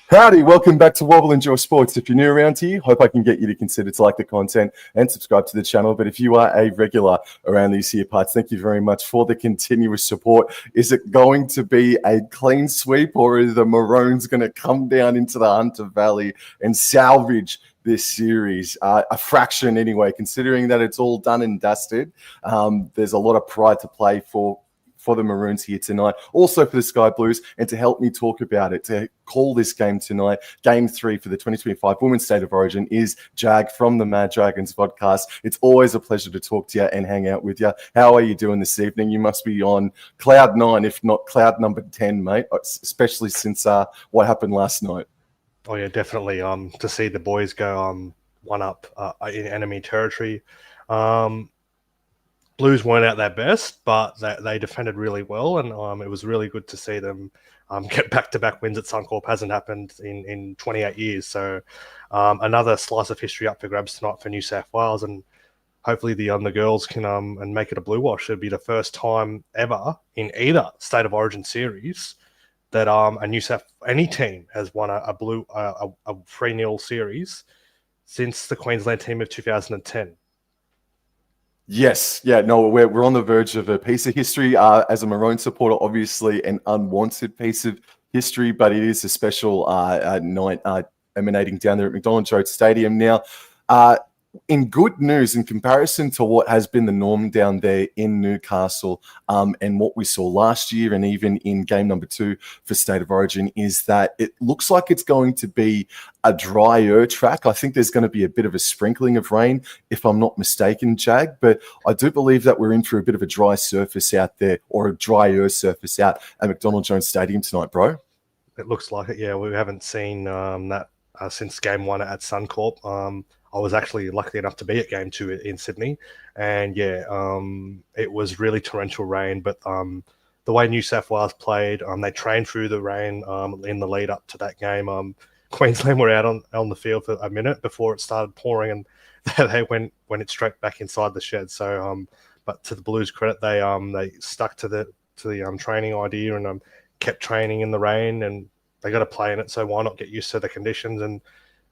Howdy, welcome back to Wobble Enjoy Sports. If you're new around here, hope I can get you to consider to like the content and subscribe to the channel. But if you are a regular around these here parts, thank you very much for the continuous support. Is it going to be a clean sweep, or are the Maroons going to come down into the Hunter Valley and salvage this series? A fraction anyway, considering that it's all done and dusted. There's a lot of pride to play for the Maroons here tonight, also for the Sky Blues, and to help me talk about it, to call this game tonight, Game 3 for the 2025 Women's State of Origin, is Jag from the Mad Dragons podcast. It's always a pleasure to talk to you and hang out with you. How are you doing this evening? You must be on cloud 9, if not cloud number 10, mate, especially since what happened last night. Oh yeah, definitely. To see the boys go 1-up in enemy territory. Blues weren't at their best, but they defended really well, and it was really good to see them get back-to-back wins at Suncorp. Hasn't happened in 28 years, so another slice of history up for grabs tonight for New South Wales, and hopefully the girls can and make it a blue wash. It'll be the first time ever in either State of Origin series that any team has won a 3-0 series since the Queensland team of 2010. Yes, yeah, no, we're on the verge of a piece of history. As a Maroon supporter, obviously an unwanted piece of history, but it is a special night emanating down there at McDonald Road Stadium. Now, in good news, in comparison to what has been the norm down there in Newcastle and what we saw last year and even in game number 2 for State of Origin, is that it looks like it's going to be a drier track. I think there's going to be a bit of a sprinkling of rain, if I'm not mistaken, Jag, but I do believe that we're in for a bit of a dry surface out there, or a drier surface out at McDonald Jones Stadium tonight, bro. It looks like it, yeah. We haven't seen that since game 1 at Suncorp. I was actually lucky enough to be at game 2 in Sydney, and yeah, it was really torrential rain. But the way New South Wales played, they trained through the rain in the lead up to that game. Queensland were out on the field for a minute before it started pouring, and they went it straight back inside the shed. So, but to the Blues' credit, they stuck to the training idea and kept training in the rain, and they got to play in it. So why not get used to the conditions?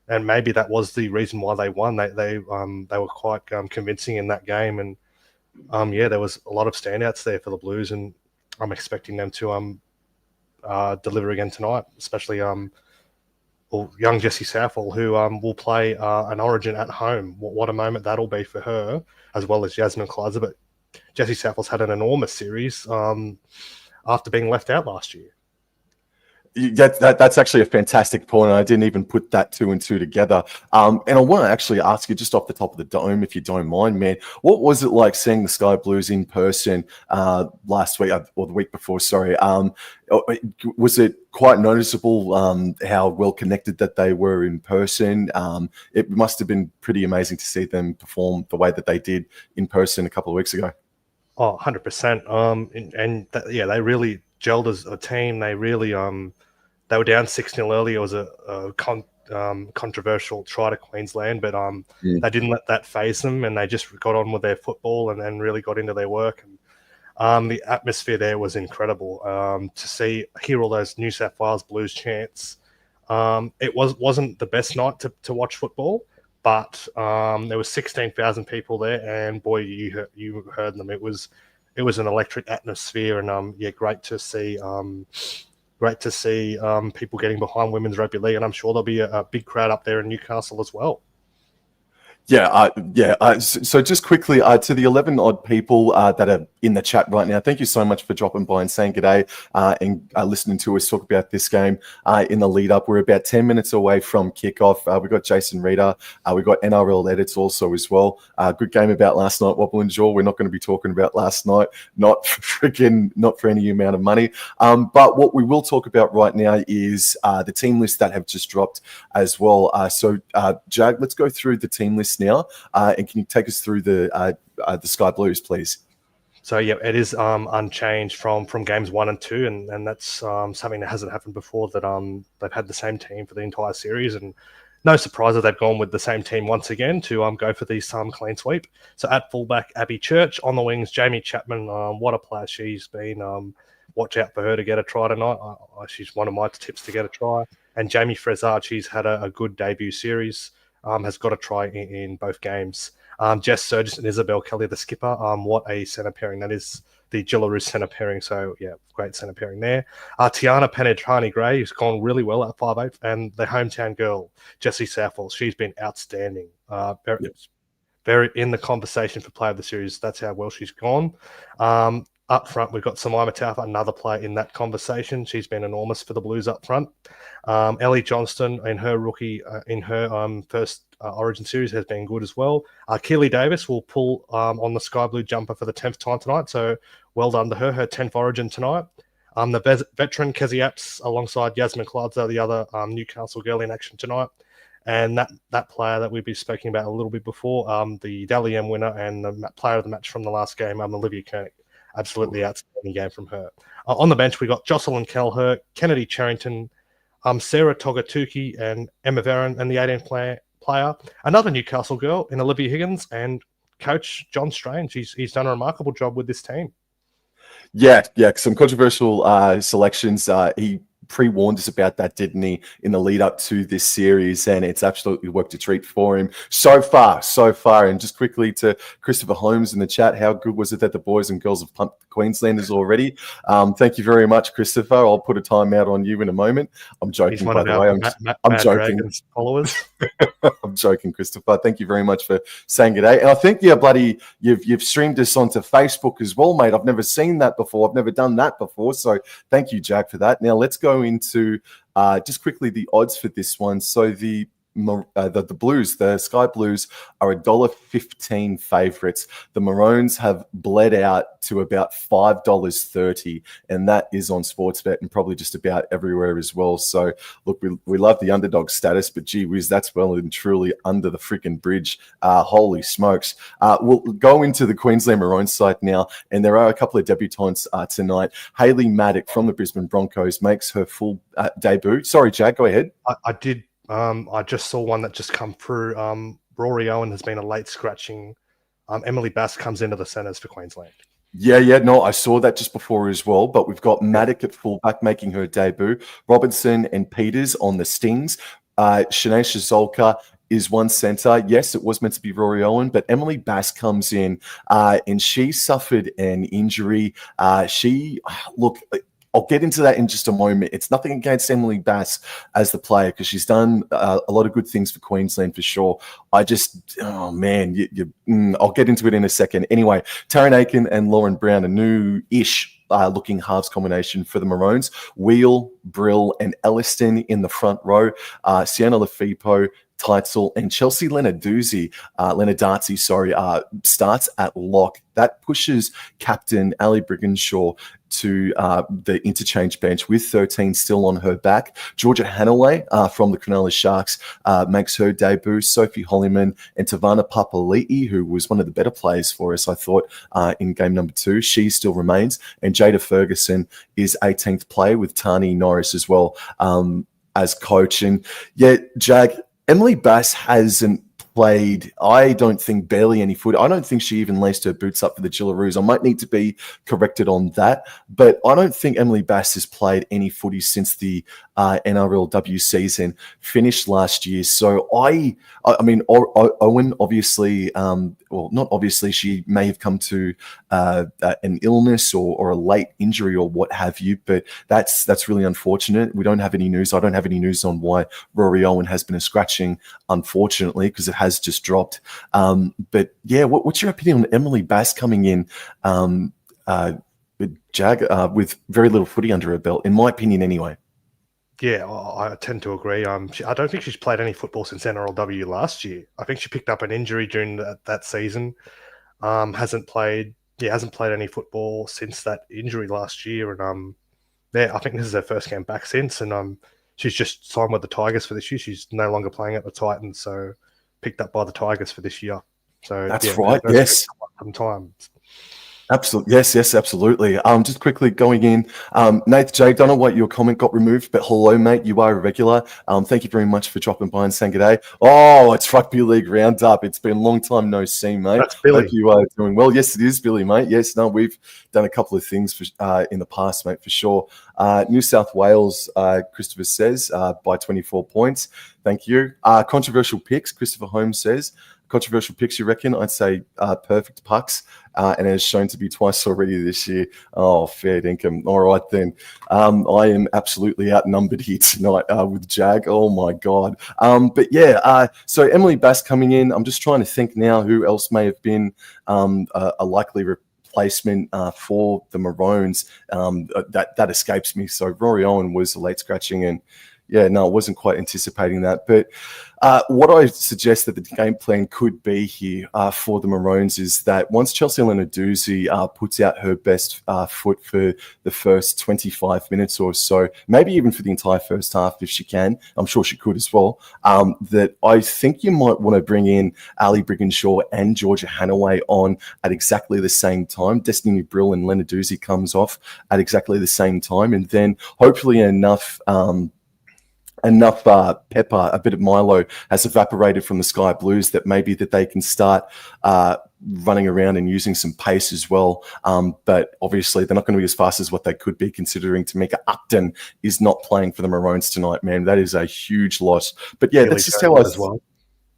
And maybe that was the reason why they won. They were quite convincing in that game, and yeah, there was a lot of standouts there for the Blues, and I'm expecting them to deliver again tonight, especially young Jessie Southall, who will play an Origin at home. What a moment that'll be for her, as well as Jasmine Kleiser. But Jessie Southall's had an enormous series after being left out last year. Yeah, that's actually a fantastic point. I didn't even put that 2 and 2 together. And I want to actually ask you, just off the top of the dome, if you don't mind, man, what was it like seeing the Sky Blues in person last week, or the week before, sorry? Was it quite noticeable how well connected that they were in person? It must have been pretty amazing to see them perform the way that they did in person a couple of weeks ago. Oh, 100%. Yeah, they really gelled as a team. They really they were down 6-0 early. It was a controversial try to Queensland, but they didn't let that faze them, and they just got on with their football and really got into their work. And the atmosphere there was incredible. To hear all those New South Wales Blues chants. It wasn't the best night to watch football, but there was 16,000 people there, and boy, you heard them. It was an electric atmosphere, and yeah, great to see people getting behind women's rugby league, and I'm sure there'll be a big crowd up there in Newcastle as well. So just quickly to the 11 odd people that are in the chat right now, thank you so much for dropping by and saying g'day and listening to us talk about this game in the lead up. We're about 10 minutes away from kickoff. We've got Jason Reeder. We've got NRL edits also as well. Good game about last night, Wobble and Jaw. We're not going to be talking about last night, not for any amount of money. But what we will talk about right now is the team list that have just dropped as well. So Jag, let's go through the team list now, and can you take us through the Sky Blues, please? So yeah, it is unchanged from games 1 and 2, and that's something that hasn't happened before. That they've had the same team for the entire series, and no surprise that they've gone with the same team once again to go for the clean sweep. So at fullback, Abby Church. On the wings, Jamie Chapman. What a player she's been. Watch out for her to get a try tonight. She's one of my tips to get a try. And Jamie Frezard, she's had a good debut series, has got a try in both games. Jess Surgis and Isabel Kelly, the skipper. What a centre pairing that is, the Jillaroos centre pairing. So, yeah, great centre pairing there. Tiana Penetrani-Gray, who's gone really well at 5'8", and the hometown girl, Jessie Southwell. She's been outstanding. Very in the conversation for player of the series. That's how well she's gone. Up front, we've got Samaima Taufa, another player in that conversation. She's been enormous for the Blues up front. Ellie Johnston in her rookie, in her first Origin series has been good as well. Keely Davis will pull on the sky blue jumper for the 10th time tonight. So well done to her 10th Origin tonight. The veteran Kezi Apps alongside Yasmin Clouds are the other Newcastle girl in action tonight. And that player that we've been speaking about a little bit before, the Dally M winner and the player of the match from the last game, Olivia Koenig. Absolutely outstanding game from her. On the bench, we got Jocelyn Kelher, Kennedy Charrington, Sarah Togatuki, and Emma Veron, and the 18th player, another Newcastle girl in Olivia Higgins, and coach John Strange. He's done a remarkable job with this team. Yeah, some controversial selections. He pre-warned us about that, didn't he, in the lead up to this series, and it's absolutely worked a treat for him so far. And just quickly to Christopher Holmes in the chat, how good was it that the boys and girls have pumped the Queenslanders already? Thank you very much, Christopher. I'll put a timeout on you in a moment. I'm joking, by the way. I'm joking. Dragons followers. I'm joking, Christopher. Thank you very much for saying good day. And I think, you've streamed us onto Facebook as well, mate. I've never seen that before. I've never done that before. So thank you, Jack, for that. Now let's go into just quickly the odds for this one. So the Blues, the Sky Blues, are $1.15 favourites. The Maroons have bled out to about $5.30, and that is on Sportsbet and probably just about everywhere as well. So, look, we love the underdog status, but gee whiz, that's well and truly under the freaking bridge. Holy smokes. We'll go into the Queensland Maroons side now, and there are a couple of debutantes tonight. Hayley Maddock from the Brisbane Broncos makes her full debut. Sorry, Jack, go ahead. I just saw one that just come through. Rory Owen has been a late scratching. Emily Bass comes into the centres for Queensland. Yeah, no, I saw that just before as well. But we've got Maddock at fullback making her debut. Robinson and Peters on the Stings. Shanae Shazolka is one centre. Yes, it was meant to be Rory Owen, but Emily Bass comes in and she suffered an injury. I'll get into that in just a moment. It's nothing against Emily Bass as the player because she's done a lot of good things for Queensland for sure. I'll get into it in a second. Anyway, Taryn Aiken and Lauren Brown, a new-ish looking halves combination for the Maroons. Wheel, Brill, and Elliston in the front row. Sienna Lafippo, Teitzel, and Chelsea Lenarduzzi, starts at lock. That pushes captain Ali Brigginshaw to the interchange bench with 13 still on her back. Georgia Hanaway from the Cronulla Sharks makes her debut. Sophie Holliman and Tavana Papali'i, who was one of the better players for us, I thought, in game number 2. She still remains. And Jada Ferguson is 18th player with Tani Norris as well as coach. And yeah, Jag, Emily Bass hasn't played, I don't think, barely any foot. I don't think she even laced her boots up for the Jillaroos. I might need to be corrected on that, but I don't think Emily Bass has played any footy since the NRLW season finished last year. So I mean, Owen obviously, well, not obviously, she may have come to an illness or a late injury or what have you, but that's really unfortunate. We don't have any news. I don't have any news on why Rory Owen has been a scratching, unfortunately, because it has just dropped. But yeah, what's your opinion on Emily Bass coming in with very little footy under her belt, in my opinion anyway? Yeah, I tend to agree. I don't think she's played any football since NRLW last year. I think she picked up an injury during that season. Hasn't played any football since that injury last year. And I think this is her first game back since. And she's just signed with the Tigers for this year. She's no longer playing at the Titans, so picked up by the Tigers for this year. So that's right. Yes, sometime. Absolutely. Yes, absolutely. Just quickly going in, Nath J, don't know why your comment got removed, but hello, mate. You are a regular. Thank you very much for dropping by and saying good day. Oh, it's Rugby League Roundup. It's been a long time no see, mate. That's Billy. Hope you are doing well. Yes, it is Billy, mate. Yes, no, we've done a couple of things in the past, mate, for sure. New South Wales, Christopher says, by 24 points. Thank you. Controversial picks, Christopher Holmes says. Controversial picks, you reckon? I'd say perfect pucks, and it has shown to be twice already this year. Oh, fair dinkum. All right, then. I am absolutely outnumbered here tonight with Jag. Oh, my God. But yeah, so Emily Bass coming in. I'm just trying to think now who else may have been a likely replacement for the Maroons. That escapes me. So Rory Owen was a late scratching, and yeah, no, I wasn't quite anticipating that. But what I suggest that the game plan could be here for the Maroons is that once Chelsea Lenarduzzi puts out her best foot for the first 25 minutes or so, maybe even for the entire first half if she can, I'm sure she could as well, that I think you might want to bring in Ali Brigginshaw and Georgia Hannaway on at exactly the same time. Destiny Brill and Lenarduzzi comes off at exactly the same time, and then hopefully enough pepper, a bit of Milo has evaporated from the Sky Blues that maybe that they can start running around and using some pace as well. But obviously they're not going to be as fast as what they could be, considering Tamika Upton is not playing for the Maroons tonight, man. That is a huge loss. But yeah, that's just how I... as well.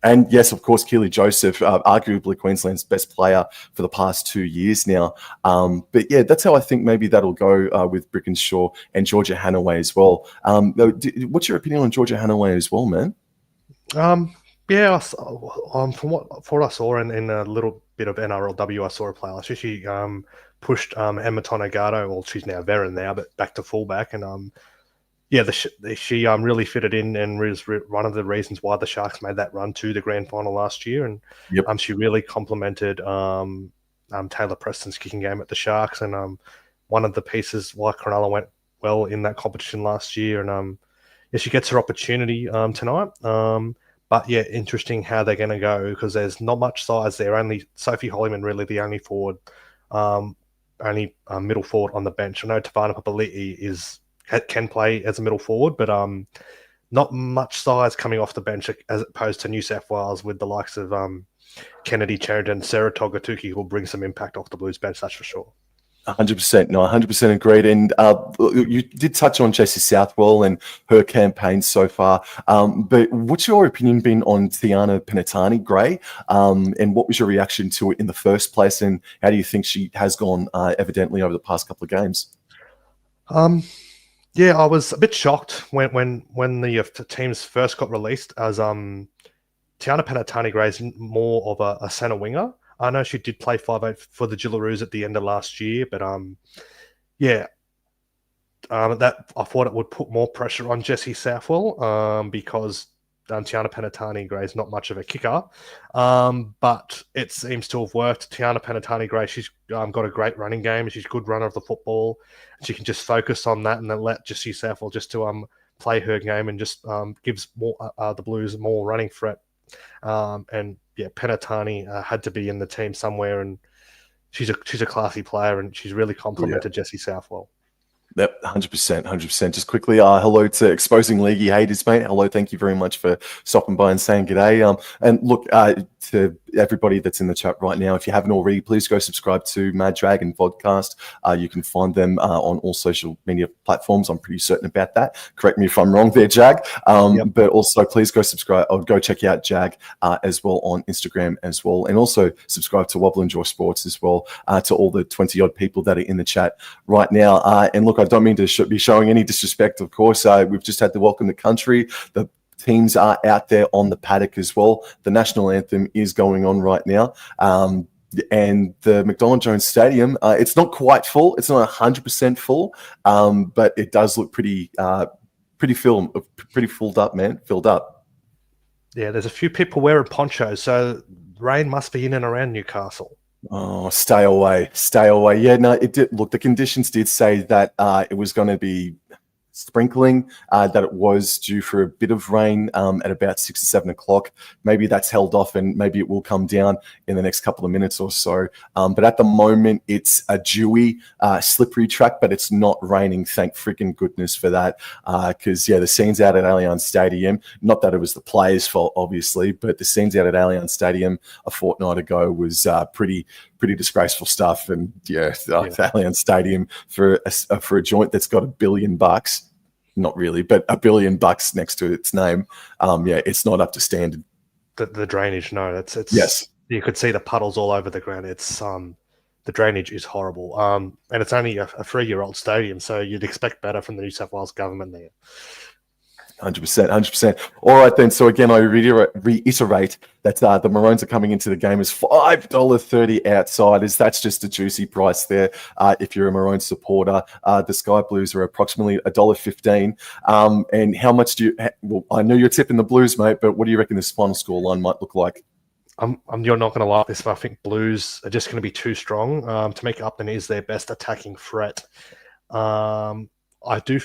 And yes, of course, Keely Joseph, arguably Queensland's best player for the past 2 years now. But yeah, that's how I think maybe that'll go with Brigginshaw and Georgia Hannaway as well. What's your opinion on Georgia Hannaway as well, man? Yeah, from what I saw in a little bit of NRLW, I saw her play last year. She pushed Emma Tonegado, well, she's now veteran now, but back to fullback, and yeah, she really fitted in and was one of the reasons why the Sharks made that run to the grand final last year. And she really complemented Taylor Preston's kicking game at the Sharks. And one of the pieces why Cronulla went well in that competition last year. And yeah, she gets her opportunity tonight. But yeah, interesting how they're going to go, because there's not much size there. Only Sophie Hollyman really the only forward, only middle forward on the bench. I know Tavana Papali'i can play as a middle forward, but not much size coming off the bench as opposed to New South Wales with the likes of Kennedy Charrington, Sarah Togatuki, who will bring some impact off the Blues bench, that's for sure. 100%. No, 100% agreed. And you did touch on Jessie Southwell and her campaign so far. But what's your opinion been on Tiana Penatani Gray? And what was your reaction to it in the first place? And how do you think she has gone evidently over the past couple of games? Yeah, I was a bit shocked when the teams first got released, as Tiana Penatani Gray is more of a centre winger. I know she did play 5'8" for the Jillaroos at the end of last year, but that I thought it would put more pressure on Jessie Southwell because Tiana Penatani Gray is not much of a kicker, but it seems to have worked. Tiana Penatani Gray, she's got a great running game. She's a good runner of the football. She can just focus on that and then let Jessie Southwell just to play her game and just gives more the Blues more running threat. And yeah, Penatani had to be in the team somewhere, and she's a classy player, and she's really complemented Jessie Southwell. Yep, 100%. Just quickly, hello to Exposing Leaguey haters, mate. Hello, thank you very much for stopping by and saying g'day. And look, to everybody that's in the chat right now, if you haven't already, please go subscribe to Mad Dragon Vodcast. You can find them on all social media platforms. I'm pretty certain about that. Correct me if I'm wrong there, Jag. But also, please go subscribe or go check out Jag as well on Instagram as well. And also subscribe to Wobble Enjoy Sports as well, to all the 20-odd people that are in the chat right now. And look, I don't mean to be showing any disrespect, of course. We've just had to welcome the country. The teams are out there on the paddock as well. The national anthem is going on right now. And the McDonald Jones Stadium, it's not quite full. It's not 100% full, but it does look pretty filled up, man. Filled up. Yeah, there's a few people wearing ponchos, so rain must be in and around Newcastle. Oh, stay away. Yeah, no, it did. Look, the conditions did say that it was going to be sprinkling, that it was due for a bit of rain at about 6 or 7 o'clock. Maybe that's held off and maybe it will come down in the next couple of minutes or so. But at the moment, it's a dewy, slippery track, but it's not raining. Thank freaking goodness for that. Because, the scenes out at Allianz Stadium, not that it was the players' fault, obviously, but the scenes out at Allianz Stadium a fortnight ago was pretty pretty disgraceful stuff. And the Allianz Stadium for a joint that's got $1 billion. Not really, but $1 billion next to its name. It's not up to standard. The drainage, no, it's yes. You could see the puddles all over the ground. It's the drainage is horrible. And it's only a 3-year-old stadium, so you'd expect better from the New South Wales government there. 100%. All right, then. So again, I reiterate that the Maroons are coming into the game as $5.30 outsiders. That's just a juicy price there. If you're a Maroons supporter, the Sky Blues are approximately $1.15. And how much do you? Well, I know you're tipping the Blues, mate, but what do you reckon this final score line might look like? You're not going to like this, but I think Blues are just going to be too strong. To make Upton is their best attacking threat. I do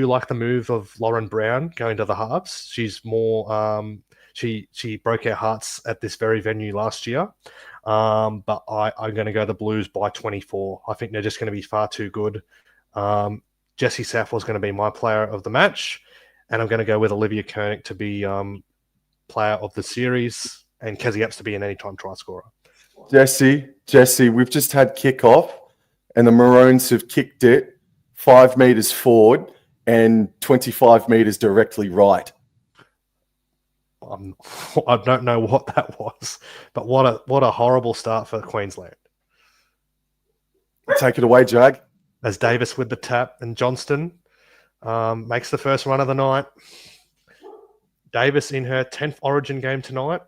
like the move of Lauren Brown going to the halves. She's more she broke our hearts at this very venue last year. But I'm going to go the Blues by 24. I think they're just going to be far too good. Jessie Southwell's going to be my player of the match, and I'm going to go with Olivia Koenig to be player of the series, and Kezzy Epps to be an anytime try scorer. Jesse, we've just had kickoff, and the Maroons have kicked it 5 meters forward and 25 meters directly right. I don't know what that was, but what a horrible start for Queensland. Take it away, Jag. As Davis with the tap, and Johnston makes the first run of the night. Davis in her 10th Origin game tonight.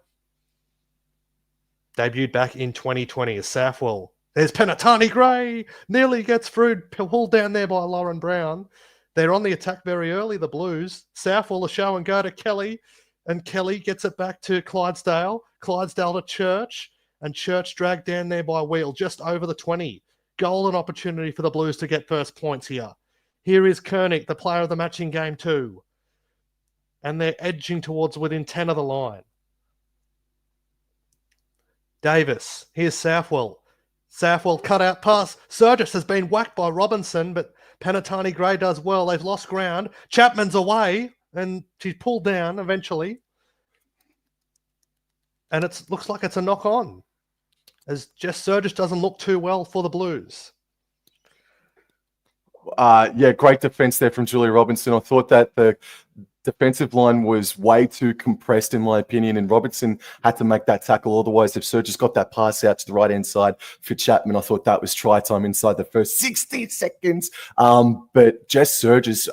Debuted back in 2020 as Southwell. There's Penatani Gray. Nearly gets through, pulled down there by Lauren Brown. They're on the attack very early, the Blues. Southwell a show and go to Kelly. And Kelly gets it back to Clydesdale. Clydesdale to Church. And Church dragged down there by Wheel, just over the 20. Golden opportunity for the Blues to get first points here. Here is Koenig, the player of the match in game 2. And they're edging towards within 10 of the line. Davis. Here's Southwell. Southwell cut out pass. Surgis has been whacked by Robinson, but Penatani Gray does well. They've lost ground. Chapman's away, and she's pulled down eventually. And it looks like it's a knock-on, as Jess Surgis doesn't look too well for the Blues. Great defense there from Julia Robinson. I thought that the defensive line was way too compressed, in my opinion, and Robertson had to make that tackle. Otherwise, if Surgis got that pass out to the right-hand side for Chapman, I thought that was try time inside the first 60 seconds. But Jess Surgis,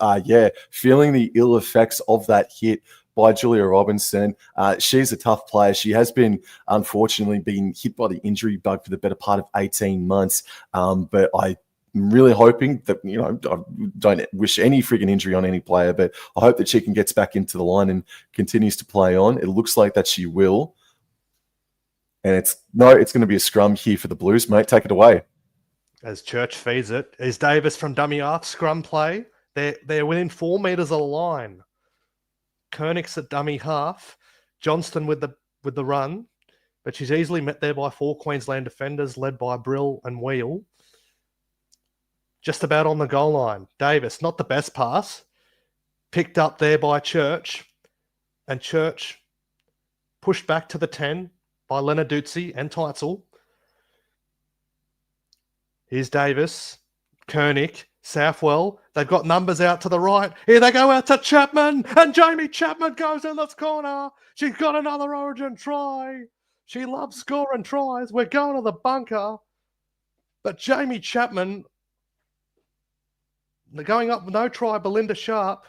feeling the ill effects of that hit by Julia Robinson. She's a tough player. She has been, unfortunately, being hit by the injury bug for the better part of 18 months. But I'm really hoping that, I don't wish any frigging injury on any player, but I hope that she can get back into the line and continues to play on. It looks like that she will. And it's going to be a scrum here for the Blues, mate. Take it away. As Church feeds it, is Davis from dummy half scrum play. They're within 4 meters of the line. Koenig's at dummy half. Johnston with the run, but she's easily met there by 4 Queensland defenders led by Brill and Wheel. Just about on the goal line. Davis, not the best pass. Picked up there by Church. And Church pushed back to the 10 by Lenarduzzi and Teitzel. Here's Davis. Koenig. Southwell. They've got numbers out to the right. Here they go out to Chapman. And Jamie Chapman goes in this corner. She's got another Origin try. She loves scoring tries. We're going to the bunker. But Jamie Chapman... going up, no try, Belinda Sharp.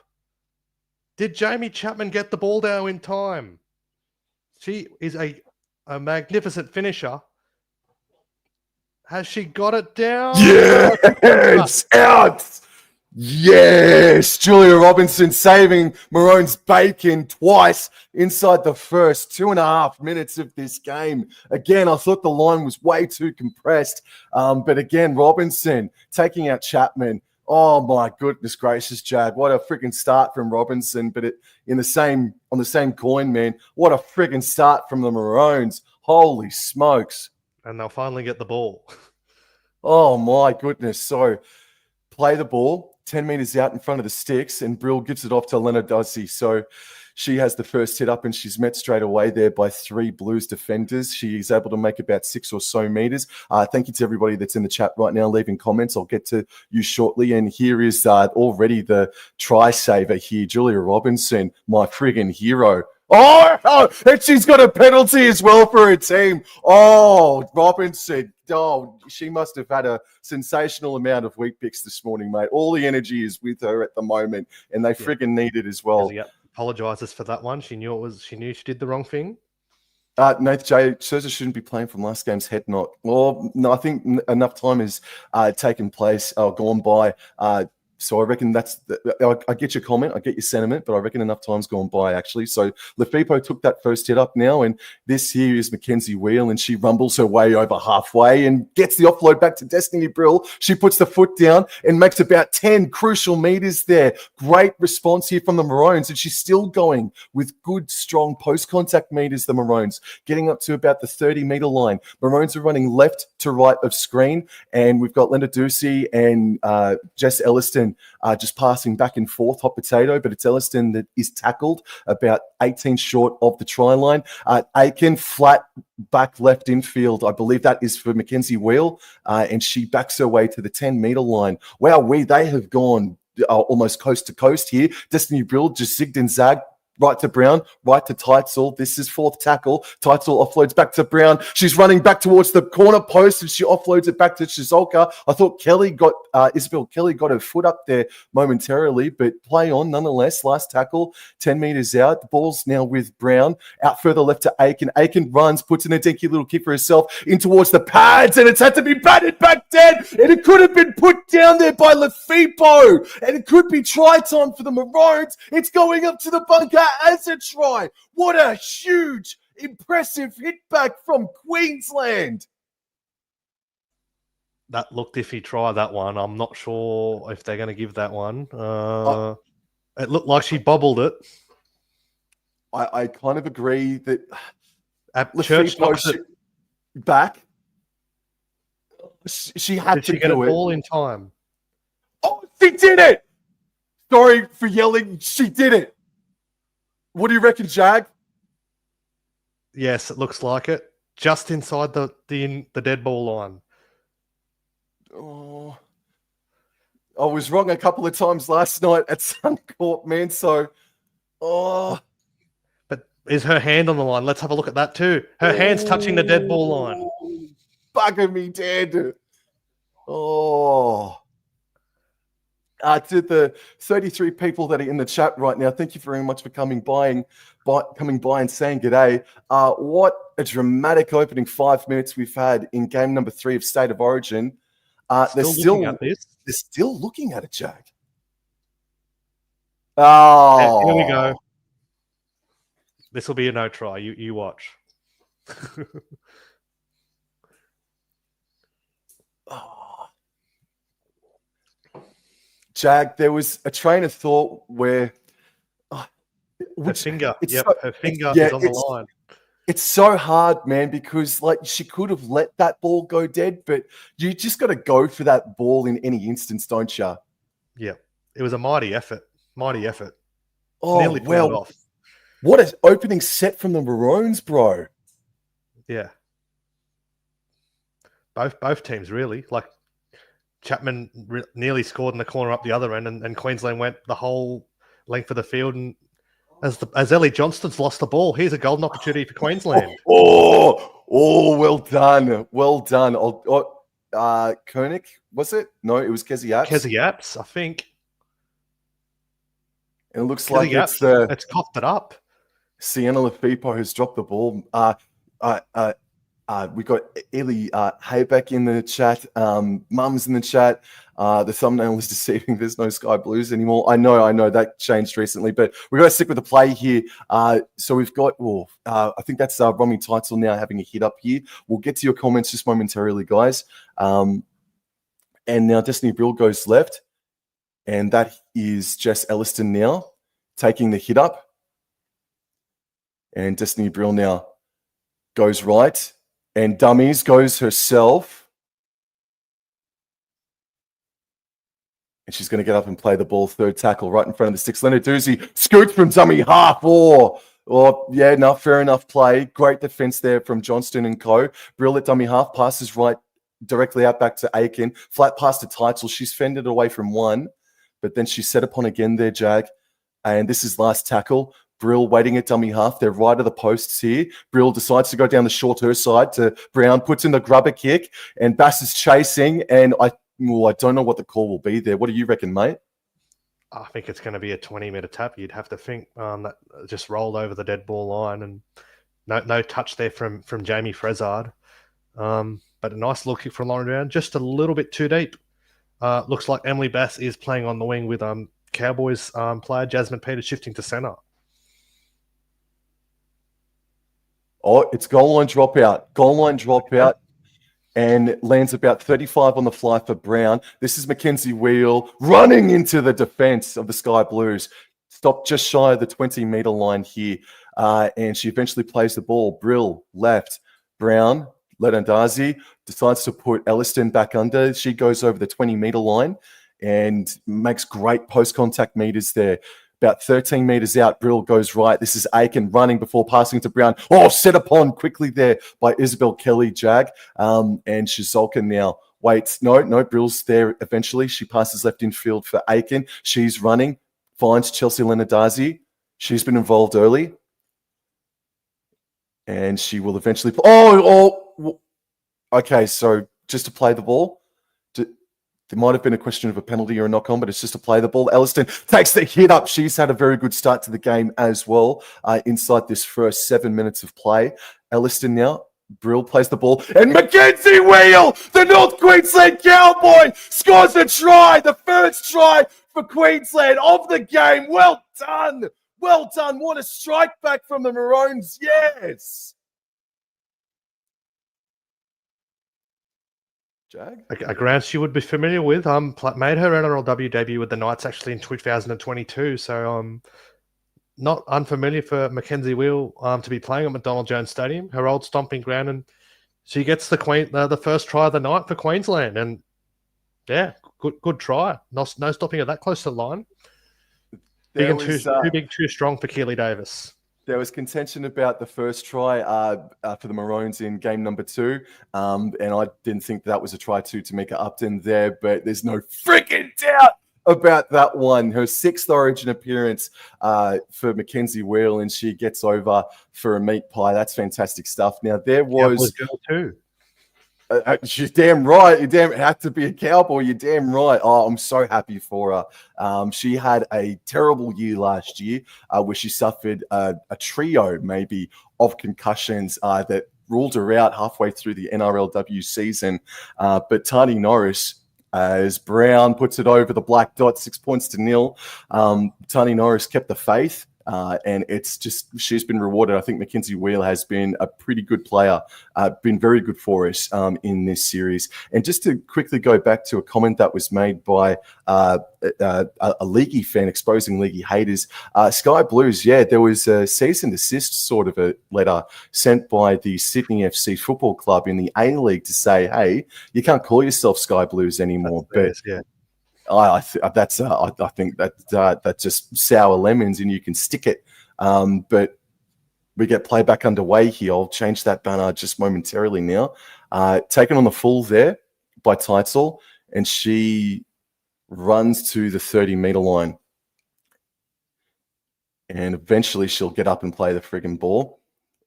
Did Jamie Chapman get the ball down in time? She is a magnificent finisher. Has she got it down? Yes! Out! Yes! Julia Robinson saving Maroon's bacon twice inside the first 2.5 minutes of this game. Again, I thought the line was way too compressed. But again, Robinson taking out Chapman. Oh my goodness gracious, Jag! What a freaking start from Robinson! But on the same coin, man, what a freaking start from the Maroons! Holy smokes! And they'll finally get the ball. Oh my goodness! So play the ball, 10 meters out in front of the sticks, and Brill gives it off to Lena Dusty. So she has the first hit up, and she's met straight away there by 3 Blues defenders. She's able to make about 6 or so meters. Thank you to everybody that's in the chat right now, leaving comments. I'll get to you shortly. And here is already the try saver here, Julia Robinson, my friggin' hero. Oh, and she's got a penalty as well for her team. Oh, Robinson. Oh, she must have had a sensational amount of wheat picks this morning, mate. All the energy is with her at the moment, and they friggin' need it as well. Apologizes for that one. She knew she did the wrong thing. Nath J says it shouldn't be playing from last game's head knock. Well, no, I think enough time has taken place, gone by. So I reckon I get your comment, I get your sentiment, but I reckon enough time's gone by, actually. So Lefipo took that first hit up now, and this here is Mackenzie Wheel, and she rumbles her way over halfway and gets the offload back to Destiny Brill. She puts the foot down and makes about 10 crucial meters there. Great response here from the Maroons, and she's still going with good, strong post-contact meters, the Maroons, getting up to about the 30-meter line. Maroons are running left to right of screen, and we've got Linda Ducey and Jess Elliston just passing back and forth, hot potato, but it's Elliston that is tackled about 18 short of the try line. Aiken flat back left infield. I believe that is for Mackenzie Wheel, and she backs her way to the 10-meter line. Wow, they have gone almost coast to coast here. Destiny Brill just zigged and zagged. Right to Brown, right to Teitzel. This is 4th tackle. Teitzel offloads back to Brown. She's running back towards the corner post, and she offloads it back to Shizolka. I thought Isabel Kelly got her foot up there momentarily, but play on nonetheless. Last tackle, 10 meters out. The ball's now with Brown. Out further left to Aiken. Aiken runs, puts in a dinky little kick for herself in towards the pads, and it's had to be batted back dead, and it could have been put down there by Lefipo, and it could be try time for the Maroons. It's going up to the bunker as a try. What a huge, impressive hit back from Queensland. That looked iffy try, that one. I'm not sure if they're going to give that one. It looked like she bobbled it. I kind of agree that Church knocks it back. She had to get do it it all in time. Oh, she did it! Sorry for yelling. She did it. What do you reckon, Jag? Yes, it looks like it. Just inside the dead ball line. Oh, I was wrong a couple of times last night at Suncorp, man. So, But is her hand on the line? Let's have a look at that too. Her hand's touching the dead ball line. Bugger me dead. Oh. To the 33 people that are in the chat right now, thank you very much for coming by and saying g'day. What a dramatic opening 5 minutes we've had in game number 3 of State of Origin. They're still looking at it, Jag. Oh, here we go. This will be a no try. You watch. Jag, there was a train of thought where her finger is on the line. It's so hard, man, because she could have let that ball go dead, but you just got to go for that ball in any instance, don't you? Yeah, it was a mighty effort. Oh, nearly pulled it off. What an opening set from the Maroons, bro. Yeah, both teams really. Like Chapman nearly scored in the corner up the other end, and Queensland went the whole length of the field. And as Ellie Johnston's lost the ball, here's a golden opportunity for Queensland. Oh, well done. Koenig, was it? No, it was Kezi Apps, I think. And it looks like it's coughed it up. Sienna Lefipo has dropped the ball. We got Ellie Haybeck in the chat. Mum's in the chat. The thumbnail is deceiving. There's no Sky Blues anymore. I know that changed recently, but we're going to stick with the play here. So we've got, I think that's Romy Teitzel now having a hit up here. We'll get to your comments just momentarily, guys. And now Destiny Brill goes left. And that is Jess Elliston now taking the hit up. And Destiny Brill now goes right. And dummies goes herself. And she's going to get up and play the ball. Third tackle right in front of the sticks. Lenarduzzi scoots from dummy half. Yeah, no, fair enough play. Great defense there from Johnston and co. Brill at dummy half. Passes right directly out back to Aiken. Flat pass to Teitzel. She's fended away from one. But then she's set upon again there, Jag. And this is last tackle. Brill waiting at dummy half. They're right of the posts here. Brill decides to go down the short her side to Brown. Puts in the grubber kick. And Bass is chasing. And I don't know what the call will be there. What do you reckon, mate? I think it's going to be a 20-meter tap. You'd have to think that just rolled over the dead ball line, and no touch there from Jamie Frezard. But a nice little kick from Lauren Brown, just a little bit too deep. Looks like Emily Bass is playing on the wing with Cowboys player Jasmine Peters shifting to centre. Oh, it's goal line dropout. Goal line dropout. And lands about 35 on the fly for Brown. This is Mackenzie Wheel running into the defense of the Sky Blues. Stopped just shy of the 20-meter line here. And she eventually plays the ball. Brill left. Brown, Lenarduzzi decides to put Elliston back under. She goes over the 20-meter line and makes great post-contact meters there. About 13 meters out, Brill goes right. This is Aiken running before passing to Brown. Oh, set upon quickly there by Isabel Kelly, Jag. And Shizolka now waits. No, Brill's there eventually. She passes left in field for Aiken. She's running, finds Chelsea Lenarduzzi. She's been involved early. And she will eventually... Okay, so just to play the ball. There might have been a question of a penalty or a knock-on, but it's just to play the ball. Elliston takes the hit up. She's had a very good start to the game as well inside this first 7 minutes of play. Elliston now. Brill plays the ball. And Mackenzie Wheel, the North Queensland Cowboy, scores a try. The first try for Queensland of the game. Well done. Well done. What a strike back from the Maroons. Yes. Jag? A ground she would be familiar with. Made her NRLW debut with the Knights actually in 2022. So not unfamiliar for Mackenzie Wheel to be playing at McDonald Jones Stadium, her old stomping ground, and she gets the first try of the night for Queensland. And yeah, good try. No stopping her that close to the line. Too big, too strong for Keely Davis. There was contention about the first try for the Maroons in game number 2. And I didn't think that was a try to Tamika Upton there, but there's no freaking doubt about that one. Her 6th Origin appearance for Mackenzie Wheel, and she gets over for a meat pie. That's fantastic stuff. Now, there was... girl too. She's damn right. You had to be a Cowboy. You're damn right. Oh, I'm so happy for her. She had a terrible year last year where she suffered a trio maybe of concussions that ruled her out halfway through the NRLW season. But Tani Norris, as Brown puts it over the black dot, 6 points to 0. Tani Norris kept the faith. And it's just, she's been rewarded. I think Mackenzie Wheel has been a pretty good player, been very good for us in this series. And just to quickly go back to a comment that was made by a Leaguey fan exposing Leaguey haters, Sky Blues, yeah, there was a cease and desist sort of a letter sent by the Sydney FC Football Club in the A-League to say, hey, you can't call yourself Sky Blues anymore. That's fair, yeah. I think that's just sour lemons, and you can stick it. But we get play back underway here. I'll change that banner just momentarily now. Taken on the full there by Teitzel, and she runs to the 30-meter line. And eventually she'll get up and play the friggin' ball.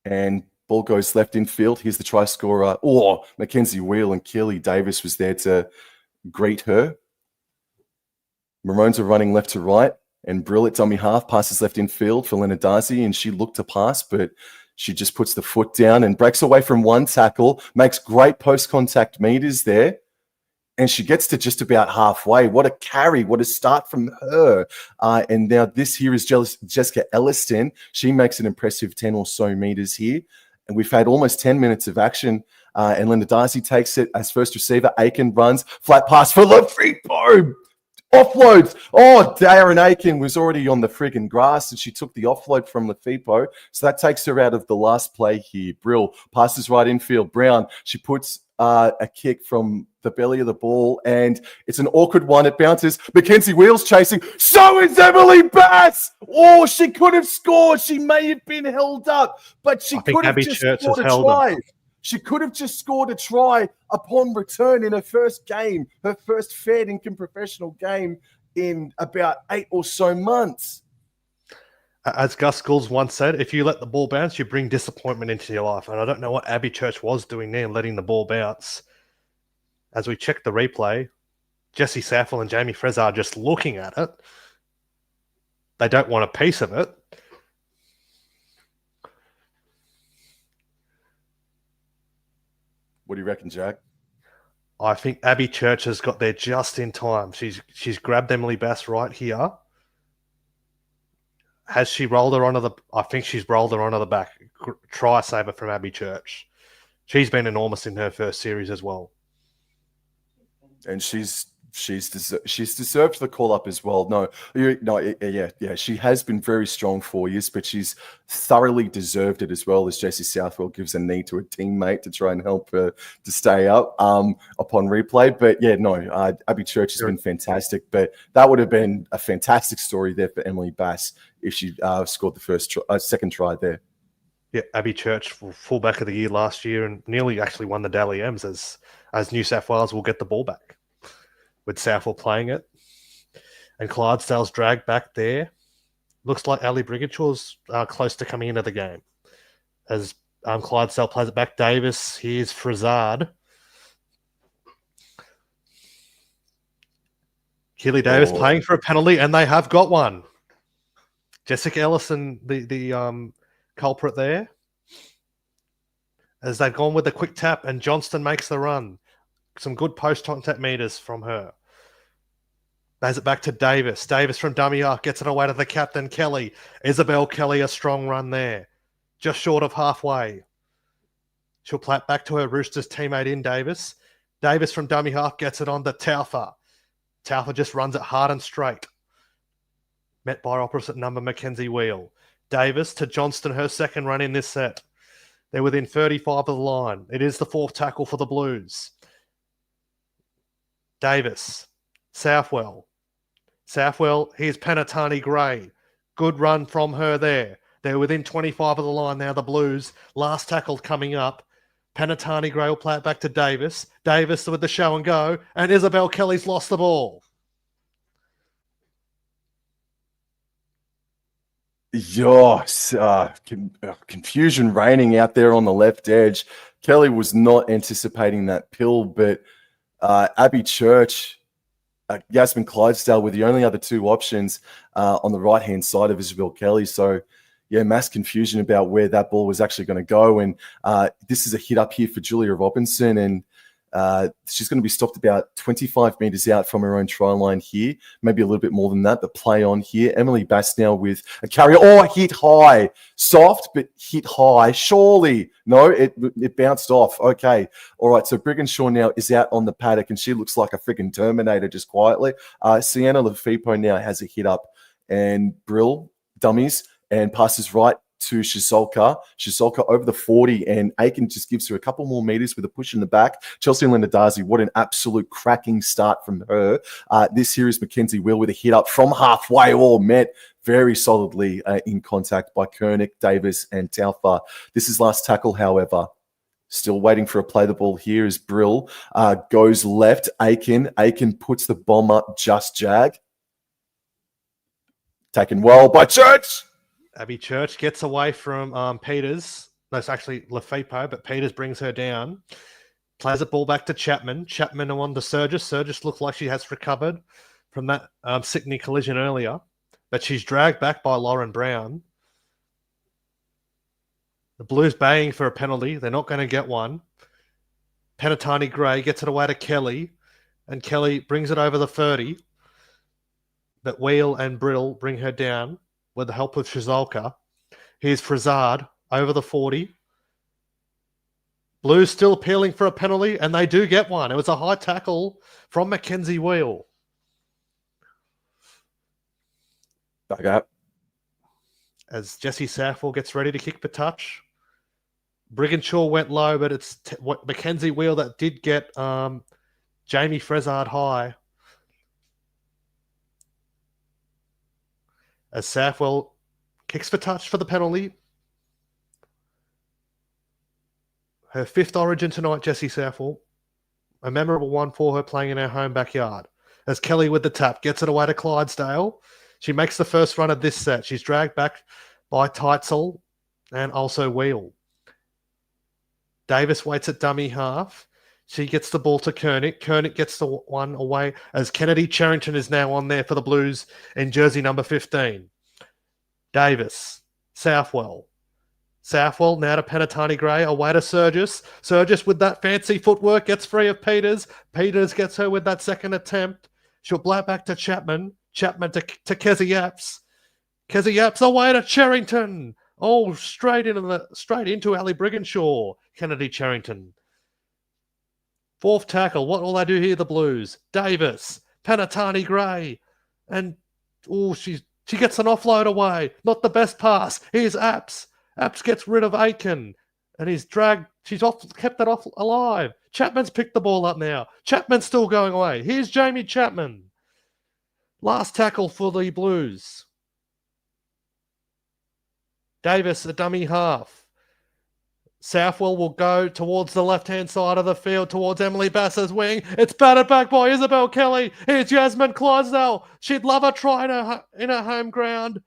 And ball goes left in field. Here's the try scorer. Oh, Mackenzie Wheel, and Keely Davis was there to greet her. Maroons are running left to right, and Brill at dummy half passes left in field for Lenarduzzi, and she looked to pass, but she just puts the foot down and breaks away from one tackle, makes great post-contact meters there, and she gets to just about halfway. What a carry, what a start from her. And now this here is Jessica Elliston. She makes an impressive 10 or so meters here, and we've had almost 10 minutes of action, and Lenarduzzi takes it as first receiver. Aiken runs, flat pass for Lafripo. Offloads. Oh, Darren Aiken was already on the friggin' grass, and she took the offload from Lafripo. So that takes her out of the last play here. Brill passes right infield. Brown, she puts a kick from the belly of the ball, and it's an awkward one. It bounces. Mackenzie Wheels chasing. So is Emily Bass. Oh, she could have scored. She may have been held up, but she could have Abby just Church scored has a held them. try. She could have just scored a try upon return in her first game, her first fair dinkum professional game in about 8 or so months. As Gus Schools once said, if you let the ball bounce, you bring disappointment into your life. And I don't know what Abby Church was doing there, letting the ball bounce. As we check the replay, Jesse Saffel and Jamie Frezza are just looking at it. They don't want a piece of it. What do you reckon, Jack? I think Abby Church has got there just in time. She's grabbed Emily Bass right here. Has she rolled her onto the... I think she's rolled her onto the back. Try saver from Abby Church. She's been enormous in her first series as well. And she's deserved the call up as well. Yeah. She has been very strong for years, but she's thoroughly deserved it as well, as Jesse Southwell gives a knee to a teammate to try and help her to stay up upon replay. But yeah, no, Abby Church has been fantastic. But that would have been a fantastic story there for Emily Bass if she scored the second try there. Yeah, Abby Church, fullback of the year last year, and nearly actually won the Dally M's as New South Wales will get the ball back with Southwell playing it. And Clydesdale's dragged back there. Looks like Ali Brigidshaw's close to coming into the game. As Clydesdale plays it back, Davis, here's Frizard. Keely Davis playing for a penalty, and they have got one. Jessica Ellison, the culprit there. As they've gone with a quick tap, and Johnston makes the run. Some good post-contact meters from her. Plays it back to Davis. Davis from dummy half gets it away to the captain, Kelly. Isabel Kelly, a strong run there. Just short of halfway. She'll play it back to her Roosters teammate in Davis. Davis from dummy half gets it on to Taufa. Taufa just runs it hard and straight. Met by opposite number, Mackenzie Wheel. Davis to Johnston, her second run in this set. They're within 35 of the line. It is the fourth tackle for the Blues. Davis, Southwell. Southwell, here's Panatani Gray. Good run from her there. They're within 25 of the line now, the Blues. Last tackle coming up. Panatani Gray will play it back to Davis. Davis with the show and go. And Isabel Kelly's lost the ball. Yes, confusion reigning out there on the left edge. Kelly was not anticipating that pill, but Abby Church, Yasmin Clydesdale were the only other two options on the right-hand side of Isabel Kelly. So, yeah, mass confusion about where that ball was actually going to go. And this is a hit up here for Julia Robinson, and she's going to be stopped about 25 meters out from her own try line here, maybe a little bit more than that, but play on here. Emily Bass now with a carrier. Oh, hit high. Soft, but hit high. Surely. No, it bounced off. Okay. All right. So Brigginshaw now is out on the paddock, and she looks like a freaking Terminator just quietly. Sienna Lafippo now has a hit up, and Brill dummies and passes right to Shizolka. Shizolka over the 40, and Aiken just gives her a couple more meters with a push in the back. Chelsea Linda-Darcy, what an absolute cracking start from her. This here is Mackenzie Will with a hit up from halfway, all met very solidly in contact by Kernick, Davis, and Taufa. This is last tackle, however. Still waiting for a play the ball here as Brill goes left. Aiken puts the bomb up, just Jag. Taken well by Church. Abby Church gets away from Peters. No, it's actually Lafippo, but Peters brings her down. Plays the ball back to Chapman. Chapman on to Surgis. Surgis looks like she has recovered from that sickening collision earlier, but she's dragged back by Lauren Brown. The Blues baying for a penalty. They're not going to get one. Panatani Gray gets it away to Kelly, and Kelly brings it over the 30. But Wheel and Brill bring her down with the help of Shizolka. Here's Frizard over the 40. Blues still appealing for a penalty, and they do get one. It was a high tackle from Mackenzie Wheel. Back up. As Jesse Southwell gets ready to kick the touch. Brigginshaw went low, but it's Mackenzie Wheel that did get Jamie Frezard high. As Southwell kicks for touch for the penalty. Her 5th origin tonight, Jessie Southwell. A memorable one for her playing in her home backyard. As Kelly with the tap gets it away to Clydesdale. She makes the first run of this set. She's dragged back by Teitzel and also Wheel. Davis waits at dummy half. She gets the ball to Koenig. Koenig gets the one away as Kennedy Charrington is now on there for the Blues in jersey number 15. Davis, Southwell. Southwell now to Penatani Gray, away to Surgis. Surgis with that fancy footwork gets free of Peters. Peters gets her with that second attempt. She'll blow it back to Chapman. Chapman to Kezi Yaps. Kezi Yaps away to Charrington. Oh, straight into Ali Brigginshaw. Kennedy Charrington. 4th tackle. What will they do here, the Blues? Davis. Penatani Gray. And, she gets an offload away. Not the best pass. Here's Apps. Apps gets rid of Aiken. And he's dragged. She's kept that off alive. Chapman's picked the ball up now. Chapman's still going away. Here's Jamie Chapman. Last tackle for the Blues. Davis, a dummy half. Southwell will go towards the left-hand side of the field, towards Emily Bass's wing. It's batted back by Isabel Kelly. Here's Jasmine Clydesdale. She'd love a try in her home ground,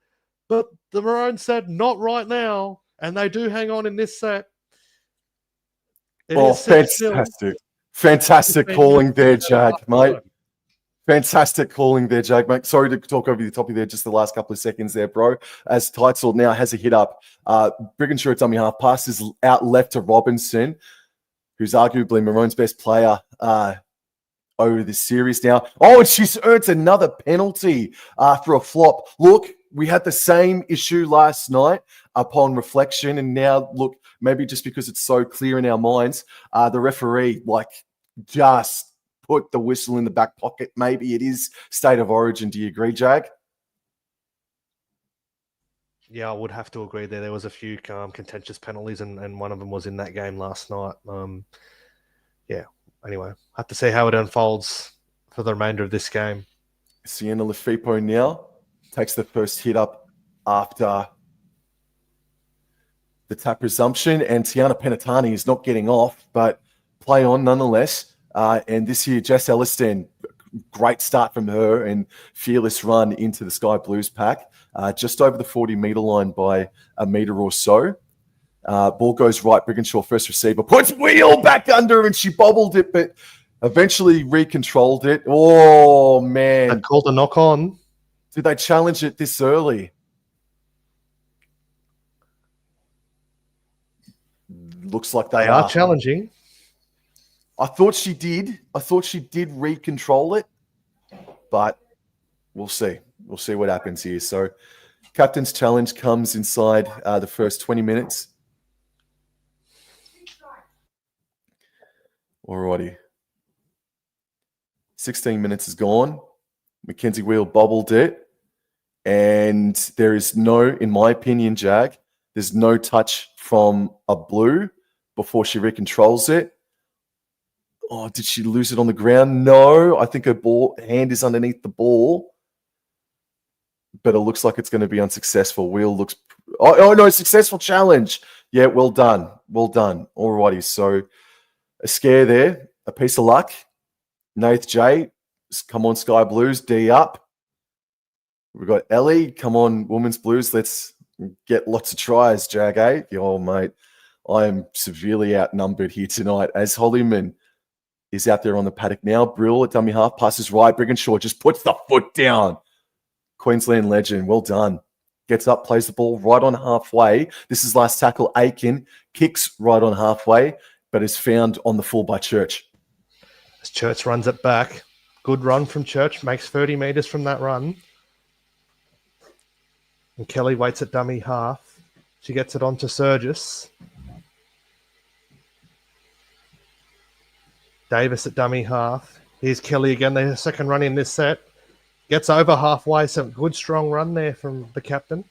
but the Maroons said not right now, and they do hang on in this set. Fantastic. Fantastic calling there, Jag, mate. Fantastic calling there, Jag, mate. Sorry to talk over the top of you there just the last couple of seconds there, bro. As Teitzel now has a hit up. Brigginshaw at dummy half passes out left to Robinson, who's arguably Maroon's best player over this series now. Oh, and she's earned another penalty for a flop. Look, we had the same issue last night upon reflection, and now, look, maybe just because it's so clear in our minds, the referee, just put the whistle in the back pocket. Maybe it is state of origin. Do you agree, Jag? Yeah, I would have to agree there. There was a few contentious penalties, and one of them was in that game last night. Anyway, have to see how it unfolds for the remainder of this game. Sienna Lefipo now takes the first hit up after the tap resumption, and Tiana Penatani is not getting off, but play on nonetheless. And this here, Jess Elliston, great start from her and fearless run into the Sky Blues pack. Just over the 40-metre line by a metre or so. Ball goes right. Brigginshaw, first receiver, puts Wheel back under, and she bobbled it, but eventually recontrolled it. Oh, man. They called a knock on. Did they challenge it this early? Looks like they are challenging. I thought she did. I thought she did recontrol it, but we'll see. We'll see what happens here. So, captain's challenge comes inside the first 20 minutes. Alrighty. 16 minutes is gone. Mackenzie Wheel bobbled it, and there is no, in my opinion, Jag, there's no touch from a Blue before she recontrols it. Oh, did she lose it on the ground? No, I think her hand is underneath the ball. But it looks like it's going to be unsuccessful. Wheel looks... Oh, no, successful challenge. Yeah, well done. Well done. Alrighty, so a scare there. A piece of luck. Nath J, come on, Sky Blues. D up. We've got Ellie. Come on, Women's Blues. Let's get lots of tries, Jag, eh? Oh, mate, I am severely outnumbered here tonight. As Hollyman is out there on the paddock now. Brill at dummy half, passes right. Brigginshaw just puts the foot down. Queensland legend, well done. Gets up, plays the ball right on halfway. This is last tackle. Aiken kicks right on halfway, but is found on the full by Church. As Church runs it back. Good run from Church. Makes 30 metres from that run. And Kelly waits at dummy half. She gets it on to Surgis. Davis at dummy half. Here's Kelly again, the second run in this set. Gets over halfway. Some good, strong run there from the captain.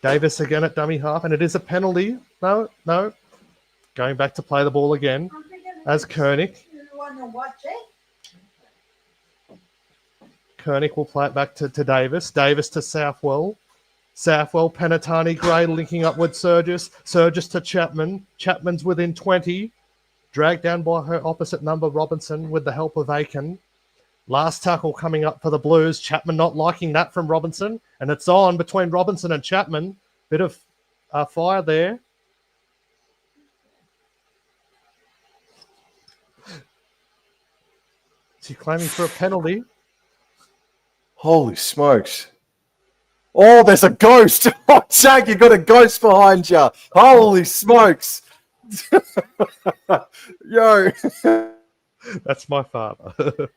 Davis again at dummy half, and it is a penalty. No. Going back to play the ball again as Koenig. Koenig will play it back to Davis. Davis to Southwell. Southwell, Penatani, Gray linking up with Surgis. Surgis to Chapman. Chapman's within 20. Dragged down by her opposite number, Robinson, with the help of Aiken. Last tackle coming up for the Blues. Chapman not liking that from Robinson. And it's on between Robinson and Chapman. Bit of fire there. Is he claiming for a penalty? Holy smokes. Oh, there's a ghost. Oh, Jag, you got a ghost behind you. Holy smokes. Yo. That's my father.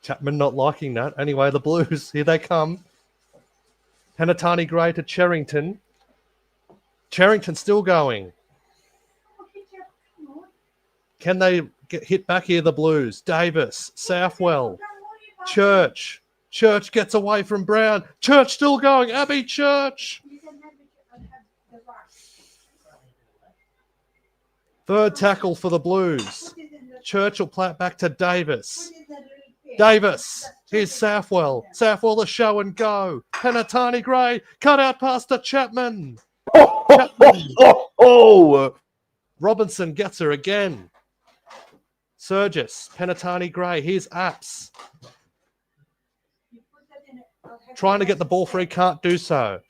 Chapman not liking that. Anyway, the Blues, here they come. Penatani Gray to Cherrington. Cherrington still going. Can they get hit back here, the Blues? Davis, Southwell, Church. Church gets away from Brown. Church still going. Abby Church. Third tackle for the Blues. Church will play it back to Davis. Davis. Here's Southwell. Southwell the show and go. Penatani Gray. Cut out past to Chapman. Oh. Robinson gets her again. Surgis. Penatani Gray. Here's Apps. Trying to get the ball free. Can't do so.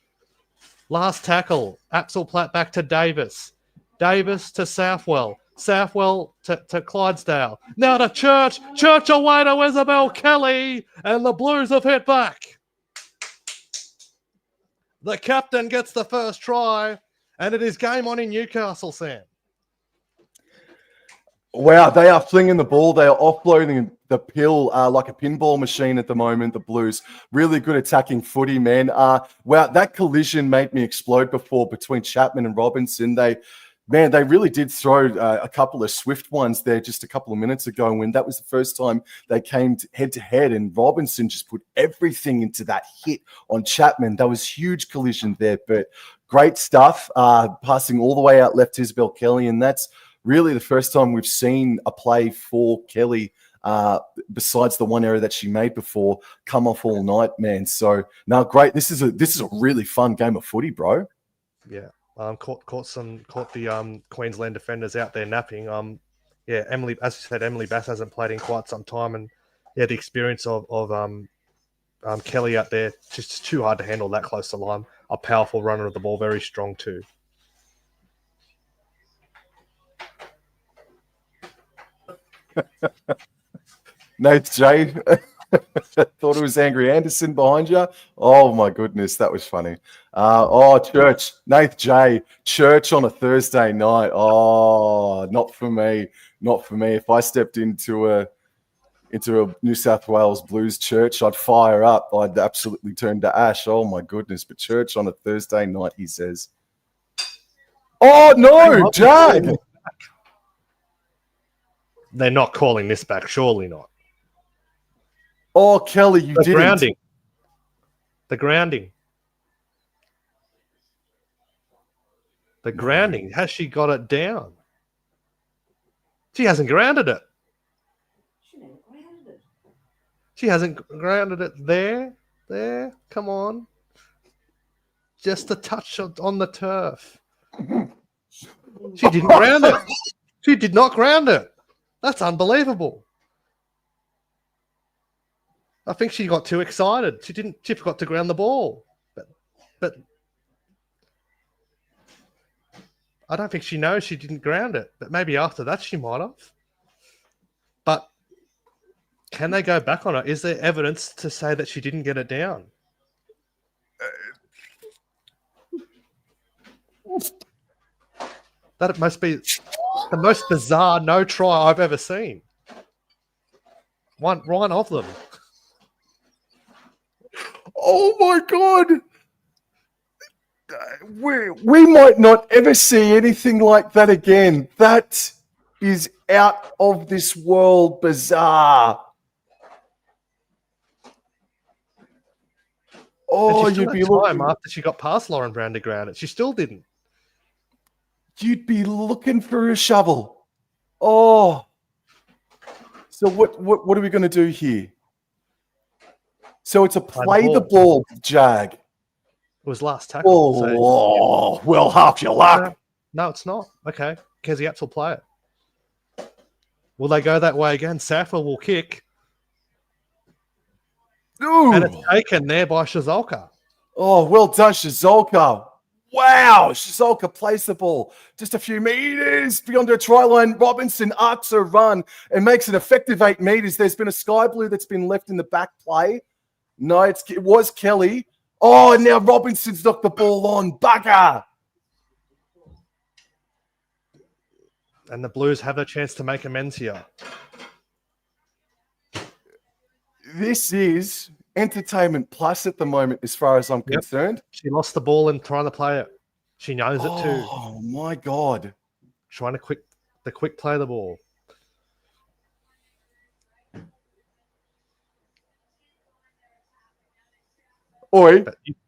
Last tackle. Apps will play it back to Davis. Davis to Southwell. Southwell to Clydesdale. Now to Church. Church away to Isabel Kelly. And the Blues have hit back. The captain gets the first try. And it is game on in Newcastle, Sam. Wow, they are flinging the ball. They are offloading the pill like a pinball machine at the moment, the Blues. Really good attacking footy, man. Wow, that collision made me explode before between Chapman and Robinson. They really did throw a couple of swift ones there just a couple of minutes ago when that was the first time they came head-to-head, and Robinson just put everything into that hit on Chapman. That was huge collision there, but great stuff. Passing all the way out left to Isabel Kelly, and that's really the first time we've seen a play for Kelly, besides the one error that she made before, come off all night, man. So now, great. This is a really fun game of footy, bro. Yeah. Caught the Queensland defenders out there napping. Emily, as you said, Emily Bass hasn't played in quite some time, and the experience of Kelly out there, just too hard to handle that close to line. A powerful runner of the ball, very strong too. Nate J. Thought it was Angry Anderson behind you. Oh my goodness, that was funny. Church, Nath J. Church on a Thursday night. Oh, not for me. Not for me. If I stepped into a New South Wales Blues church, I'd fire up. I'd absolutely turn to ash. Oh my goodness. But church on a Thursday night, he says. Oh no, Jag. They're not calling this back, surely not. Oh, Kelly, you didn't. The grounding. Has she got it down? She hasn't grounded it. She hasn't grounded it there. There. Come on. Just a touch on the turf. She didn't ground it. She did not ground it. That's unbelievable. I think she got too excited. She forgot to ground the ball. But I don't think she knows she didn't ground it. But maybe after that she might have. But can they go back on it? Is there evidence to say that she didn't get it down? That must be the most bizarre no try I've ever seen. One of them. Oh my God. We might not ever see anything like that again. That is out of this world bizarre. Oh, and she you'd still be had time looking. after she got past Lauren Brown to ground it. She still didn't. You'd be looking for a shovel. Oh. So what are we going to do here? So it's a play the ball, Jag. It was last tackle. So Oh, well, half your luck. no, it's not. Okay, Keziaps will play it. Will they go that way again? Safra will kick. Ooh. And it's taken there by Shazolka. Oh, well done, Shazolka. Wow, Shazolka plays the ball just a few meters beyond her try line. Robinson arcs a run and makes an effective 8 meters. There's been a sky blue that's been left in the back play. No, it was Kelly. Oh, and now Robinson's knocked the ball on. Bugger. And the Blues have a chance to make amends here. This is entertainment plus at the moment, as far as I'm concerned. She lost the ball and trying to play it. She knows it too. Oh my God. Trying to quick play the ball. Oi,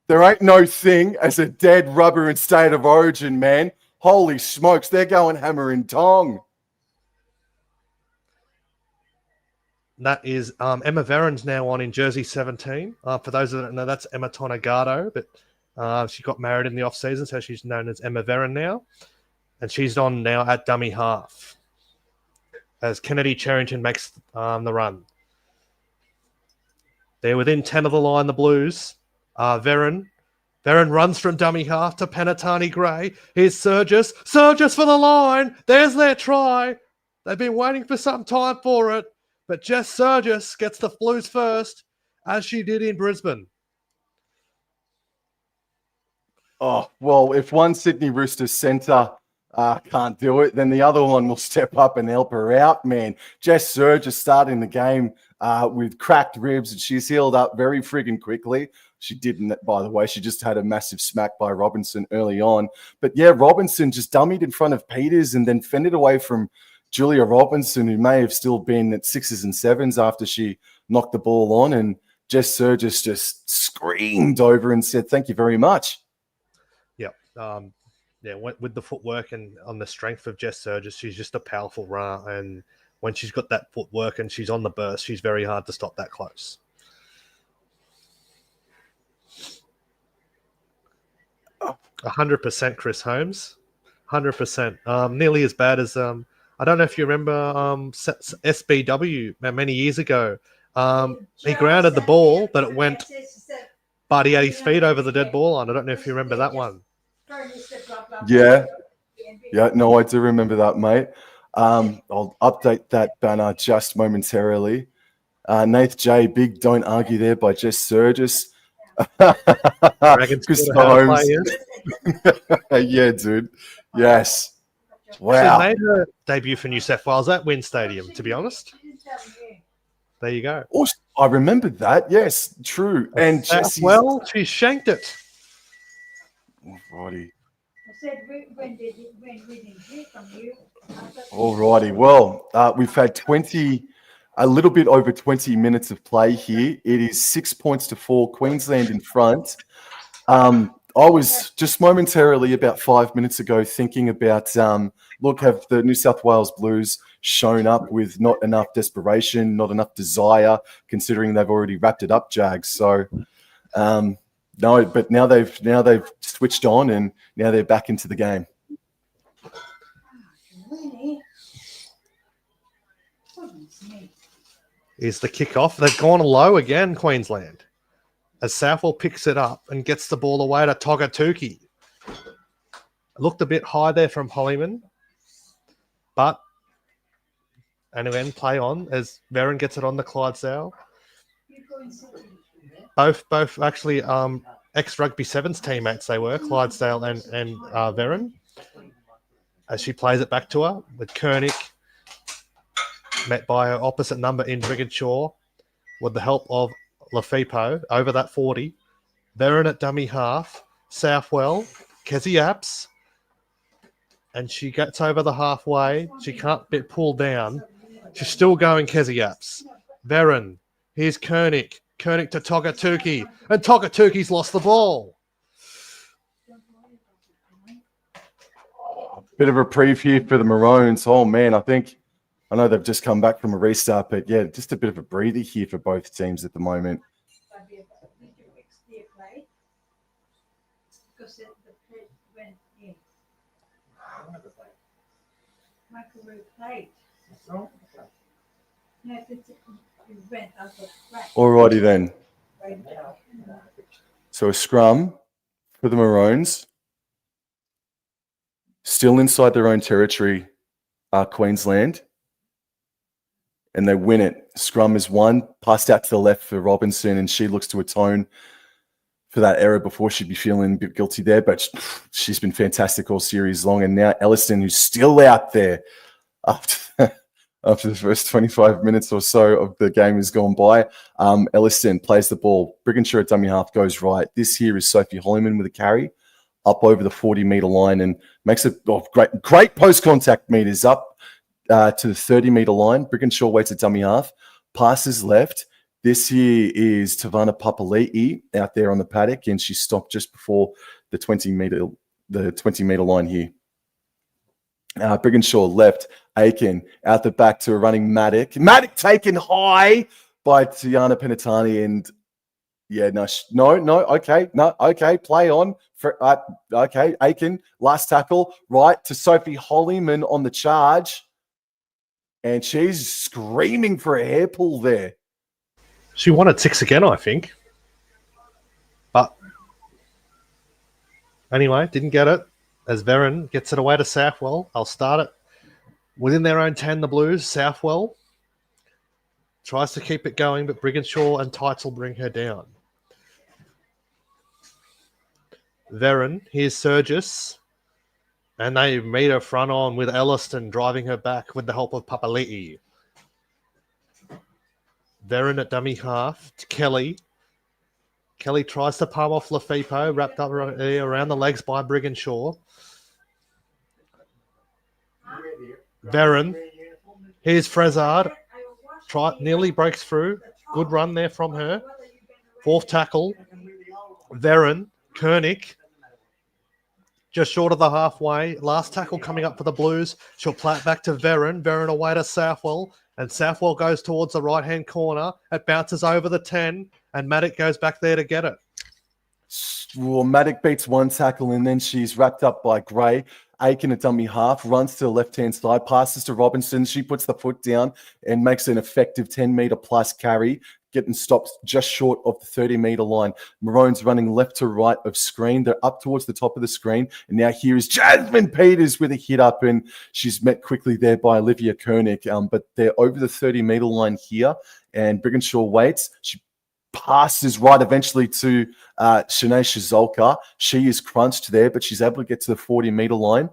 there ain't no thing as a dead rubber in State of Origin, man. Holy smokes, they're going hammer and tong. That is Emma Veron's now on in jersey 17. For those that don't know, that's Emma Tonagato, but she got married in the off-season, so she's known as Emma Veron now. And she's on now at dummy half as Kennedy Cherrington makes the run. They're within 10 of the line, the Blues. Veron runs from dummy half to Penatani Gray. Here's Surgis. Surgis for the line. There's their try. They've been waiting for some time for it. But Jess Surgis gets the Blues first, as she did in Brisbane. Oh, well, if one Sydney Roosters centre can't do it, then the other one will step up and help her out, man. Jess Surgis starting the game with cracked ribs, and she's healed up very friggin' quickly. She didn't, by the way. She just had a massive smack by Robinson early on. But yeah, Robinson just dummied in front of Peters and then fended away from Julia Robinson, who may have still been at 6s and 7s after she knocked the ball on. And Jess Surgis just screamed over and said, "Thank you very much." Yep. With the footwork and on the strength of Jess Surgis, she's just a powerful runner. And when she's got that footwork and she's on the burst, she's very hard to stop that close. 100% Chris Holmes. 100%. Nearly as bad as I don't know if you remember SBW many years ago. He grounded the ball, but it went, but he had his feet over the dead ball line. I don't know if you remember that one. Yeah, no, I do remember that, mate. I'll update that banner just momentarily. Nath J, big don't argue there by Jess Surgis. Chris Holmes. Yeah, dude. Yes. Wow. She made her debut for New South Wales at Wynn Stadium, to be honest. There you go. Oh, I remember that. Yes, true. And Jessie. Well, she shanked it. Alrighty. All Alrighty. Well, we've had a little bit over 20 minutes of play here. It is 6 points to 4, Queensland in front. I was just momentarily about 5 minutes ago thinking about, look, have the New South Wales Blues shown up with not enough desperation, not enough desire, considering they've already wrapped it up, Jags. So, no, but now they've switched on and now they're back into the game. Is the kickoff. They've gone low again, Queensland, as Southwell picks it up and gets the ball away to Togatuki. Looked a bit high there from Hollyman, but and again, play on as Veron gets it on the Clydesdale. Both actually ex-Rugby Sevens teammates they were, Clydesdale and Veron. As she plays it back to her with Koenig, met by her opposite number in Brigadshaw, with the help of Lafipo over that 40. Veron at dummy half. Southwell, Keziaps, and she gets over the halfway. She can't get pulled down. She's still going Keziaps. Veron, here's Koenig. Koenig to Togatuki. And Togatuki's lost the ball. Bit of a reprieve here for the Maroons. Oh, man, I know they've just come back from a restart, but yeah, just a bit of a breather here for both teams at the moment. Alrighty then. So a scrum for the Maroons. Still inside their own territory, Queensland. And they win it. Scrum is won. Passed out to the left for Robinson, and she looks to atone for that error before she'd be feeling a bit guilty there. But she's been fantastic all series long. And now Elliston, who's still out there after the first 25 minutes or so of the game has gone by. Elliston plays the ball. Brigginshaw at dummy half goes right. This here is Sophie Hollyman with a carry up over the 40-metre line and makes it great post-contact meters up to the 30-metre line. Brigginshaw waits at dummy half, passes left. This here is Tavana Papali'i out there on the paddock, and she stopped just before the 20-metre line here. Brigginshaw left, Aiken out the back to a running Maddock. Maddock taken high by Tiana Penatani, and okay, play on. Okay, Aiken, last tackle, right to Sophie Hollyman on the charge, and she's screaming for a hair pull there. She wanted 6 again, I think. But anyway, didn't get it. As Veron gets it away to Southwell, I'll start it within their own 10, the Blues. Southwell tries to keep it going, but Brigginshaw and Tights will bring her down. Veron, here's Surgis, and they meet her front on with Elliston driving her back with the help of Papali'i. Veron at dummy half to Kelly. Kelly tries to palm off Lefepo, wrapped up around the legs by Brigginshaw. Veron. Here's Frezard. Nearly breaks through. Good run there from her. Fourth tackle. Veron. Koenig. Just short of the halfway. Last tackle coming up for the Blues. She'll play it back to Veron. Veron away to Southwell. And Southwell goes towards the right-hand corner. It bounces over the 10. And Maddock goes back there to get it. Well, Maddock beats one tackle, and then she's wrapped up by Gray. Aiken at dummy half, runs to the left-hand side, passes to Robinson. She puts the foot down and makes an effective 10-metre plus carry, getting stopped just short of the 30-metre line. Maroon's running left to right of screen. They're up towards the top of the screen. And now here is Jasmine Peters with a hit up, and she's met quickly there by Olivia Koenig. But they're over the 30-metre line here, and Brigginshaw waits. She passes right eventually to Shanae Shizolka. She is crunched there, but she's able to get to the 40-metre line.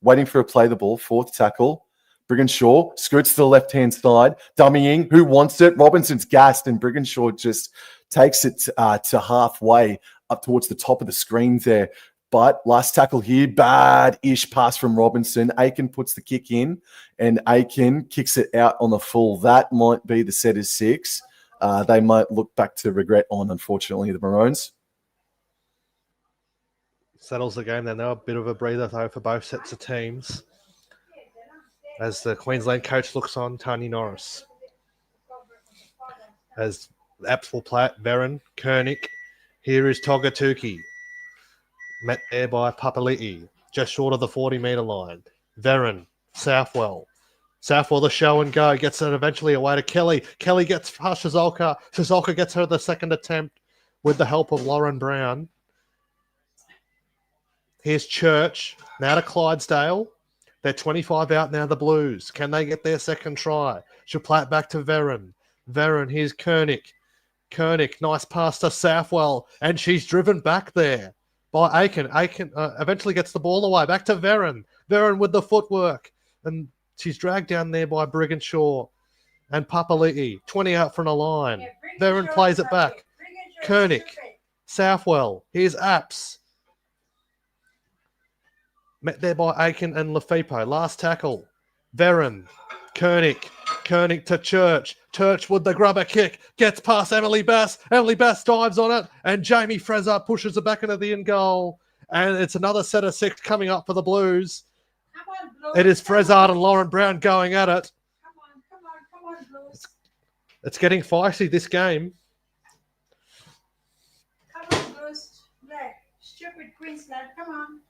Waiting for a play the ball. Fourth tackle. Brigginshaw scoots to the left-hand side. Dummying. Who wants it? Robinson's gassed, and Brigginshaw just takes it to halfway up towards the top of the screen there. But last tackle here, bad-ish pass from Robinson. Aiken puts the kick in, and Aiken kicks it out on the full. That might be the set of 6. They might look back to regret on, unfortunately, the Maroons. Settles the game then, though. A bit of a breather, though, for both sets of teams. As the Queensland coach looks on, Tony Norris. As Apps will play it, Veron, Koenig. Here is Togatuki. Met there by Papali'i. Just short of the 40-metre line. Veron, Southwell. Southwell the show and go. Gets it eventually away to Kelly. Kelly gets past Shizolka. Shizolka gets her the second attempt with the help of Lauren Brown. Here's Church. Now to Clydesdale. They're 25 out now, the Blues. Can they get their second try? She'll play it back to Veron. Veron, here's Koenig. Koenig, nice pass to Southwell. And she's driven back there by Aiken. Aiken eventually gets the ball away. Back to Veron. Veron with the footwork. And she's dragged down there by Brigginshaw and Papali'i. 20 out from the line. Veron plays it back. Koenig. Southwell. Here's Apps. Met there by Aiken and Lefepo. Last tackle. Veron. Koenig. Koenig to Church. Church with the grubber kick. Gets past Emily Bass. Emily Bass dives on it. And Jamie Frezard pushes it back into the in goal. And it's another set of 6 coming up for the Blues. Come on, Blues. It is Frezard and Lauren Brown going at it. Come on, Blues. It's getting feisty, this game. Come on, Blues. Black. Stupid Queensland. Come on.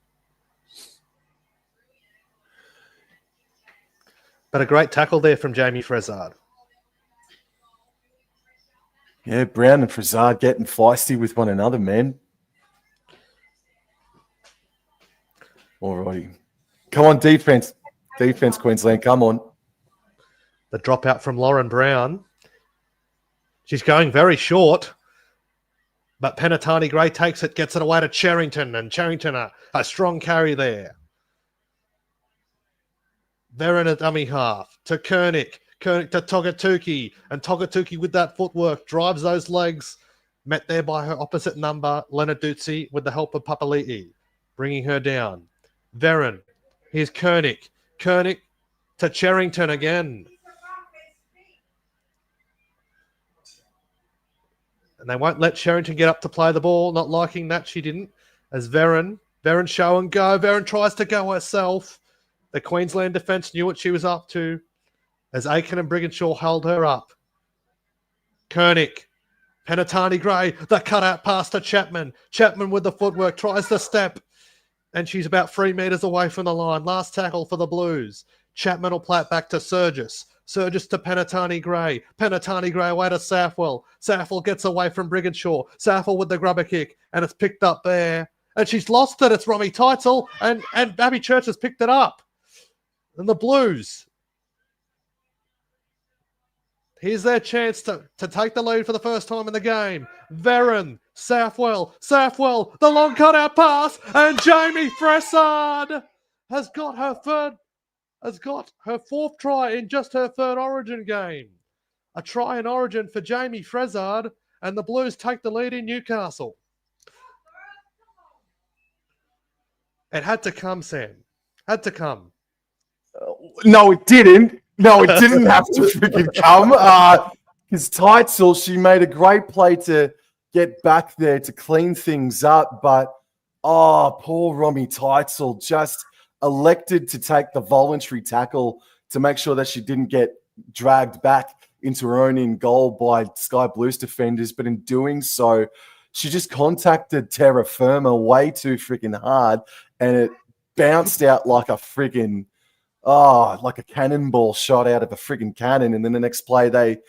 But a great tackle there from Jamie Frezard. Yeah, Brown and Frezard getting feisty with one another, man. Alrighty. Come on, defense. Defense, Queensland. Come on. The dropout from Lauren Brown. She's going very short. But Penatani Gray takes it, gets it away to Cherrington. And Cherrington, a strong carry there. They're in a dummy half to Koenig. Koenig to Togatuki. And Togatuki with that footwork drives those legs. Met there by her opposite number, Lenarduzzi, with the help of Papali'i. Bringing her down. Veron. Here's Koenig. Koenig to Cherrington again. And they won't let Cherrington get up to play the ball. Not liking that, she didn't. As Veron show and go. Veron tries to go herself. The Queensland defence knew what she was up to as Aiken and Brigginshaw held her up. Koenig, Penatani Gray, the cutout pass to Chapman. Chapman with the footwork, tries to step, and she's about 3 metres away from the line. Last tackle for the Blues. Chapman will play it back to Surgis. Surgis to Penatani Gray. Penatani Gray away to Southwell. Southwell gets away from Brigginshaw. Southwell with the grubber kick, and it's picked up there. And she's lost it. It's Romy Teitzel, and Abby Church has picked it up. And the Blues, here's their chance to take the lead for the first time in the game. Veron, Southwell, the long cutout pass, and Jamie Fressard has got her 4th try in just her 3rd Origin game. A try in Origin for Jamie Fressard, and the Blues take the lead in Newcastle. It had to come, Sam. Had to come. No, it didn't. No, it didn't have to freaking come. Because Teitzel, she made a great play to get back there to clean things up. But, poor Romy Teitzel just elected to take the voluntary tackle to make sure that she didn't get dragged back into her own in goal by Sky Blues defenders. But in doing so, she just contacted terra firma way too freaking hard. And it bounced out like a freaking... like a cannonball shot out of a friggin' cannon. And then the next play, the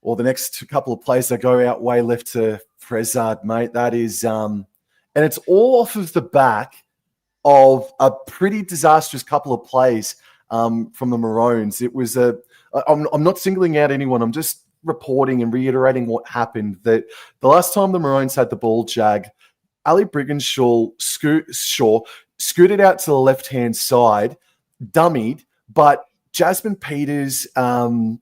next couple of plays, they go out way left to Frezard, mate. That is, and it's all off of the back of a pretty disastrous couple of plays from the Maroons. It was I'm not singling out anyone. I'm just reporting and reiterating what happened. That the last time the Maroons had the ball, Ali Brigginshaw scooted out to the left-hand side, dummied, but Jasmine Peters, Sienna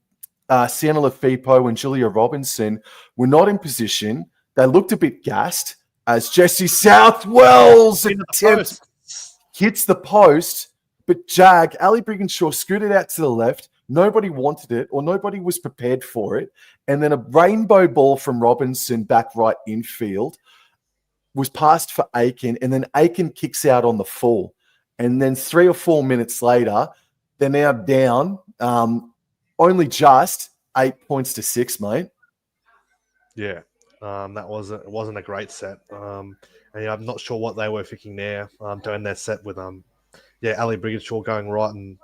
Lafipo, and Julia Robinson were not in position. They looked a bit gassed as Jessie Southwell's attempt hits the post, but Ali Brigginshaw scooted out to the left. Nobody wanted it, or nobody was prepared for it. And then a rainbow ball from Robinson back right infield was passed for Aiken, and then Aiken kicks out on the full. And then 3 or 4 minutes later, they're now down only just 8 points to 6, mate. Yeah, it wasn't a great set. And I'm not sure what they were thinking there doing their set with Ali Brigginshaw going right and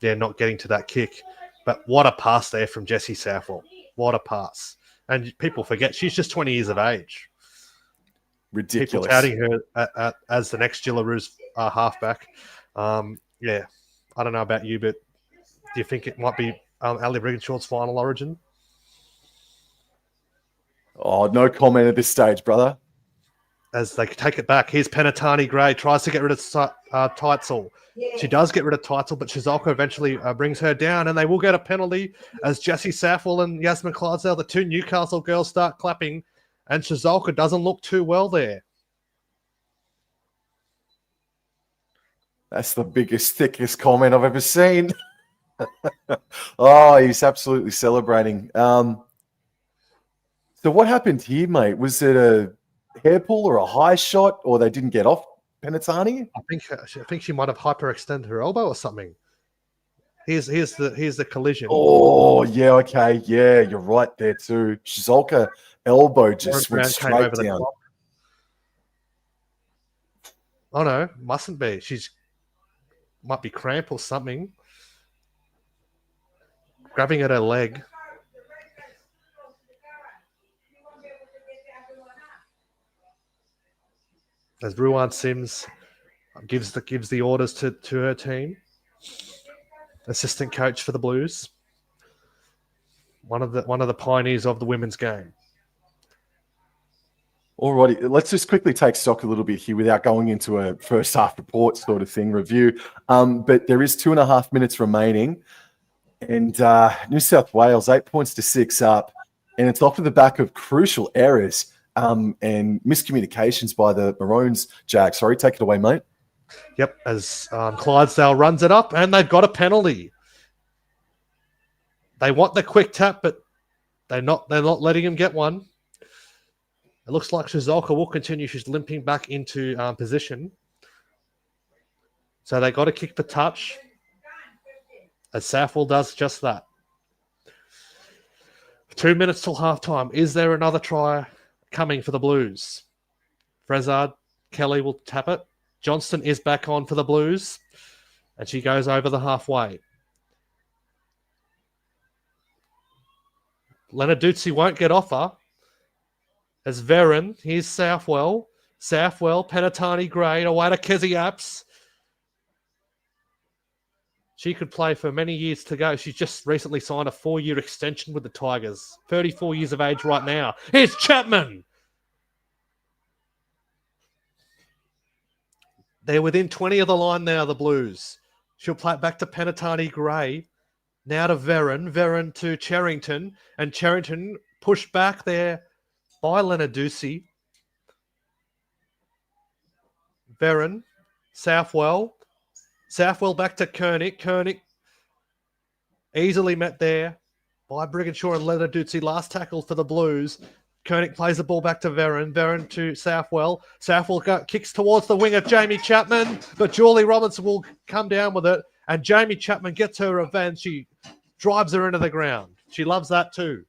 not getting to that kick. But what a pass there from Jessie Southwell. What a pass. And people forget she's just 20 years of age. Ridiculous. People touting her as the next Gillaroos halfback. I don't know about you, but do you think it might be Ali Brigginshaw's final Origin? Oh, no comment at this stage, brother. As they take it back, here's Penatani Gray, tries to get rid of Teitzel. Yeah. She does get rid of Teitzel, but Shizuoka eventually brings her down, and they will get a penalty as Jessie Southwell and Yasmin Clydesdale, the 2 Newcastle girls, start clapping. And Shizuoka doesn't look too well there. That's the biggest, thickest comment I've ever seen. Oh, he's absolutely celebrating. So what happened here, mate? Was it a hair pull or a high shot, or they didn't get off Penatani? I think she might have hyperextended her elbow or something. Here's the collision. Oh, yeah, okay. Yeah, you're right there too. Shizolka elbow just went straight down. Oh no, mustn't be. She's might be cramp or something. Grabbing at her leg. As Ruan Sims gives the orders to her team. Assistant coach for the Blues. One of the pioneers of the women's game. Alrighty, let's just quickly take stock a little bit here without going into a first half report sort of thing review. But there is 2.5 minutes remaining, and New South Wales 8 points to 6 up, and it's off of the back of crucial errors and miscommunications by the Maroons. Jack, sorry, take it away, mate. Yep, as Clydesdale runs it up, and they've got a penalty. They want the quick tap, but they're not letting him get one. It looks like Shizolka will continue. She's limping back into position. So they got to kick the touch, as Safwell does just that. 2 minutes till halftime. Is there another try coming for the Blues? Frezard, Kelly will tap it. Johnston is back on for the Blues, and she goes over the halfway. Lenarduzzi won't get off her. As Veron, here's Southwell. Southwell, Penatani Gray, away to Kezi Apps. She could play for many years to go. She's just recently signed a 4-year extension with the Tigers. 34 years of age right now. Here's Chapman. They're within 20 of the line now, the Blues. She'll play it back to Penatani Gray. Now to Veron. Veron to Cherrington. And Cherrington pushed back there by Lenarduzzi. Veron. Southwell. Southwell back to Koenig. Koenig easily met there by Brigginshaw and Lenarduzzi. Last tackle for the Blues. Koenig plays the ball back to Veron. Veron to Southwell. Southwell kicks towards the wing of Jamie Chapman, but Julie Robinson will come down with it, and Jamie Chapman gets her revenge. She drives her into the ground. She loves that too.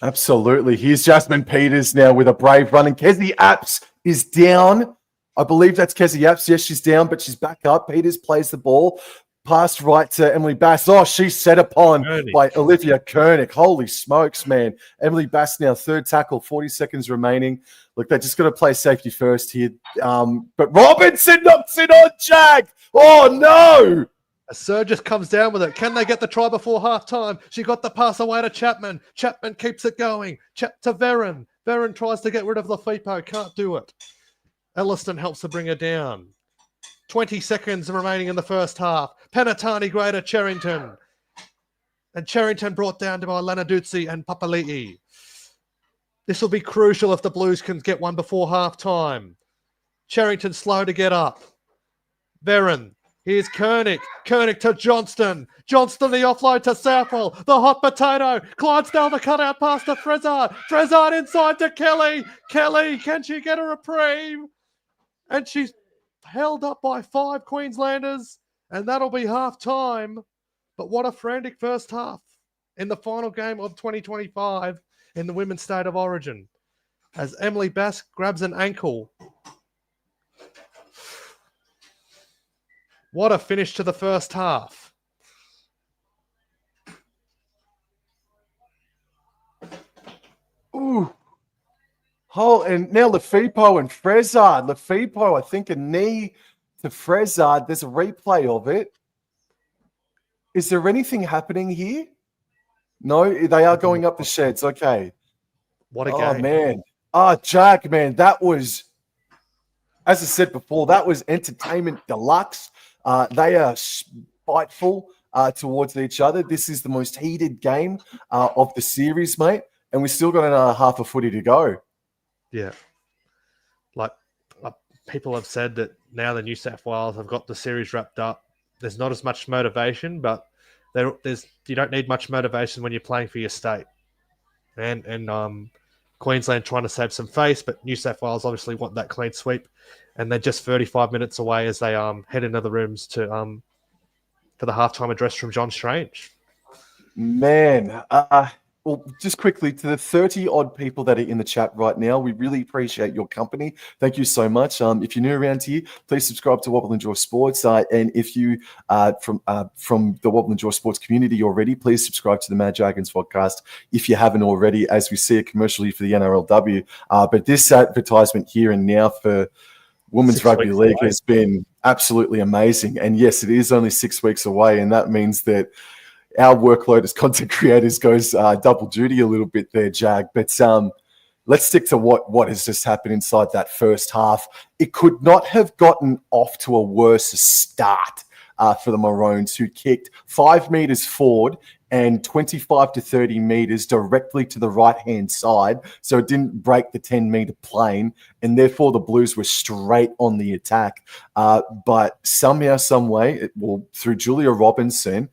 Absolutely. Here's Jasmine Peters now with a brave run, and Kezi Apps is down. I believe that's Kezi Apps. Yes, she's down, but she's back up. Peters plays the ball. Passed right to Emily Bass. Oh, she's set upon by Olivia Koenig. Holy smokes, man. Emily Bass now, third tackle, 40 seconds remaining. Look, they just got to play safety first here. But Robinson knocks it on, Jag. Oh, no. A Surges comes down with it. Can they get the try before halftime? She got the pass away to Chapman. Chapman keeps it going. To Veron. Veron tries to get rid of Lafippo. Can't do it. Elliston helps to bring her down. 20 seconds remaining in the first half. Penatani Gray to Cherrington. And Cherrington brought down by Lenarduzzi and Papali'i. This will be crucial if the Blues can get one before halftime. Cherrington slow to get up. Veron. Here's Koenig. Koenig to Johnston. Johnston the offload to Southwell. The hot potato. Clydesdale the cutout pass to Frezard. Frezard inside to Kelly. Kelly, can she get a reprieve? And she's held up by 5 Queenslanders. And that'll be half time. But what a frantic first half in the final game of 2025 in the Women's State of Origin. As Emily Bass grabs an ankle. What a finish to the first half. Ooh. Oh, and now Lafippo and Frezard. Lafippo, I think a knee to Frezard. There's a replay of it. Is there anything happening here? No, they are going up the sheds. Okay. What a game. Oh, man. Jack, man, that was, as I said before, that was entertainment deluxe. They are spiteful towards each other. This is the most heated game of the series, mate. And we still got another half a footy to go. Yeah. Like people have said that now the New South Wales have got the series wrapped up. There's not as much motivation, but you don't need much motivation when you're playing for your state, and Queensland trying to save some face, but New South Wales obviously want that clean sweep, and they're just 35 minutes away as they head into the rooms to for the halftime address from John Strange. Man, well, just quickly to the 30 odd people that are in the chat right now, we really appreciate your company. Thank you so much. If you're new around here, please subscribe to Wobble and Draw Sports. And if you from the Wobble and Draw Sports community already, please subscribe to the Mad Dragons podcast if you haven't already, as we see a commercially for the NRLW. But this advertisement here and now for Women's Rugby League has been absolutely amazing. And yes, it is only 6 weeks away, and that means that our workload as content creators goes double duty a little bit there, Jag. But let's stick to what has just happened inside that first half. It could not have gotten off to a worse start for the Maroons, who kicked 5 meters forward and 25 to 30 meters directly to the right-hand side. So it didn't break the 10-meter plane, and therefore the Blues were straight on the attack. But somehow, some way, through Julia Robinson,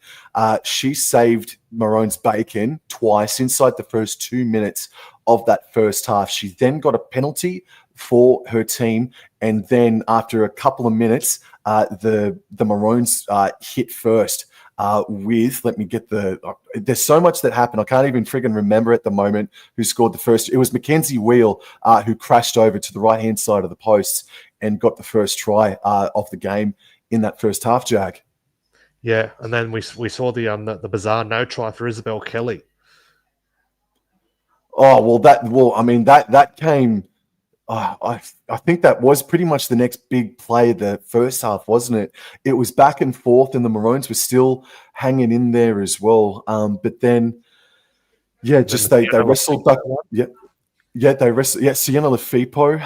she saved Maroon's bacon twice inside the first 2 minutes of that first half. She then got a penalty for her team, and then after a couple of minutes, the Maroons hit first. Let me get there's so much that happened. I can't even friggin' remember at the moment who scored the first. It was Mackenzie Wheel who crashed over to the right-hand side of the posts and got the first try of the game in that first half, Jag. Yeah, and then we saw the bizarre no try for Isabel Kelly. Oh, that came. I think that was pretty much the next big play of the first half, wasn't it? It was back and forth, and the Maroons were still hanging in there as well. But then, yeah, just they wrestled back. Yeah, they wrestled. Yeah, Sienna Lefipo.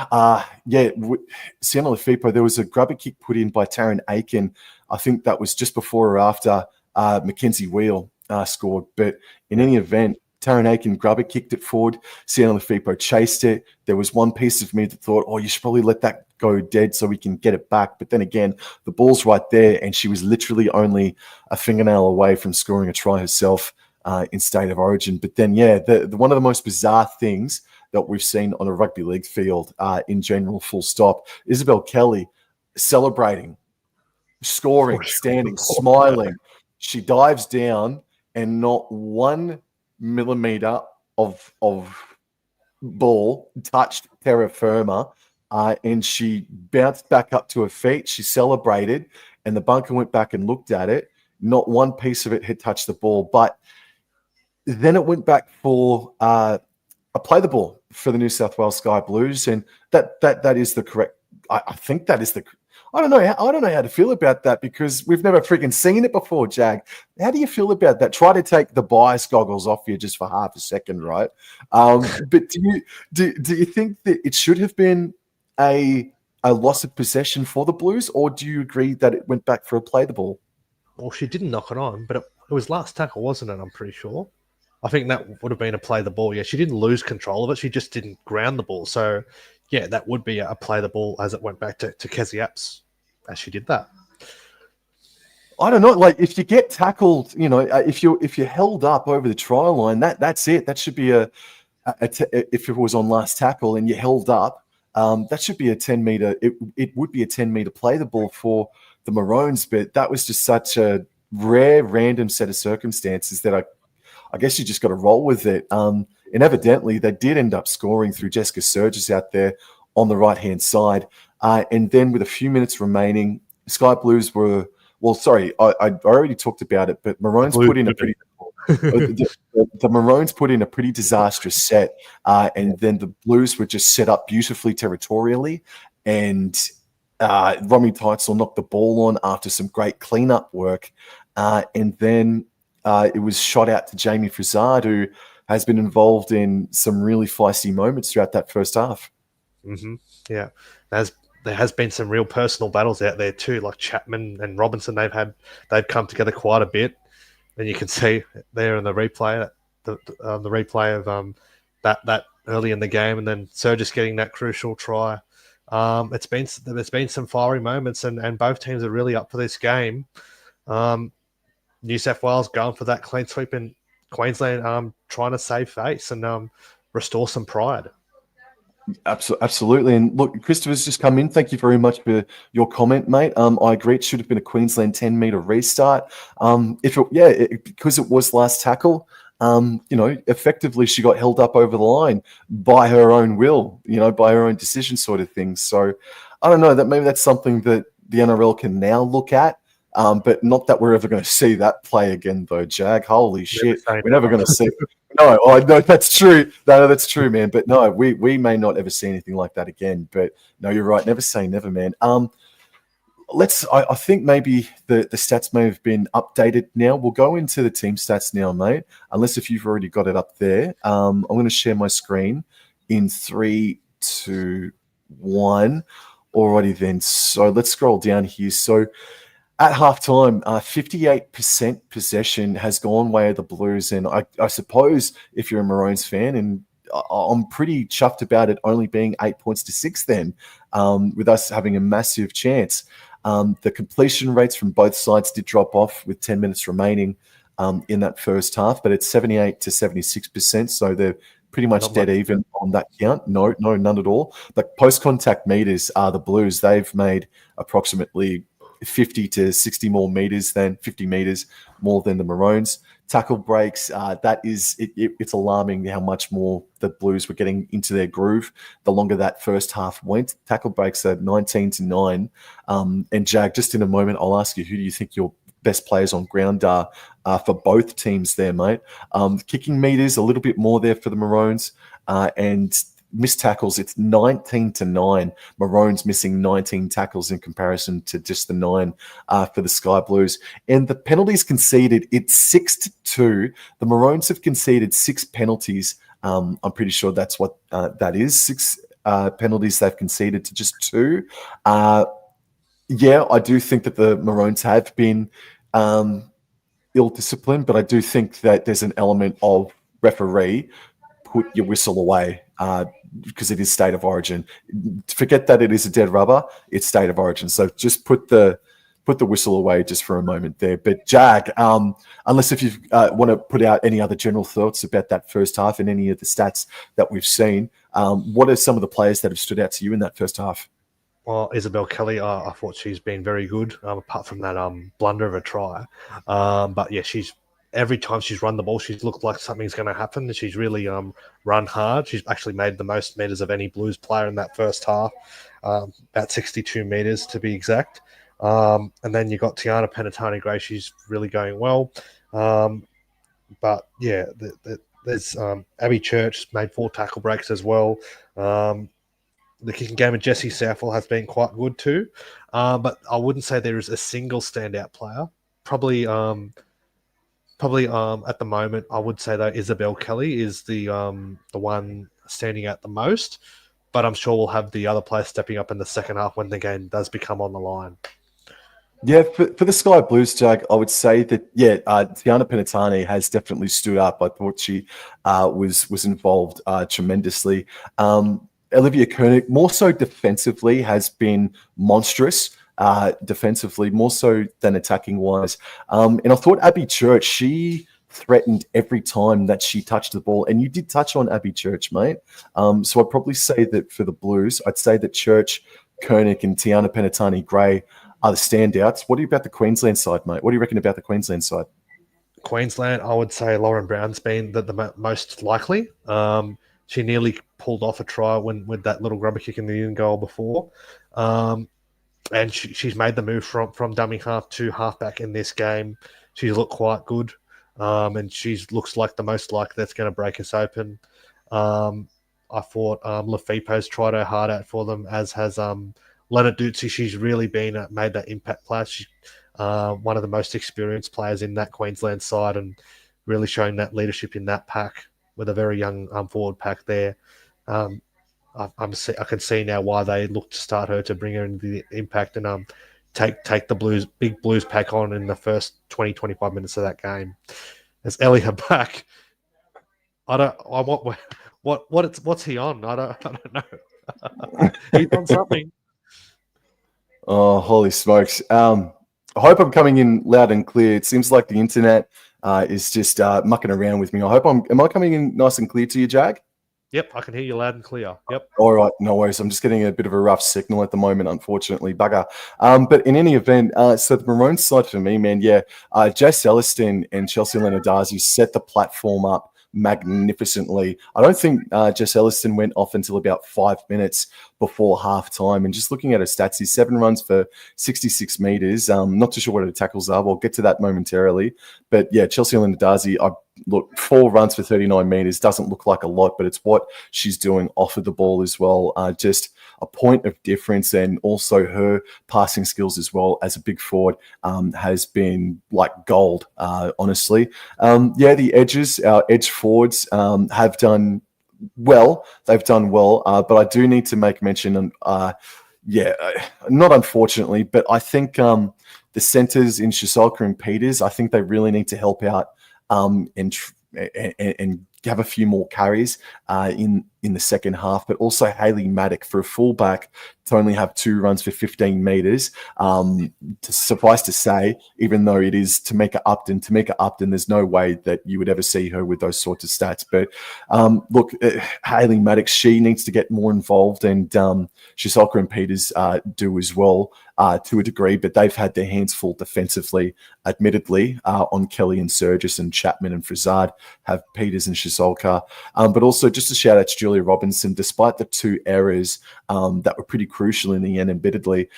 Sienna Lefipo. There was a grubber kick put in by Taryn Aiken. I think that was just before or after Mackenzie Wheel scored. But in any event, Taryn Aiken grubber kicked it forward. Sienna Lefipo chased it. There was one piece of me that thought, you should probably let that go dead so we can get it back. But then again, the ball's right there, and she was literally only a fingernail away from scoring a try herself in State of Origin. But then, one of the most bizarre things that we've seen on a rugby league field in general, full stop, Isabel Kelly celebrating, scoring, standing, smiling. She dives down, and not 1 millimeter of ball touched terra firma, and she bounced back up to her feet. She celebrated, and the bunker went back and looked at it. Not one piece of it had touched the ball, but then it went back for a play the ball for the New South Wales Sky Blues, and that is the correct. I think that is the. I don't know how to feel about that, because we've never freaking seen it before, Jag. How do you feel about that? Try to take the bias goggles off you just for half a second, right? But do you think that it should have been a loss of possession for the Blues, or do you agree that it went back for a play the ball? Well, she didn't knock it on, but it was last tackle, wasn't it? I'm pretty sure. I think that would have been a play the ball. Yeah, she didn't lose control of it. She just didn't ground the ball. So, yeah, that would be a play the ball as it went back to Kezzy Apps as she did that. I don't know. Like, if you get tackled, if you're held up over the try line, that's it. That should be if it was on last tackle and you held up, that should be a 10-meter. It would be a 10-meter play the ball for the Maroons, but that was just such a rare, random set of circumstances that I guess you just got to roll with it. And evidently, they did end up scoring through Jessica Surges out there on the right-hand side. And then with a few minutes remaining, Sky Blues were – well, sorry, I already talked about it, but Maroons put in a pretty – the Maroons put in a pretty disastrous set, and then the Blues were just set up beautifully territorially, and Romy Teitzel knocked the ball on after some great cleanup work, and then it was shot out to Jamie Frizard, who has been involved in some really feisty moments throughout that first half. Mm-hmm. Yeah, there has been some real personal battles out there too, like Chapman and Robinson. They've come together quite a bit, and you can see there in the replay the replay of that early in the game, and then Surges getting that crucial try. There's been some fiery moments, and both teams are really up for this game. New South Wales going for that clean sweep, and Queensland trying to save face and restore some pride. Absolutely. And look, Christopher's just come in. Thank you very much for your comment, mate. I agree. It should have been a Queensland 10-meter restart. Because it was last tackle, effectively she got held up over the line by her own will, by her own decision sort of thing. So I don't know, that maybe that's something that the NRL can now look at. But not that we're ever going to see that play again, though, Jag. Holy shit. We're never going to see. No, that's true. No, that's true, man. But no, we may not ever see anything like that again. But no, you're right. Never say never, man. I think maybe the stats may have been updated now. We'll go into the team stats now, mate. Unless if you've already got it up there. I'm going to share my screen in 3, 2, 1. Alrighty then. So let's scroll down here. So at halftime, 58% possession has gone way of the Blues. And I suppose if you're a Maroons fan, and I'm pretty chuffed about it only being 8 points to 6 then, with us having a massive chance. The completion rates from both sides did drop off with 10 minutes remaining in that first half, but it's 78 to 76%. So they're pretty much dead even on that count. No, none at all. But post-contact meters are the Blues. They've made approximately 50 to 60 more meters than 50 meters more than the Maroons. Tackle breaks, it's alarming how much more the Blues were getting into their groove the longer that first half went. Tackle breaks are 19 to 9. And Jag, just in a moment, I'll ask you, who do you think your best players on ground are for both teams there, mate? Kicking meters, a little bit more there for the Maroons, and missed tackles, it's 19 to 9. Maroons missing 19 tackles in comparison to just the 9 for the Sky Blues. And the penalties conceded, it's 6 to 2. The Maroons have conceded 6 penalties. I'm pretty sure that's what that is. 6 penalties they've conceded to just 2. I do think that the Maroons have been ill-disciplined, but I do think that there's an element of referee, put your whistle away, because it is state of origin. Forget that it is a dead rubber, it's state of origin. So just put the whistle away just for a moment there. But Jag, unless if you want to put out any other general thoughts about that first half and any of the stats that we've seen, what are some of the players that have stood out to you in that first half? Well, Isabel Kelly, I thought she's been very good, apart from that blunder of a try. But yeah, every time she's run the ball, she's looked like something's going to happen. She's really run hard. She's actually made the most meters of any Blues player in that first half, about 62 meters to be exact. And then you got Tiana Penatani-Gray. She's really going well. But yeah, there's Abby Church made 4 tackle breaks as well. The kicking game of Jessie Southwell has been quite good too. But I wouldn't say there is a single standout player. Probably at the moment, I would say though Isabel Kelly is the one standing out the most. But I'm sure we'll have the other players stepping up in the second half when the game does become on the line. Yeah, for the Sky Blues, Jag, I would say that Tiana Penatani has definitely stood up. I thought she was involved tremendously. Olivia Koenig, more so defensively, has been monstrous. Defensively, more so than attacking wise. And I thought Abby Church, she threatened every time that she touched the ball. And you did touch on Abby Church, mate. So I'd probably say that for the Blues, I'd say that Church, Koenig, and Tiana Penatani-Gray are the standouts. What do you about the Queensland side, mate? What do you reckon about the Queensland side? Queensland, I would say Lauren Brown's been the most likely. She nearly pulled off a try with that little grubber kick in the in goal before. And she's made the move from dummy half to halfback in this game. She's looked quite good. And she looks like the most likely that's going to break us open. I thought Lafipo's tried her hard out for them, as has Leonard Dutzy. She's really made that impact player. She's one of the most experienced players in that Queensland side, and really showing that leadership in that pack with a very young forward pack there. I can see now why they look to start her to bring her into the impact and take the big Blues pack on in the first 20-25 minutes of that game. As Elliot back, what's he on? I don't know. He's on something. Oh, holy smokes! I hope I'm coming in loud and clear. It seems like the internet is just mucking around with me. Am I coming in nice and clear to you, Jag? Yep, I can hear you loud and clear. Yep. All right, no worries. I'm just getting a bit of a rough signal at the moment, unfortunately, bugger. But in any event, so the Maroons side for me, man, Jace Elliston and Chelsea Leonardazzi set the platform up magnificently. I don't think Jess Elliston went off until about 5 minutes before half time. And just looking at her stats, he's 7 runs for 66 meters. Not too sure what her tackles are. We'll get to that momentarily. But yeah, Chelsea Leonardazzi, look, 4 runs for 39 meters doesn't look like a lot, but it's what she's doing off of the ball as well. Just a point of difference, and also her passing skills as well as a big forward has been like gold, honestly. The edges, our edge forwards have done well. They've done well, but I do need to make mention, not unfortunately, but I think the centers in Shisolka and Peters, I think they really need to help out and have a few more carries in the second half. But also Hayley Maddock, for a fullback to only have 2 runs for 15 meters, suffice to say, even though it is Tamika Upton, there's no way that you would ever see her with those sorts of stats. But Hayley Maddox, she needs to get more involved, and Shisolka and Peters do as well to a degree, but they've had their hands full defensively, admittedly, on Kelly and Surgis, and Chapman and Frizard have Peters and Shisolka. But also just a shout out to Julia Robinson, despite the 2 errors that were pretty crucial in the end, admittedly,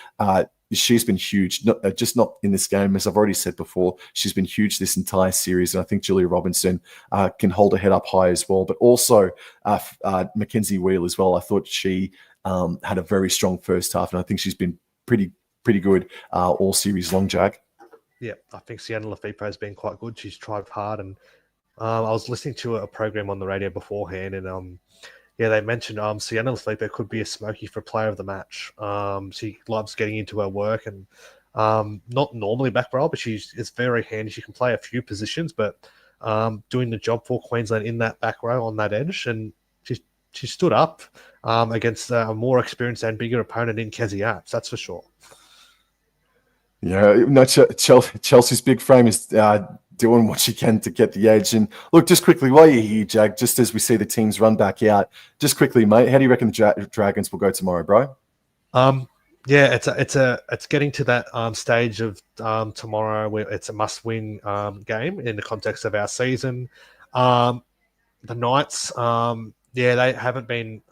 she's been huge, not in this game, as I've already said before. She's been huge this entire series, and I think Julia Robinson can hold her head up high as well. But also Mackenzie Wheel as well. I thought she had a very strong first half, and I think she's been pretty good all series long, Jack. Yeah, I think Sienna Lafippo has been quite good. She's tried hard, and I was listening to a program on the radio beforehand, and they mentioned Sienna Lafippo could be a smoky for player of the match. She loves getting into her work, and not normally back row, but it's very handy. She can play a few positions, but doing the job for Queensland in that back row on that edge, and she stood up against a more experienced and bigger opponent in Kezi Apps, that's for sure. Yeah, no, Chelsea's big frame is doing what she can to get the edge. And look, just quickly, while you're here, Jag, just as we see the teams run back out, just quickly, mate, how do you reckon the Dragons will go tomorrow, bro? It's getting to that stage of tomorrow where it's a must-win game in the context of our season. The Knights, they haven't been.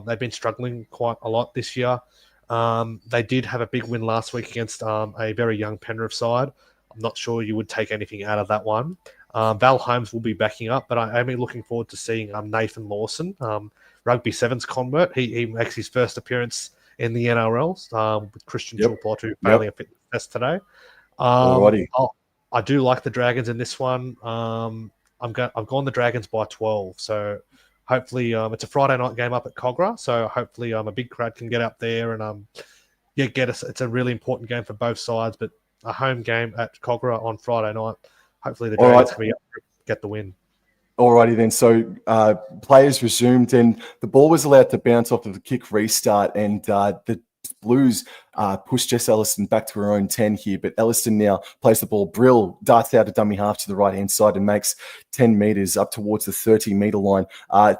They've been struggling quite a lot this year. They did have a big win last week against a very young Penrith side. I'm not sure you would take anything out of that one. Val Holmes will be backing up, but I am looking forward to seeing Nathan Lawson, Rugby Sevens convert. He makes his first appearance in the NRL with Christian Chulpot failing a fitness test today. I do like the Dragons in this one. I've gone the Dragons by 12, so hopefully it's a Friday night game up at Cogra, so hopefully a big crowd can get up there and get us. It's a really important game for both sides, but a home game at Cogra on Friday night. Hopefully the Dragons can get the win. Alrighty then. So players resumed, and the ball was allowed to bounce off of the kick restart, and the Blues pushed Jess Elliston back to her own 10 here, but Elliston now plays the ball. Brill darts out a dummy half to the right-hand side and makes 10 metres up towards the 30-metre line.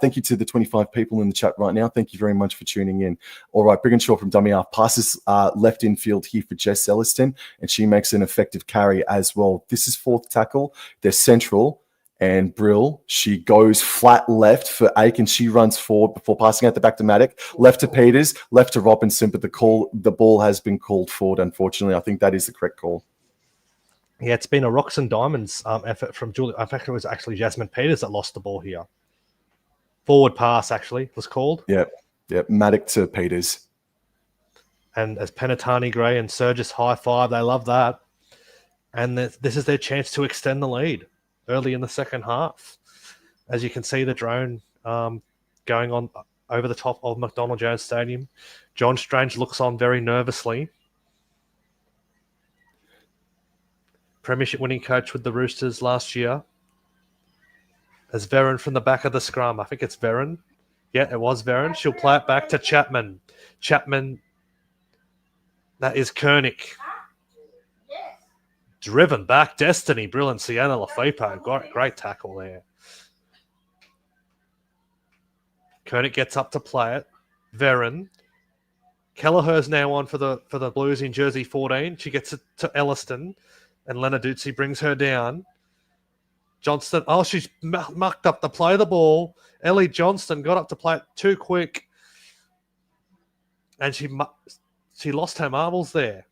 Thank you to the 25 people in the chat right now. Thank you very much for tuning in. All right, Brigginshaw from dummy half passes left infield here for Jess Elliston, and she makes an effective carry as well. This is 4th tackle. They're central. And Brill, she goes flat left for Aiken. She runs forward before passing out the back to Maddock. Left to Peters, left to Robinson, but the ball has been called forward, unfortunately. I think that is the correct call. Yeah, it's been a Rocks and Diamonds effort from Julie. In fact, it was actually Jasmine Peters that lost the ball here. Forward pass, actually, was called. Yep, Maddock to Peters. And as Penatani Gray and Surgis high five, they love that. And this is their chance to extend the lead early in the second half. As you can see, the drone going on over the top of McDonald Jones Stadium. John Strange looks on very nervously. Premiership winning coach with the Roosters last year. As Veron from the back of the scrum. I think it's Veron. Yeah, it was Veron. She'll play it back to Chapman. That is Koenig. Driven back, Destiny, brilliant. Sienna Lafepa, great tackle there. Koenig gets up to play it. Veron. Kelleher's now on for the Blues in jersey 14. She gets it to Elliston, and Lenarduzzi brings her down. Johnston, she's mucked up to play the ball. Ellie Johnston got up to play it too quick, and she lost her marbles there.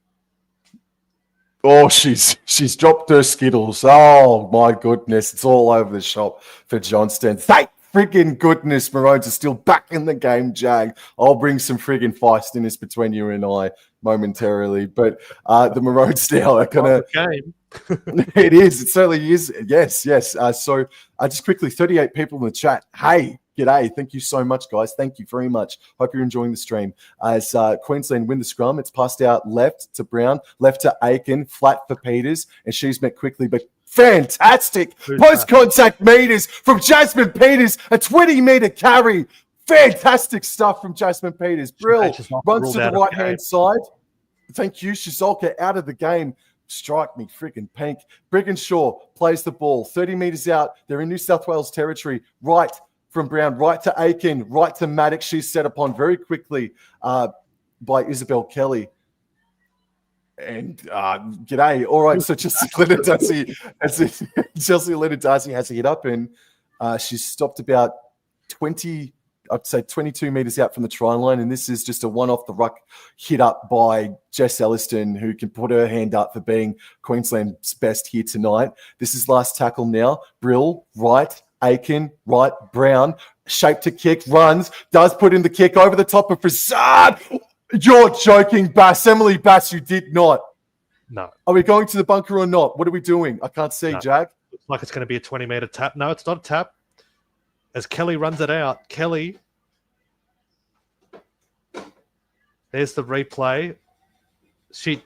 Oh, she's dropped her Skittles. Oh, my goodness. It's all over the shop for Johnston. Thank friggin' goodness Maroons are still back in the game, Jag. I'll bring some friggin' feistiness between you and I momentarily. But the Maroons now are going to... It is. It certainly is. Yes. So just quickly, 38 people in the chat. Hey, g'day. Thank you so much, guys. Thank you very much. Hope you're enjoying the stream. As Queensland win the scrum, it's passed out left to Brown, left to Aiken, flat for Peters, and she's met quickly. But fantastic post-contact meters from Jasmine Peters, a 20-meter carry. Fantastic stuff from Jasmine Peters. Brill runs to the right-hand side. Thank you, Shizolka, out of the game. Strike me freaking pink. Brigginshaw plays the ball 30 meters out. They're in New South Wales territory. Right from Brown, right to Aiken, right to Maddox. She's set upon very quickly by Isabel Kelly. And g'day. All right, so Chelsea Lenarduzzi has a hit up, and she's stopped about 22 meters out from the try line, and this is just a one off the ruck hit up by Jess Elliston, who can put her hand up for being Queensland's best here tonight. This is last tackle now. Brill, right, Aiken, right, Brown, shape to kick, runs, does put in the kick over the top of Prasad. You're joking, Bass. Emily Bass, you did not. No. Are we going to the bunker or not? What are we doing? I can't see, Jag. Looks like it's going to be a 20-meter tap. No, it's not a tap. As Kelly runs it out, Kelly. There's the replay. She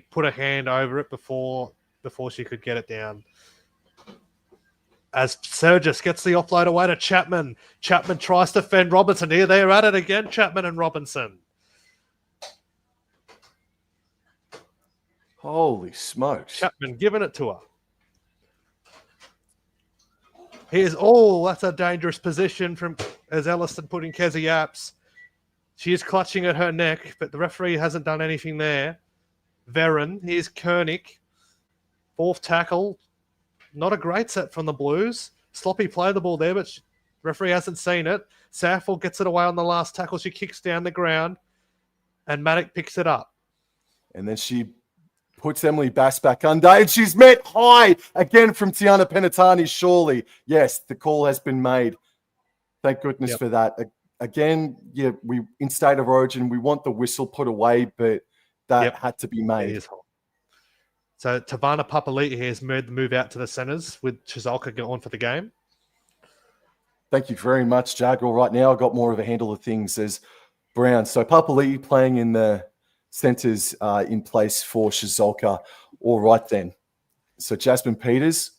put her hand over it before she could get it down. As Surgis gets the offload away to Chapman. Chapman tries to fend Robinson. Here they are at it again, Chapman and Robinson. Holy smokes. Chapman giving it to her. That's a dangerous position from as Elliston putting Kezi Apps. She is clutching at her neck, but the referee hasn't done anything there. Veron, here's Koenig. Fourth tackle. Not a great set from the Blues. Sloppy play the ball there, but referee hasn't seen it. Saffel gets it away on the last tackle. She kicks down the ground, and Maddox picks it up. And then she puts Emily Bass back under, and she's met high again from Tiana Penatani, surely. Yes, the call has been made. Thank goodness for that. Again, we in State of Origin, we want the whistle put away, but that had to be made. So Tavana Papali'i has made the move out to the centres with Chizolka going for the game. Thank you very much, Jag. All right, now I've got more of a handle of things as Brown. So Papali'i playing in the centres in place for Chizolka. All right then. So Jasmine Peters,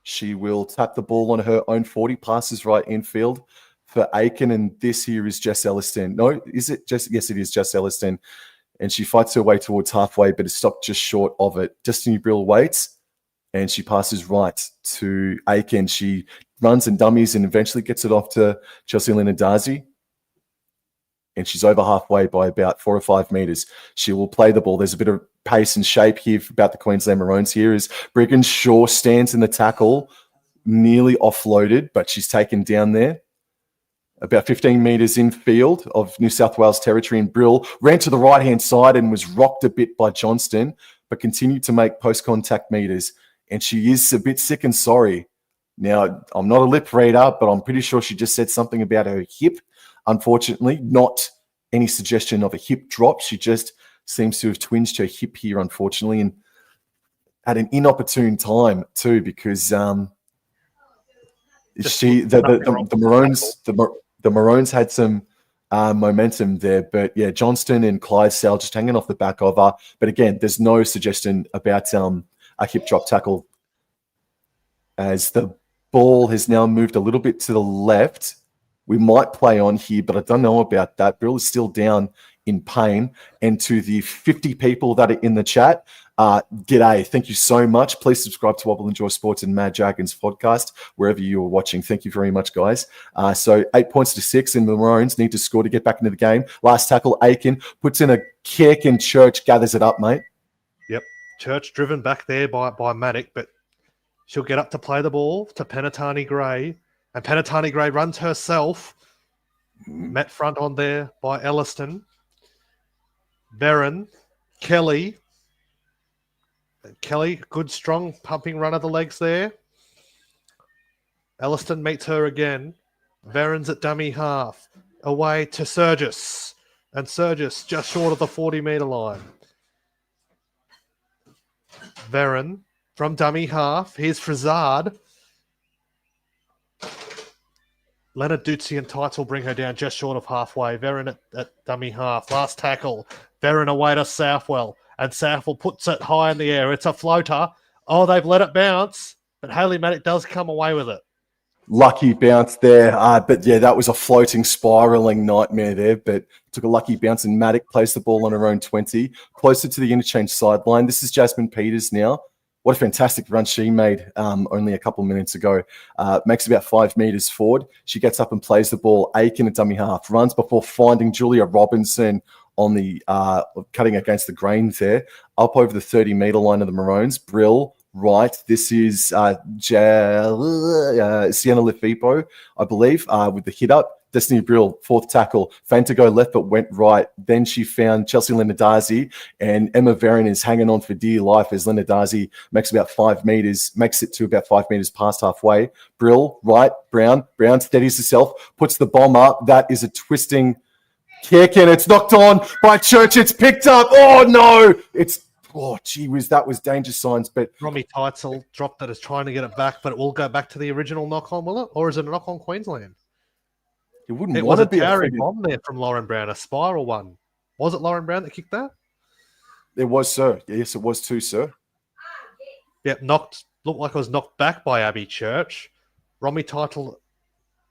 she will tap the ball on her own 40, passes right infield for Aiken, and this here is Jess Elliston. No, is it Jess? Yes, it is Jess Elliston. And she fights her way towards halfway, but is stopped just short of it. Destiny Brill waits, and she passes right to Aiken. She runs and dummies and eventually gets it off to Chelsea Lenarduzzi. And she's over halfway by about 4 or 5 meters. She will play the ball. There's a bit of pace and shape here about the Queensland Maroons here as Brigginshaw stands in the tackle, nearly offloaded, but she's taken down there. About 15 metres infield of New South Wales territory, and Brill ran to the right-hand side and was rocked a bit by Johnston, but continued to make post-contact metres. And she is a bit sick and sorry. Now, I'm not a lip reader, but I'm pretty sure she just said something about her hip. Unfortunately, not any suggestion of a hip drop. She just seems to have twinged her hip here, unfortunately, and at an inopportune time too, because the Maroons had some momentum there, but Johnston and Clydesdale just hanging off the back of her. But again, there's no suggestion about a hip drop tackle, as the ball has now moved a little bit to the left. We might play on here, but I don't know about that. Brill is still down in pain. And to the 50 people that are in the chat, g'day. Thank you so much. Please subscribe to Wobble Enjoy Sports and Mad Dragons podcast, wherever you are watching. Thank you very much, guys. So 8 points to 6, and the Maroons need to score to get back into the game. Last tackle, Aiken puts in a kick, and Church gathers it up, mate. Yep. Church driven back there by Matic, but she'll get up to play the ball to Penatani Gray, and Penatani Gray runs herself. Met front on there by Elliston. Barron, Kelly, good, strong, pumping run of the legs there. Elliston meets her again. Barron's at dummy half. Away to Surgis. And Surgis just short of the 40-metre line. Barron from dummy half. Here's Frizard. Leonard Dutzy and Tights will bring her down just short of halfway. Veron at dummy half. Last tackle. Veron away to Southwell. And Southwell puts it high in the air. It's a floater. Oh, they've let it bounce. But Hayley Matic does come away with it. Lucky bounce there. But yeah, that was a floating, spiraling nightmare there. But took a lucky bounce, and Matic plays the ball on her own 20. Closer to the interchange sideline. This is Jasmine Peters now. What a fantastic run she made only a couple of minutes ago. Makes about 5 meters forward. She gets up and plays the ball. Aiken at dummy half. Runs before finding Julia Robinson on the cutting against the grains there. Up over the 30-meter line of the Maroons. Brill, right. This is Sienna Lefipo, I believe, with the hit up. Destiny Brill, fourth tackle, feigned to go left but went right. Then she found Chelsea Lenardazzi, and Emma Veron is hanging on for dear life as Lenardazzi makes it to about 5 meters past halfway. Brill, right, Brown steadies herself, puts the bomb up. That is a twisting kick, and it's knocked on by Church. It's picked up. Oh, no. Gee whiz, that was danger signs. But Romy Teitzel dropped it as trying to get it back, but it will go back to the original knock-on, will it? Or is it a knock-on Queensland? It was a towering bomb there from Lauren Brown, a spiral one. Was it Lauren Brown that kicked that? It was, sir. Yes, it was too, sir. Yep, looked like it was knocked back by Abby Church. Romy Teitzel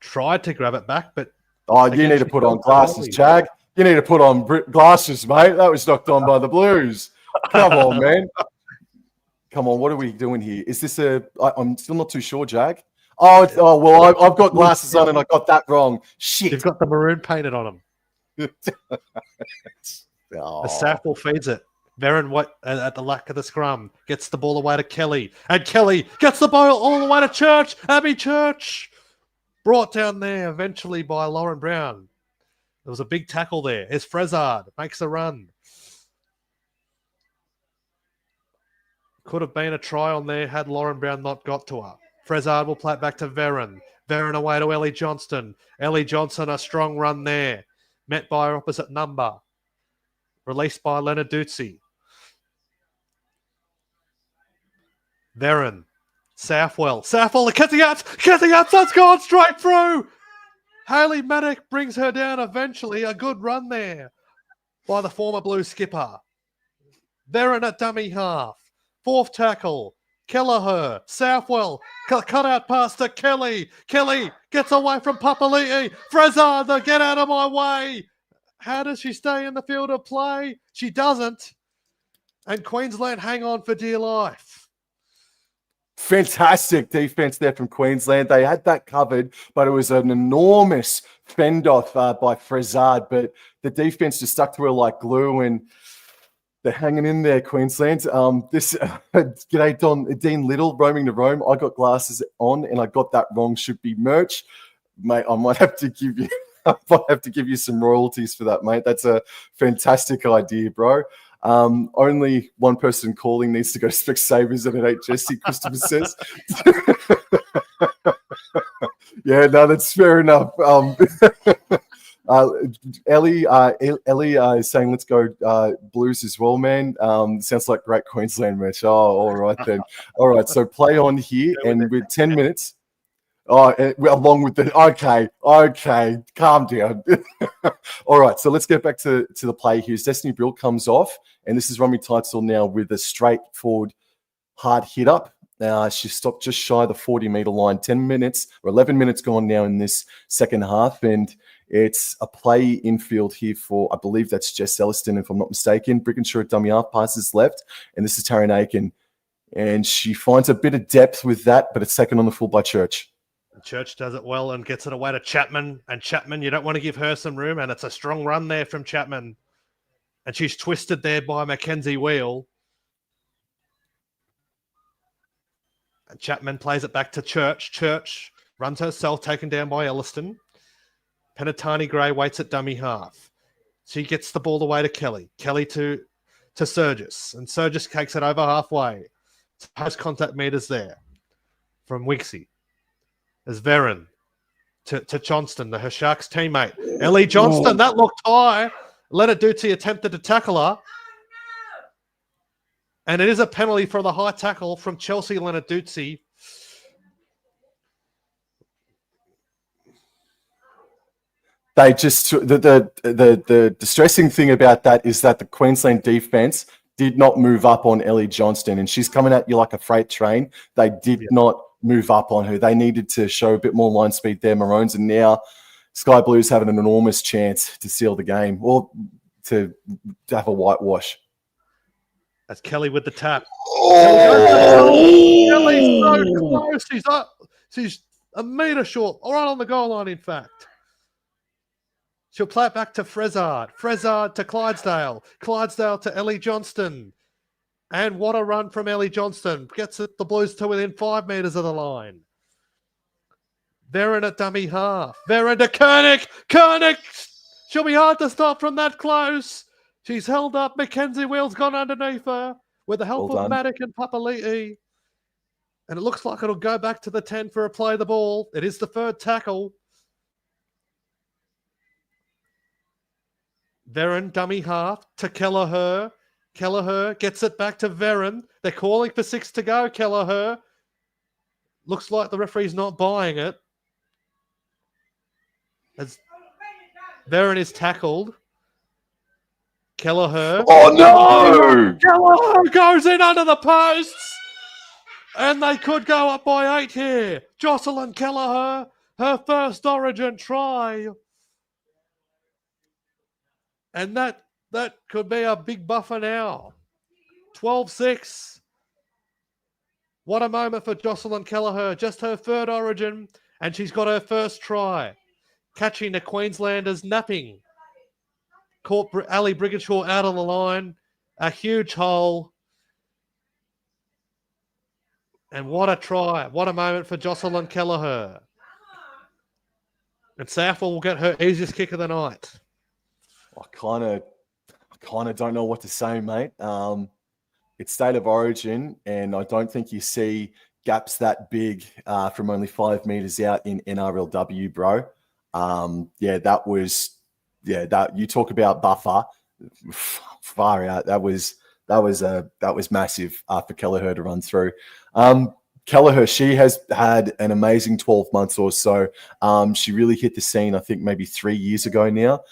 tried to grab it back, but... Oh, you need to put on glasses, Chag. You need to put on glasses, mate. That was knocked on by the Blues. Come on, man. Come on, what are we doing here? Is this I'm still not too sure, Jag. Well, I've got glasses on and I got that wrong. Shit. You've got the maroon painted on them. Oh. The Southwell feeds it. Veron at the lack of the scrum gets the ball away to Kelly. And Kelly gets the ball all the way to Church. Abby Church. Brought down there eventually by Lauren Brown. There was a big tackle there. Here's Frezard. Makes a run. Could have been a try on there had Lauren Brown not got to her. Frezard will play it back to Veron. Veron away to Ellie Johnston. Ellie Johnson, a strong run there. Met by her opposite number. Released by Leonard Dutzy. Veron. Southwell. Cathy that's gone straight through. Hayley Matic brings her down eventually. A good run there by the former Blue skipper. Veron at dummy half. Fourth tackle. Kelleher, Southwell, cut out pass to Kelly. Kelly gets away from Papali'i. Frezard, get out of my way. How does she stay in the field of play? She doesn't. And Queensland hang on for dear life. Fantastic defense there from Queensland. They had that covered, but it was an enormous fend off by Frezard. But the defense just stuck to her like glue, and they're hanging in there, Queensland. G'day, Dean Little, roaming to Rome. I got glasses on, and I got that wrong. Should be merch, mate. I might have to give you some royalties for that, mate. That's a fantastic idea, bro. Only one person calling needs to go to Specsavers, and it ain't Jesse. Christopher says. Yeah, no, that's fair enough. Ellie is saying, let's go Blues as well, man. Sounds like great Queensland match. Oh, all right then. All right, so play on here, and with 10 minutes. Along with the okay, calm down. All right, so let's get back to the play here. Destiny Brill comes off, and this is Romy Teitzel now with a straightforward hard hit up. She stopped just shy of the 40-meter line. 10 minutes or 11 minutes gone now in this second half, and It's a play infield here for, I believe that's Jess Elliston, if I'm not mistaken. Brickenshaw dummy half passes left, and this is Taryn Aiken. And she finds a bit of depth with that, but it's taken on the full by Church. Church does it well and gets it away to Chapman. And Chapman, you don't want to give her some room, and it's a strong run there from Chapman. And she's twisted there by Mackenzie Wheel. And Chapman plays it back to Church. Church runs herself, taken down by Elliston. Penatani Gray waits at dummy half. She gets the ball away to Kelly. Kelly to Surgis. And Surgis takes it over halfway. Post contact meters there from Wixie. As Veron to Johnston, her Sharks teammate. Ellie Johnston, that looked high. Lenarduzzi attempted to tackle her. And it is a penalty for the high tackle from Chelsea Lenarduzzi. They just the distressing thing about that is that the Queensland defense did not move up on Ellie Johnston, and she's coming at you like a freight train. They did not move up on her. They needed to show a bit more line speed there, Maroons, and now Sky Blues having an enormous chance to seal the game or to have a whitewash. That's Kelly with the tap. Oh! Kelly's so close. She's a metre short, right on the goal line, in fact. She'll play it back to Frezard. Frezard to Clydesdale. Clydesdale to Ellie Johnston. And what a run from Ellie Johnston. Gets the Blues to within 5 metres of the line. Veron at dummy half. Veron to Koenig. Koenig! She'll be hard to stop from that close. She's held up. Mackenzie Wheel's gone underneath her with the help of Maddock and Papali'i. And it looks like it'll go back to the 10 for a play the ball. It is the third tackle. Veron, dummy half to Kelleher. Kelleher gets it back to Veron. They're calling for 6 to go, Kelleher. Looks like the referee's not buying it. As Veron is tackled. Kelleher. Oh, no! Kelleher goes in under the posts. And they could go up by 8 here. Jocelyn Kelleher, her first Origin try. And that could be a big buffer now. 12-6. What a moment for Jocelyn Kelleher. Just her third Origin, and she's got her first try. Catching the Queenslanders napping. Caught Ali Brigginshaw out on the line. A huge hole. And what a try. What a moment for Jocelyn Kelleher. And Southwell will get her easiest kick of the night. I kind of don't know what to say, mate. It's State of Origin, and I don't think you see gaps that big from only 5 meters out in NRLW, bro. That you talk about buffer, far out. That was massive for Kelleher to run through. Kelleher, she has had an amazing 12 months or so. She really hit the scene, I think, maybe 3 years ago now,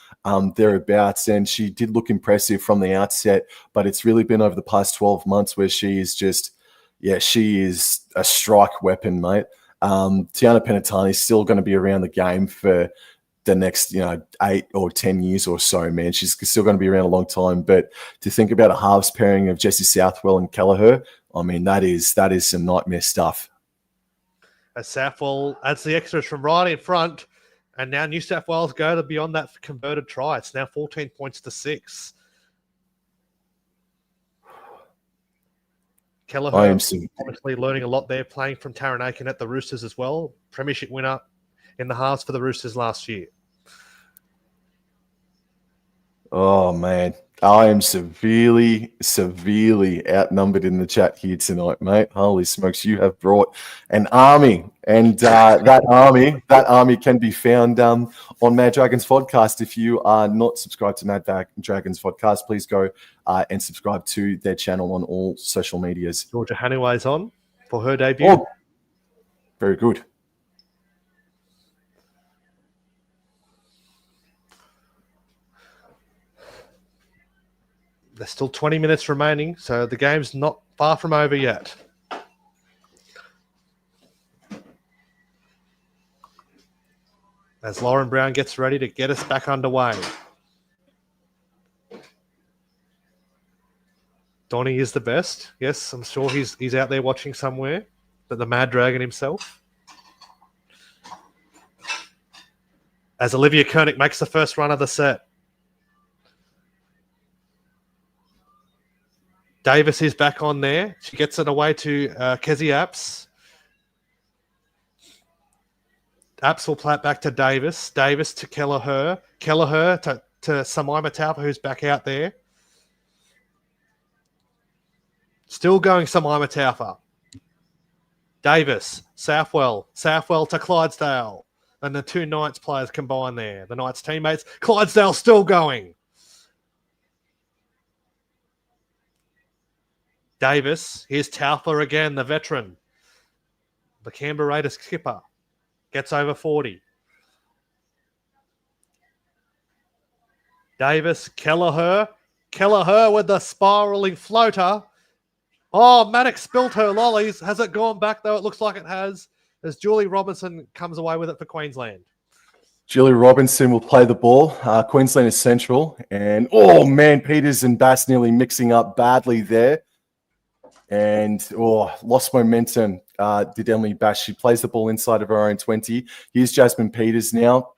thereabouts, and she did look impressive from the outset, but it's really been over the past 12 months where she is just, she is a strike weapon, mate. Tiana Penatani is still going to be around the game for the next, 8 or 10 years or so, man. She's still going to be around a long time, but to think about a halves pairing of Jesse Southwell and Kelleher, I mean, that is some nightmare stuff. As Southwell adds the extras from right in front, and now New South Wales go to beyond that converted try. It's now 14 points to 6. Kelleher obviously learning a lot there, playing from Taryn Aiken at the Roosters as well. Premiership winner in the halves for the Roosters last year. Oh, man. I am severely outnumbered in the chat here tonight, mate. Holy smokes, you have brought an army. And that army can be found on Mad Dragons Podcast. If you are not subscribed to Mad Dragons Podcast, please go and subscribe to their channel on all social medias. Georgia Hanaway's on for her debut. Oh, very good. There's still 20 minutes remaining, so the game's not far from over yet. as Lauren Brown gets ready to get us back underway. Donnie is the best. Yes, I'm sure he's out there watching somewhere. But the Mad Dragon himself. As Olivia Koenig makes the first run of the set. Davis is back on there. She gets it away to Kezi Apps. Apps will play it back to Davis. Davis to Kelleher. Kelleher to Samaima Taufa, who's back out there. Still going Samaima Taufa. Davis, Southwell to Clydesdale. And the two Knights players combined there. The Knights teammates. Clydesdale still going. Davis, here's Taufa again, the veteran. The Canberra Raiders skipper. Gets over 40. Davis, Kelleher. Kelleher with the spiralling floater. Oh, Maddox spilt her lollies. Has it gone back, though? It looks like it has, as Julie Robinson comes away with it for Queensland. Julie Robinson will play the ball. Queensland is central. And, oh, man, Peters and Bass nearly mixing up badly there. And, lost momentum. Did Emily Bass. She plays the ball inside of her own 20. Here's Jasmine Peters now.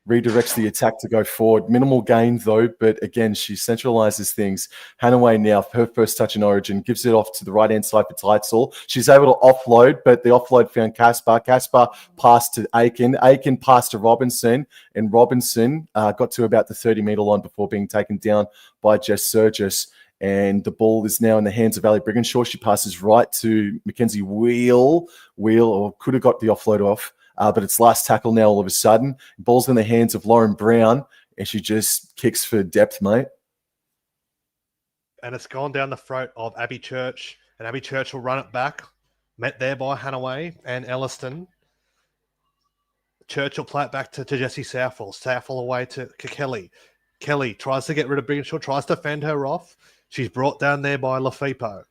Redirects the attack to go forward. Minimal gain, though, but again, she centralizes things. Hannaway now, her first touch in Origin, gives it off to the right-hand side for Teitzel. She's able to offload, but the offload found Caspar. Caspar passed to Aiken. Aiken passed to Robinson, and Robinson got to about the 30-metre line before being taken down by Jess Surgis. And the ball is now in the hands of Ali Brigginshaw. She passes right to Mackenzie Wheel, or could have got the offload off. But it's last tackle now all of a sudden. Ball's in the hands of Lauren Brown, and she just kicks for depth, mate. And it's gone down the throat of Abby Church, and Abby Church will run it back. Met there by Hannaway and Elliston. Church will play it back to Jessie Southall. Southall away to Kelly. Kelly tries to get rid of Brigginshaw, tries to fend her off. She's brought down there by Lafipo.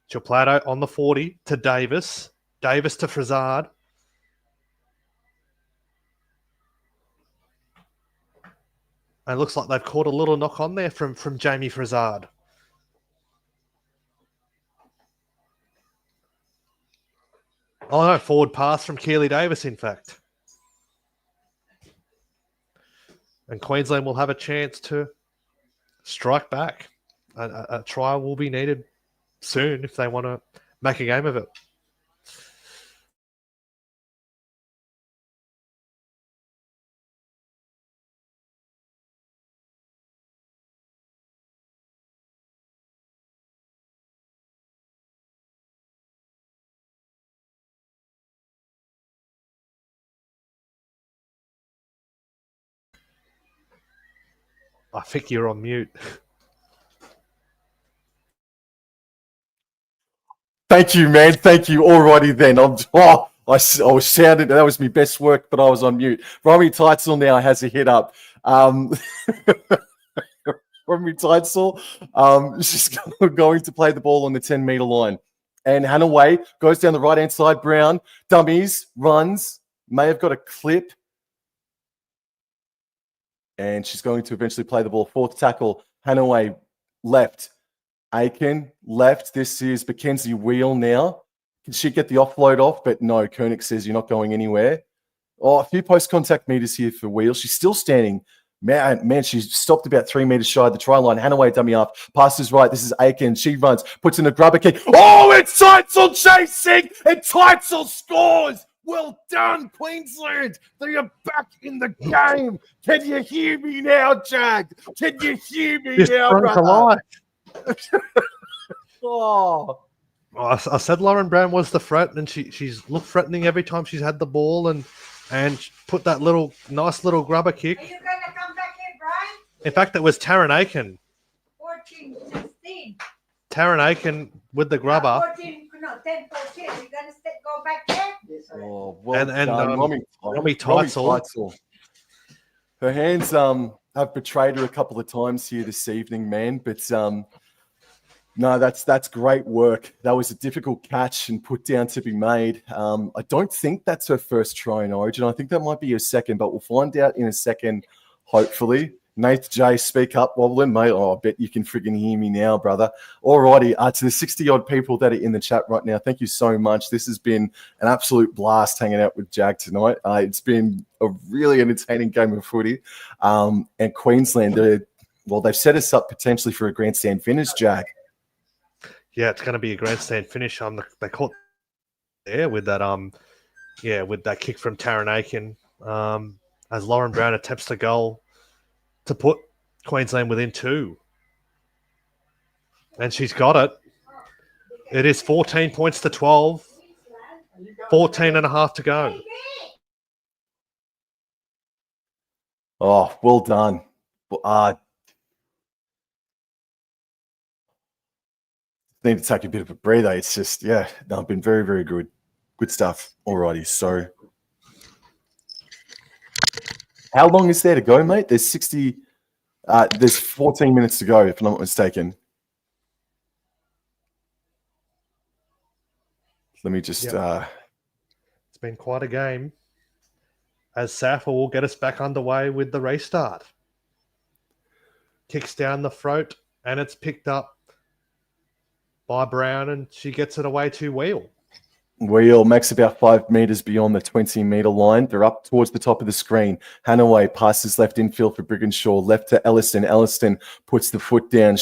She'll play it out on the 40 to Davis. Davis to Frizard. And it looks like they've caught a little knock on there from Jamie Frizard. Oh, no, forward pass from Keely Davis, in fact. And Queensland will have a chance to strike back. A try will be needed soon if they want to make a game of it. I think you're on mute. Thank you, man. Thank you. Alrighty then. I was shouting. That was my best work, but I was on mute. Romy Teitzel now has a hit up. Romy Teitzel, she's going to play the ball on the 10-metre line. And Hannaway goes down the right-hand side. Brown, dummies, runs, may have got a clip. And she's going to eventually play the ball. Fourth tackle, Hannaway left. Aiken left. This is Mackenzie Wheel now. Can she get the offload off? But no, Koenig says you're not going anywhere. Oh, a few post-contact meters here for Wheel. She's still standing. Man, she's stopped about 3 meters shy of the try line. Hannaway dummy off. Passes right. This is Aiken. She runs. Puts in a grubber kick. Oh, it's Teitzel chasing. And Teitzel scores. Well done, Queensland. They are back in the game. Can you hear me now, Jag? Can you hear me now, brother? I said Lauren Brown was the threat, and she's looked threatening every time she's had the ball, and put that nice little grubber kick. Are you going to come back here, Brian? In fact, it was Taryn Aiken. 14, 16. Taryn Aiken with the grubber. 14, no, 10, 14. You're going to go back there? Yes, Oh, well and done. Romy Teitzel. Her hands have betrayed her a couple of times here this evening, man. But No, that's great work. That was a difficult catch and put down to be made. I don't think that's her first try in Origin. I think that might be her second, but we'll find out in a second, hopefully. Nath J, speak up, Wobbling, mate. Oh, I bet you can friggin' hear me now, brother. Alrighty, to the 60-odd people that are in the chat right now, thank you so much. This has been an absolute blast hanging out with Jag tonight. It's been a really entertaining game of footy. And Queensland, they've set us up potentially for a grandstand finish, Jag. Yeah, it's going to be a grandstand finish. They caught there with that with that kick from Taryn Aiken. As Lauren Brown attempts the goal to put Queensland within 2. And she's got it. It is 14 points to 12. 14 and a half to go. Oh, well done. Need to take a bit of a breather. It's just, I've been very, very good. Good stuff. Alrighty. So how long is there to go, mate? There's 14 minutes to go, if I'm not mistaken. Let me just It's been quite a game. As Safa will get us back underway with the restart. Kicks down the throat, and it's picked up by Brown, and she gets it away to Wheel. Wheel makes about 5 meters beyond the 20-meter line. They're up towards the top of the screen. Hanaway passes left infield for Brigginshaw, left to Elliston. Elliston puts the foot down.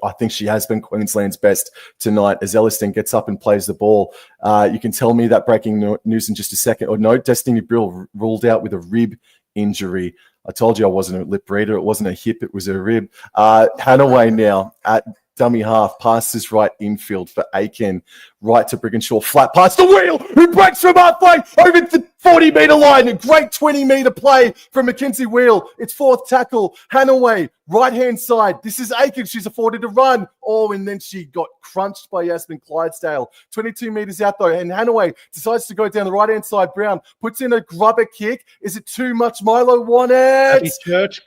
I think she has been Queensland's best tonight as Elliston gets up and plays the ball. You can tell me that breaking news in just a second. Or no, Destiny Brill ruled out with a rib injury. I told you I wasn't a lip reader. It wasn't a hip. It was a rib. Hanaway now at dummy half, passes right infield for Aiken, right to Brigginshaw, flat pass to Wheel, who breaks from halfway over the 40-meter line. A great 20-meter play from Mackenzie Wheel. It's fourth tackle. Hanaway, right-hand side. This is Aiken. She's afforded to run. Oh, and then she got crunched by Yasmin Clydesdale. 22 meters out, though, and Hanaway decides to go down the right-hand side. Brown puts in a grubber kick. Is it too much? Milo won it. Abby Church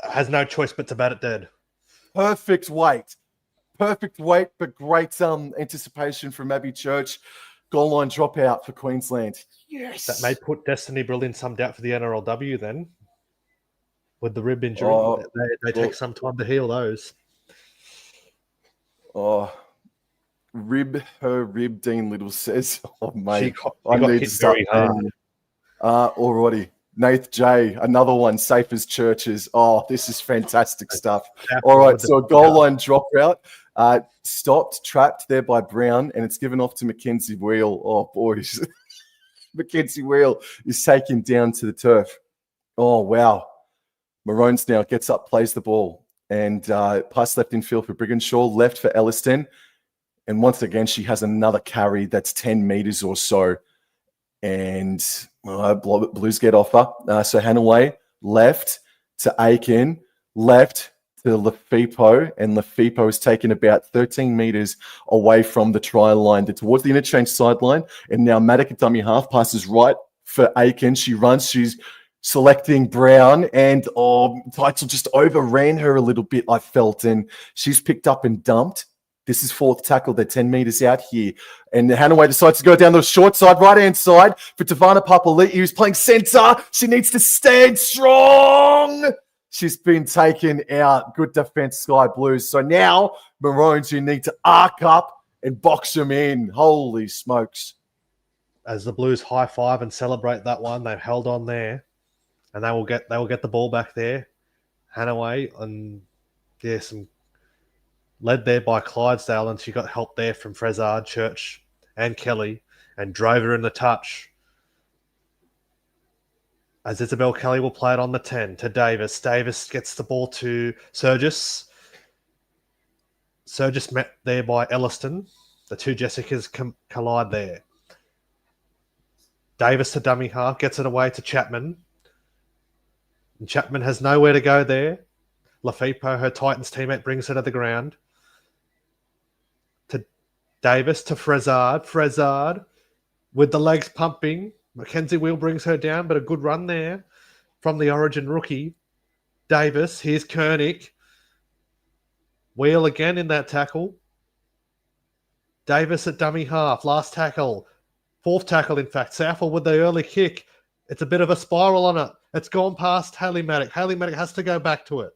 has no choice but to bat it dead. Perfect weight, but great anticipation from Abby Church. Goal line dropout for Queensland. Yes. That may put Destiny Brill in some doubt for the NRLW then. With the rib injury. They take some time to heal those. Oh, her rib, Dean Little says. Oh, mate. I need to start already. Nath J, another one, safe as churches. Oh, this is fantastic stuff. All right, so a goal line drop route. Stopped, trapped there by Brown, and it's given off to Mackenzie Wheel. Oh, boys. Mackenzie Wheel is taken down to the turf. Oh, wow. Maroons now gets up, plays the ball, and pass left infield for Brigginshaw, left for Elliston. And once again, she has another carry that's 10 meters or so. And Blues get offer. So Hanaway left to Aiken, left to Lefepo, and Lefepo is taken about 13 meters away from the try line. They're towards the interchange sideline, and now Maddock at dummy half passes right for Aiken. She runs, she's selecting Brown, and Teitzel just overran her a little bit, I felt, and she's picked up and dumped. This is fourth tackle. They're 10 meters out here. And Hanaway decides to go down the short side, right-hand side for Tavana Papali'i, who's playing centre. She needs to stand strong. She's been taken out. Good defense, Sky Blues. So now, Maroons, you need to arc up and box them in. Holy smokes. As the Blues high-five and celebrate that one, they've held on there. And they will get the ball back there. Hanaway, and some led there by Clydesdale, and she got help there from Frezard, Church, and Kelly, and drove her in the touch. As Isabel Kelly will play it on the 10 to Davis. Davis gets the ball to Surgis. Surgis met there by Elliston. The two Jessicas collide there. Davis to dummy half, gets it away to Chapman. And Chapman has nowhere to go there. Lefepo, her Titans teammate, brings her to the ground. To Davis, to Frezard. Frezard with the legs pumping. Mackenzie Wheel brings her down, but a good run there from the Origin rookie. Davis, here's Koenig. Wheel again in that tackle. Davis at dummy half, last tackle, fourth tackle, in fact. Southall with the early kick. It's a bit of a spiral on it. It's gone past Haley Maddock. Haley Maddock has to go back to it.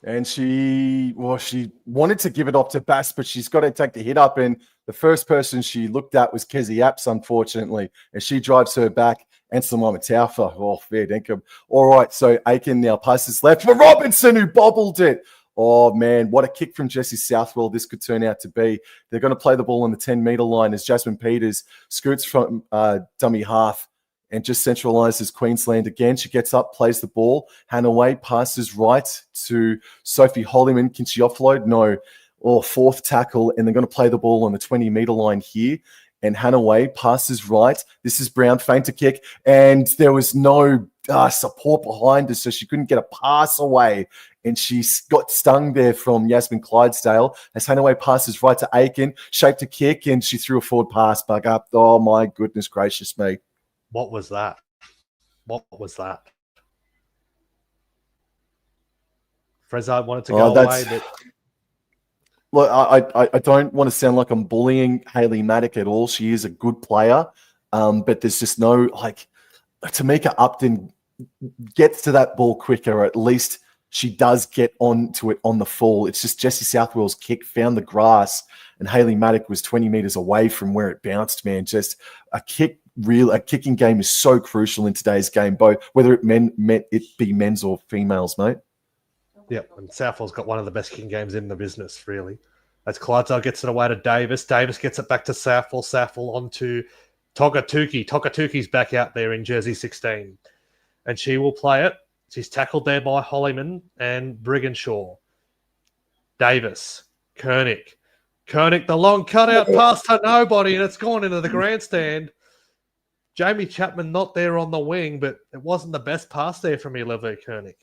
And she wanted to give it off to Bass, but she's got to take the hit up. And the first person she looked at was Kezi Apps, unfortunately. And she drives her back. And Simona Taufa. Oh, fair dinkum. All right, so Aiken now passes left for Robinson, who bobbled it. Oh, man, what a kick from Jessie Southwell this could turn out to be. They're going to play the ball on the 10-metre line as Jasmine Peters scoots from dummy half and just centralises Queensland again. She gets up, plays the ball. Hanaway passes right to Sophie Hollyman. Can she offload? No. Oh, fourth tackle, and they're going to play the ball on the 20-metre line here. And Hanaway passes right. This is Brown, feint to kick, and there was no support behind her, so she couldn't get a pass away. And she got stung there from Yasmin Clydesdale as Hanaway passes right to Aiken, shaped a kick, and she threw a forward pass back up. Oh, my goodness gracious me. What was that? What was that? Frezza wanted to go away, but... Look, I don't want to sound like I'm bullying Haley Maddock at all. She is a good player, but there's just no, Tamika Upton gets to that ball quicker, or at least she does get onto it on the fall. It's just Jessie Southwell's kick found the grass, and Haley Maddock was 20 metres away from where it bounced, man. Just a kicking game is so crucial in today's game, both whether it be men's or females, mate. Yep, and Southall's got one of the best kicking games in the business, really. As Clydesdale gets it away to Davis. Davis gets it back to Southall. Southall onto Togatuki. Togatuki's back out there in jersey 16. And she will play it. She's tackled there by Hollyman and Brigginshaw. Davis. Koenig, the long cutout pass to nobody, and it's gone into the grandstand. Jamie Chapman not there on the wing, but it wasn't the best pass there from Eleve Koenig.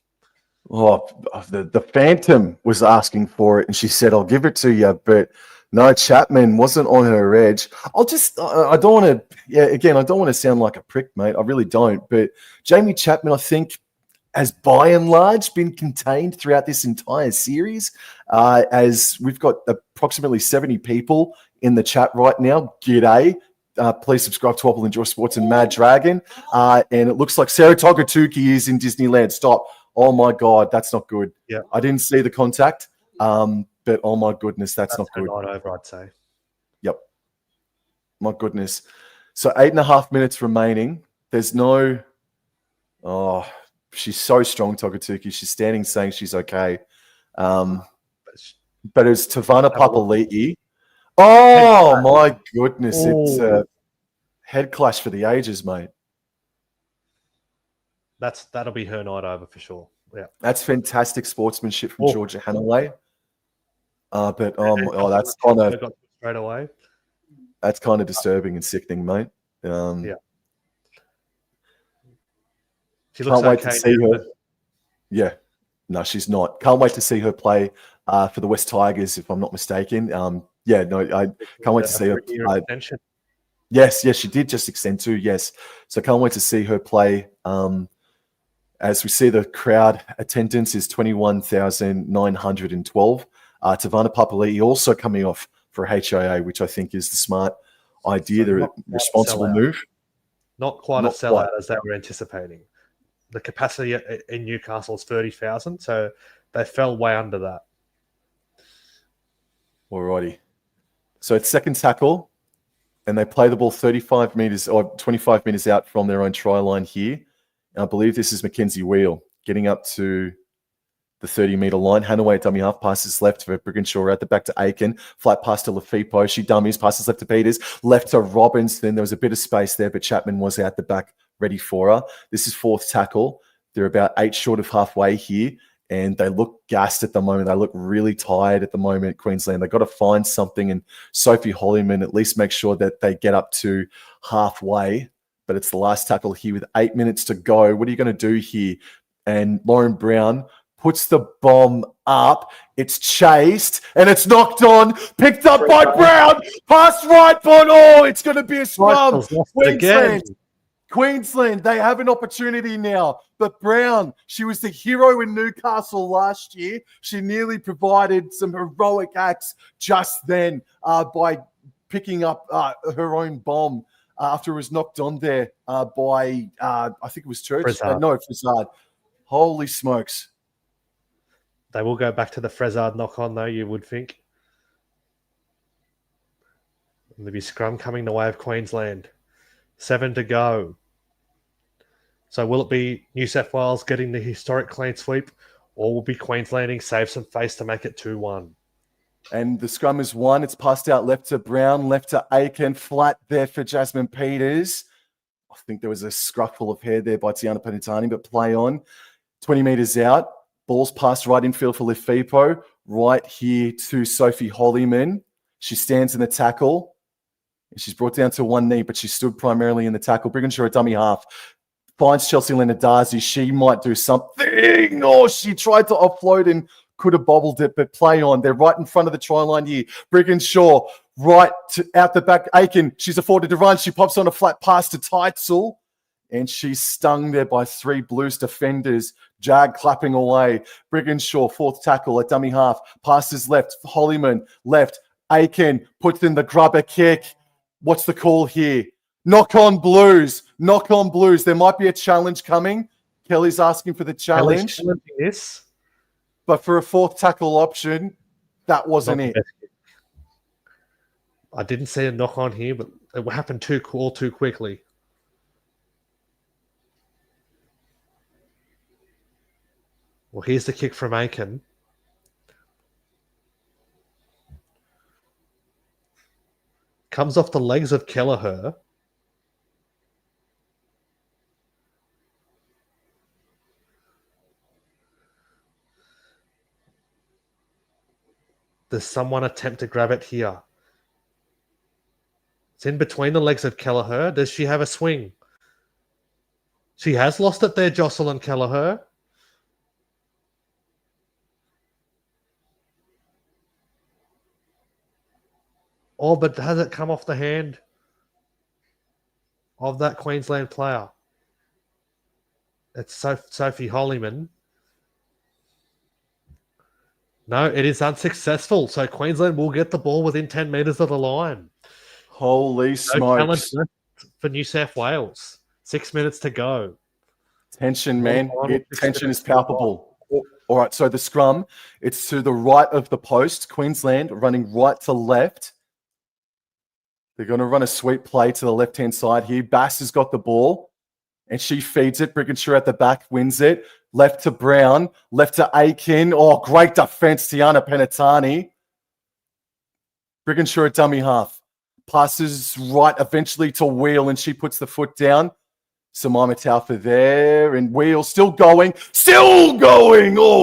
Oh, the Phantom was asking for it, and she said, I'll give it to you. But no, Chapman wasn't on her edge. I don't want to sound like a prick, mate. I really don't. But Jamie Chapman, I think, has by and large been contained throughout this entire series, as we've got approximately 70 people in the chat right now. G'day. Please subscribe to Apple Enjoy Sports and Mad Dragon. And it looks like Sarah Togatuki is in Disneyland. Stop. Oh, my God, that's not good. Yeah, I didn't see the contact, but oh, my goodness, that's not good. Not over, I'd say. Yep. My goodness. So 8.5 minutes remaining. There's no... Oh, she's so strong, Togatuki. She's standing saying she's okay. But it's Tavana Papali'i. Oh, my goodness. Ooh. It's a head clash for the ages, mate. That'll be her night over for sure. Yeah, that's fantastic sportsmanship from Georgia Hanaway. But that's kind of straight away. That's kind of disturbing and sickening, mate. Yeah, she looks can't wait to see her. Yeah, no, she's not. Can't wait to see her play for the West Tigers, if I'm not mistaken. I can't wait to see her. Yes, she did just extend too. Yes, so can't wait to see her play. As we see, the crowd attendance is 21,912. Tavana Papali'i also coming off for HIA, which I think is the smart idea, the responsible move. Not quite a sellout as they were anticipating. The capacity in Newcastle is 30,000, so they fell way under that. Alrighty. So it's second tackle, and they play the ball 35 metres or 25 metres out from their own try line here. I believe this is Mackenzie Wheel getting up to the 30-metre line. Hanaway dummy half, passes left for Brigginshaw, out the back to Aiken. Flat pass to Lafipo. She dummies, passes left to Peters, left to Robbins. Then there was a bit of space there, but Chapman was out the back ready for her. This is fourth tackle. They're about 8 short of halfway here, and they look gassed at the moment. They look really tired at the moment, Queensland. They've got to find something, and Sophie Hollyman at least make sure that they get up to halfway. But it's the last tackle here with 8 minutes to go. What are you going to do here? And Lauren Brown puts the bomb up. It's chased and it's knocked on. Picked up by Brown. Pass right, but it's going to be a scrum. Queensland, they have an opportunity now. But Brown, she was the hero in Newcastle last year. She nearly provided some heroic acts just then by picking up her own bomb after it was knocked on there by, I think it was Church. Frizard. Holy smokes. They will go back to the Frizard knock-on, though, you would think. And there'll be scrum coming the way of Queensland. 7 to go. So will it be New South Wales getting the historic clean sweep, or will be Queenslanding save some face to make it 2-1? And the scrum is won. It's passed out left to Brown, left to Aiken, flat there for Jasmine Peters. I think there was a scruffle of hair there by Tiana Penitani, but play on. 20 metres out. Ball's passed right infield for Lefipo. Right here to Sophie Hollyman. She stands in the tackle. She's brought down to one knee, but she stood primarily in the tackle. Brigginshaw, a dummy half. Finds Chelsea Leonard-Darcy. She might do something. Oh, she tried to offload and could have bobbled it, but play on. They're right in front of the try line here. Brigginshaw, out the back. Aiken, she's afforded to run. She pops on a flat pass to Teitzel, and she's stung there by 3 Blues defenders. Jag clapping away. Brigginshaw, fourth tackle, a dummy half. Passes left. Hollyman, left. Aiken puts in the grubber kick. What's the call here? Knock on Blues. Knock on Blues. There might be a challenge coming. Kelly's asking for the challenge. Yes. But for a fourth tackle option, that wasn't it. I didn't see a knock on here, but it happened too quickly. Well, here's the kick from Aiken. Comes off the legs of Kelleher. Does someone attempt to grab it here? It's in between the legs of Kelleher. Does she have a swing? She has lost it there, Jocelyn Kelleher. Oh, but has it come off the hand of that Queensland player? It's Sophie Hollyman. No, it is unsuccessful. So Queensland will get the ball within 10 metres of the line. Holy smokes. For New South Wales. 6 minutes to go. Tension, man. Tension is palpable. All right, so the scrum, it's to the right of the post. Queensland running right to left. They're going to run a sweep play to the left-hand side here. Bass has got the ball, and she feeds it. Brigginshaw at the back wins it. Left to Brown. Left to Aiken. Oh, great defense, Tiana Penitani. Brigginshaw at dummy half. Passes right eventually to Wheel, and she puts the foot down. Samima Taufa there, and Wheel still going. Oh,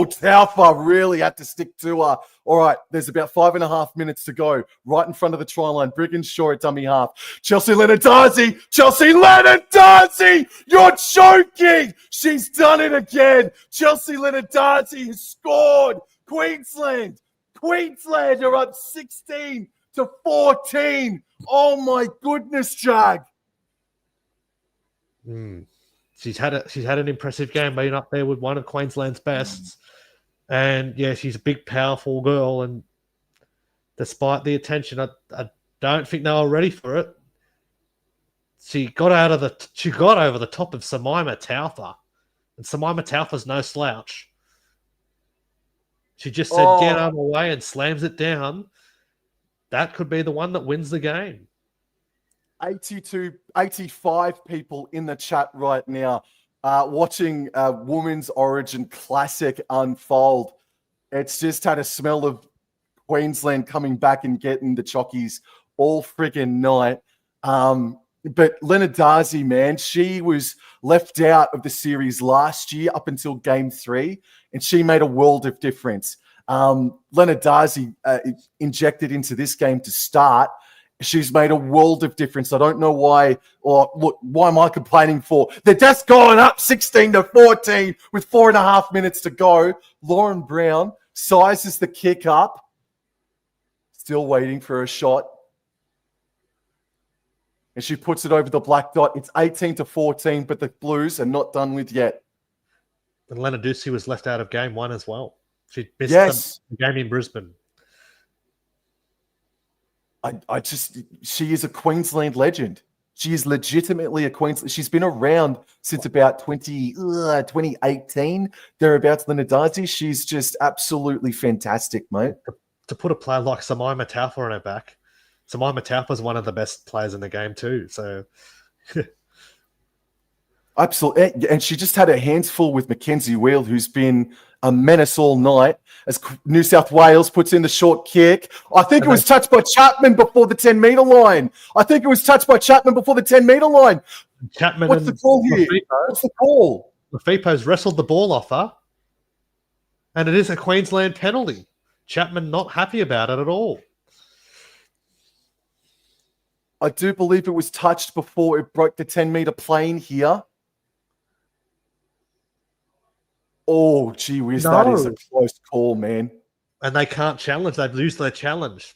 Taufa really had to stick to her. All right, there's about 5.5 minutes to go. Right in front of the try line. Brigginshaw at dummy half. Chelsea Leonard-Darcy! You're choking! She's done it again! Chelsea Leonard-Darcy has scored! Queensland are up 16 to 14. Oh my goodness, Jag. She's had an impressive game, being up there with one of Queensland's bests. And yeah, she's a big, powerful girl. And despite the attention, I don't think they were ready for it. She got over the top of Samima Taufa, and Samima Taufa's no slouch. She just said, "Get out of the way," and slams it down. That could be the one that wins the game. 85 people in the chat right now watching Women's Origin Classic unfold. It's just had a smell of Queensland coming back and getting the chockies all friggin' night. But Leonard-Darcy, man, she was left out of the series last year up until Game 3, and she made a world of difference. Leonard-Darcy injected into this game to start. She's made a world of difference. I don't know why, why am I complaining for? They're just going up 16 to 14 with 4.5 minutes to go. Lauren Brown sizes the kick up. Still waiting for a shot. And she puts it over the black dot. It's 18 to 14, but the Blues are not done with yet. And Leonard-Darcy was left out of game 1 as well. She missed the game in Brisbane. She is a Queensland legend. She is legitimately a Queensland. She's been around since about 2018, thereabouts, Linadazi. She's just absolutely fantastic, mate. To put a player like Samai Mataufa on her back, Samai Mataufa is one of the best players in the game too. So, absolutely. And she just had her hands full with Mackenzie Wheel, who's been a menace all night as New South Wales puts in the short kick. I think it was touched by Chapman before the 10-metre line. Chapman, what's the call here? What's the call? Lafipo's wrestled the ball off her, and it is a Queensland penalty. Chapman not happy about it at all. I do believe it was touched before it broke the 10-metre plane here. Oh, gee whiz, that is a close call, man. And they can't challenge. They've lost their challenge.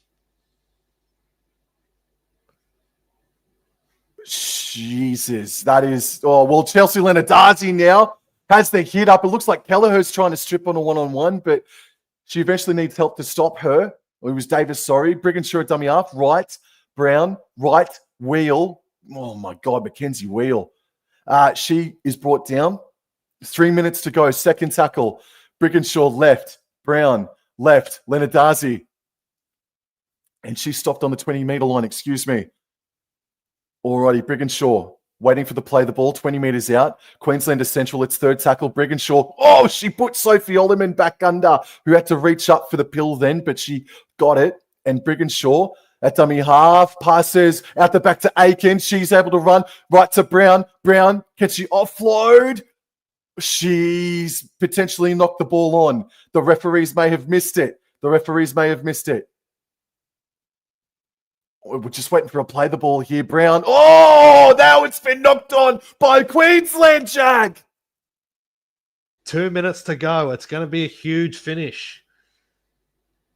Jesus, that is... Oh, well, Chelsea Lenarduzzi now has the hit up. It looks like Kelleher's trying to strip on a one-on-one, but she eventually needs help to stop her. It was Davis, sorry. Brigginshaw dummy half. Right, Brown. Right, Wheel. Oh, my God, Mackenzie Wheel. She is brought down. 3 minutes to go. Second tackle. Brigginshaw left. Brown left. Lenarduzzi. And she stopped on the 20-metre line. Excuse me. Alrighty, Brigginshaw waiting for the play. The ball 20 metres out. Queenslander Central, its third tackle. Brigginshaw. Oh, she put Sophie Olliman back under, who had to reach up for the pill then, but she got it. And Brigginshaw at dummy half passes out the back to Aiken. She's able to run right to Brown. Brown, can she offload? She's potentially knocked the ball on. The referees may have missed it. We're just waiting for a play the ball here. Brown. Oh, now it's been knocked on by Queensland, Jack. 2 minutes to go. It's going to be a huge finish.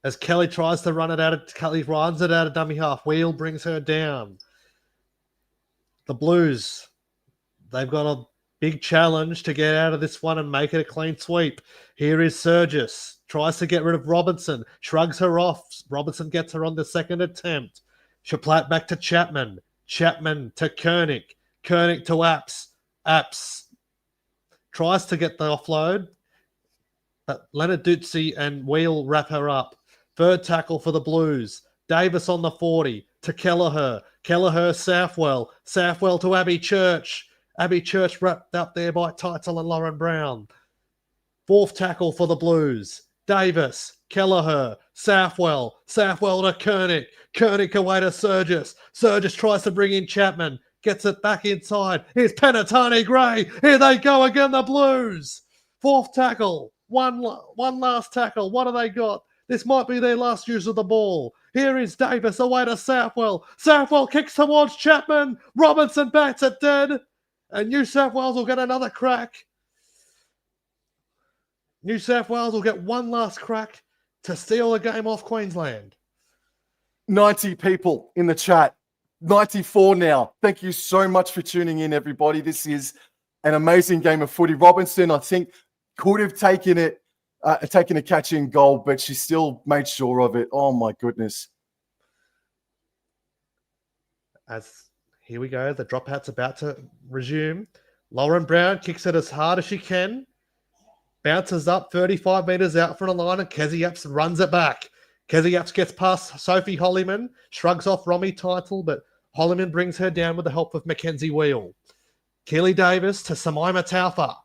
As Kelly tries to run it out of... Kelly runs it out of dummy half. Wheel brings her down. The Blues, they've got a big challenge to get out of this one and make it a clean sweep. Here is Surgis. Tries to get rid of Robinson. Shrugs her off. Robinson gets her on the second attempt. Shaplat back to Chapman. Chapman to Koenig. Koenig to Apps. Apps tries to get the offload, but Lenarduzzi and Wheel wrap her up. Third tackle for the Blues. Davis on the 40 to Kelleher. Kelleher, Southwell. Southwell to Abby Church. Abby Church wrapped up there by Teitzel and Lauren Brown. Fourth tackle for the Blues. Davis, Kelleher, Southwell. Southwell to Koenig. Koenig away to Surgis. Surgis tries to bring in Chapman. Gets it back inside. Here's Penatani Gray. Here they go again, the Blues. Fourth tackle. One last tackle. What have they got? This might be their last use of the ball. Here is Davis away to Southwell. Southwell kicks towards Chapman. Robinson bats it dead. And New South Wales will get another crack. New South Wales will get one last crack to steal the game off Queensland. 90 people in the chat. 94 now. Thank you so much for tuning in, everybody. This is an amazing game of footy. Robinson, I think, could have taken a catch-in goal, but she still made sure of it. Oh, my goodness. Here we go. The dropout's about to resume. Lauren Brown kicks it as hard as she can. Bounces up 35 metres out from the line, and Kezzy Apps runs it back. Kezzy Apps gets past Sophie Hollyman, shrugs off Romy Title, but Hollyman brings her down with the help of Mackenzie Wheel. Keely Davis to Samai Mataufa.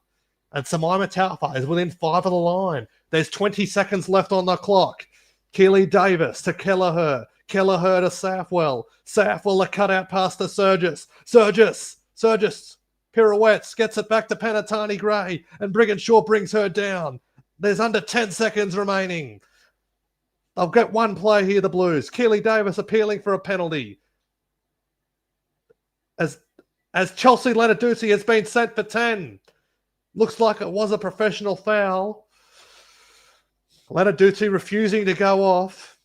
And Samai Mataufa is within 5 of the line. There's 20 seconds left on the clock. Keely Davis to Kelleher. Kelleher to Southwell. Southwell a cutout pass to Surgis. Surgis pirouettes, gets it back to Penatani Gray, and Brigginshaw brings her down. There's under 10 seconds remaining. They'll get one play here, the Blues. Keely Davis appealing for a penalty. As Chelsea Lenarduzzi has been sent for 10. Looks like it was a professional foul. Lenarduzzi refusing to go off.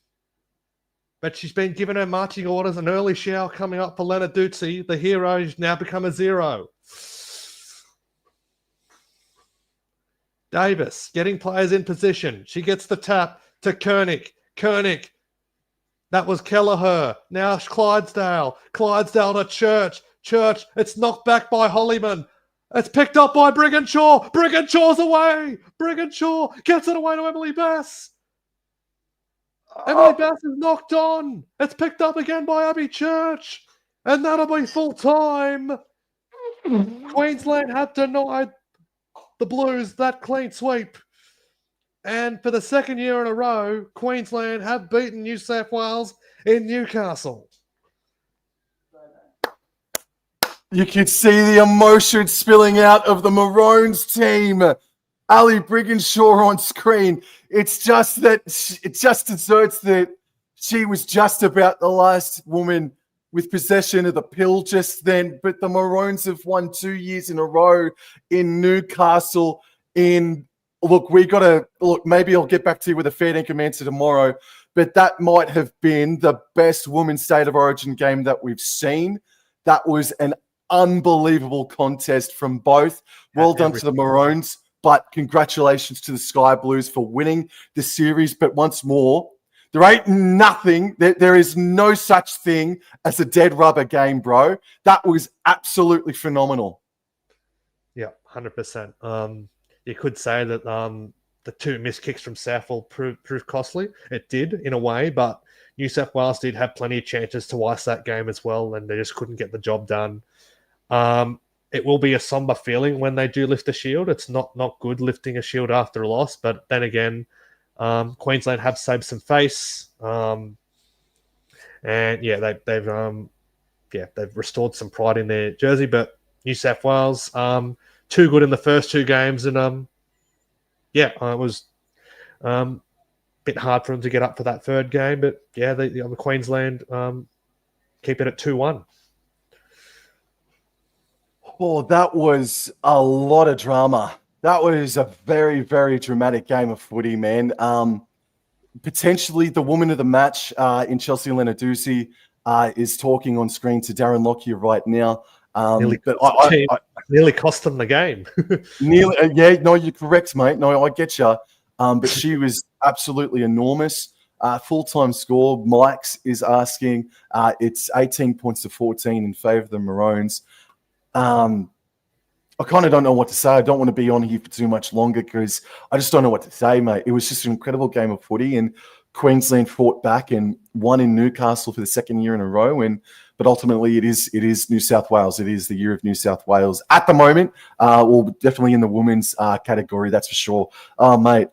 But she's been given her marching orders. An early shower coming up for Lenarduzzi. The hero has now become a 0. Davis getting players in position. She gets the tap to Koenig. Koenig That was Kelleher. Now Clydesdale. Clydesdale to Church. Church, it's knocked back by Hollyman. It's picked up by Briganshaw. Briganshaw's away. Briganshaw gets it away to Emily Bass. Emily Bass is knocked on. It's picked up again by Abby Church. And that'll be full time. Queensland have denied the Blues that clean sweep. And for the second year in a row, Queensland have beaten New South Wales in Newcastle. You could see the emotion spilling out of the Maroons team. Ali Briganshaw on screen. It's just that it just asserts that she was just about the last woman with possession of the pill just then. But the Maroons have won 2 years in a row in Newcastle. Maybe I'll get back to you with a fair dinkum answer tomorrow. But that might have been the best women's state of origin game that we've seen. That was an unbelievable contest from both. Well done to the Maroons. But congratulations to the Sky Blues for winning the series. But once more, there ain't nothing, there is no such thing as a dead rubber game, bro. That was absolutely phenomenal. Yeah, 100%. You could say that the 2 missed kicks from Southwell proved costly. It did, in a way, but New South Wales did have plenty of chances to ice that game as well, and they just couldn't get the job done. It will be a somber feeling when they do lift a shield. It's not good lifting a shield after a loss, but then again, Queensland have saved some face, and yeah, they've restored some pride in their jersey. But New South Wales, too good in the first 2 games, and it was a bit hard for them to get up for that third game. But yeah, the Queensland keep it at 2-1. Oh, that was a lot of drama. That was a very, very dramatic game of footy, man. Potentially the woman of the match in Chelsea Lenarduzzi is talking on screen to Darren Lockyer right now. Nearly cost them the game. You're correct, mate. No, I get you. But she was absolutely enormous. Full-time score, Mike's is asking. It's 18 points to 14 in favour of the Maroons. I kind of don't know what to say. I don't want to be on here for too much longer because I just don't know what to say, mate. It was just an incredible game of footy, and Queensland fought back and won in Newcastle for the second year in a row. But ultimately, it is New South Wales. It is the year of New South Wales at the moment. Well, definitely in the women's category, that's for sure. Oh, mate,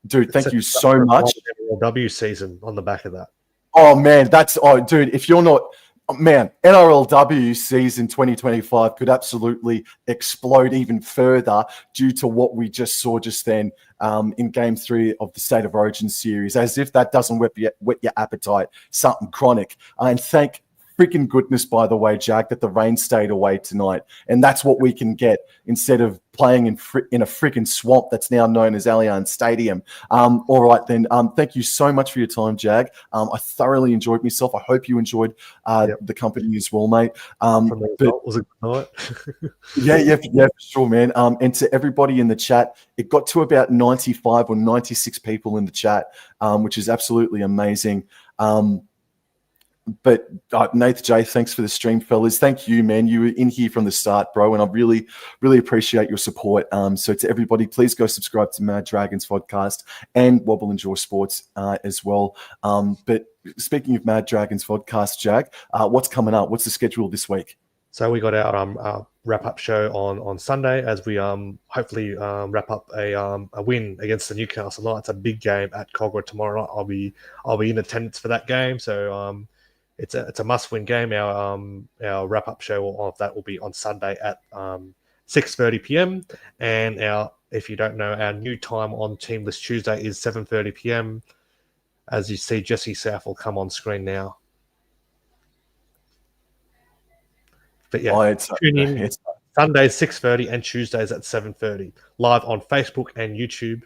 dude, thank you so much. NRLW season on the back of that. Oh man, dude. If you're not. Man, NRLW season 2025 could absolutely explode even further due to what we just saw just then in Game 3 of the State of Origin series. As if that doesn't whet your appetite, something chronic. And thank freaking goodness, by the way, Jack, that the rain stayed away tonight. And that's what we can get instead of playing in a freaking swamp that's now known as Allianz Stadium. All right, then. Thank you so much for your time, Jag. I thoroughly enjoyed myself. I hope you enjoyed the company as well, mate. Was a good night. yeah, for sure, man. And to everybody in the chat, it got to about 95 or 96 people in the chat, which is absolutely amazing. But Nath J, thanks for the stream, fellas. Thank you, man. You were in here from the start, bro, and I really, really appreciate your support. So to everybody, please go subscribe to Mad Dragons podcast and Wobble and Jaw Sports as well. But speaking of Mad Dragons podcast, Jack, what's coming up? What's the schedule this week? So we got our wrap-up show on Sunday as we hopefully wrap up a win against the Newcastle Knights. A big game at Cogra tomorrow night. I'll be in attendance for that game. So it's a must-win game. Our wrap-up show of that will be on Sunday at 6:30 p.m. And if you don't know, our new time on Team List Tuesday is 7:30 p.m. As you see, Jesse South will come on screen now. But yeah, tune in. Sundays 6:30 and Tuesdays at 7:30, live on Facebook and YouTube,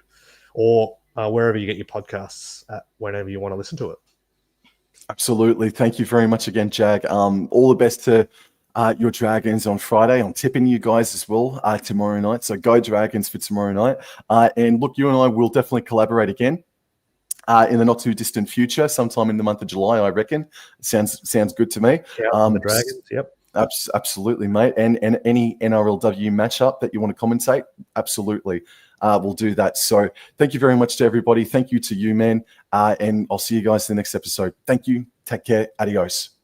or wherever you get your podcasts at, whenever you want to listen to it. Absolutely. Thank you very much again, Jag. All the best to your Dragons on Friday. I'm tipping you guys as well tomorrow night. So go Dragons for tomorrow night. And look, you and I will definitely collaborate again. in the not too distant future, sometime in the month of July, I reckon. Sounds good to me. The Dragons, yep. Absolutely, mate. And any NRLW matchup that you want to commentate, absolutely. We'll do that. So thank you very much to everybody. Thank you to you, man. And I'll see you guys in the next episode. Thank you. Take care. Adios.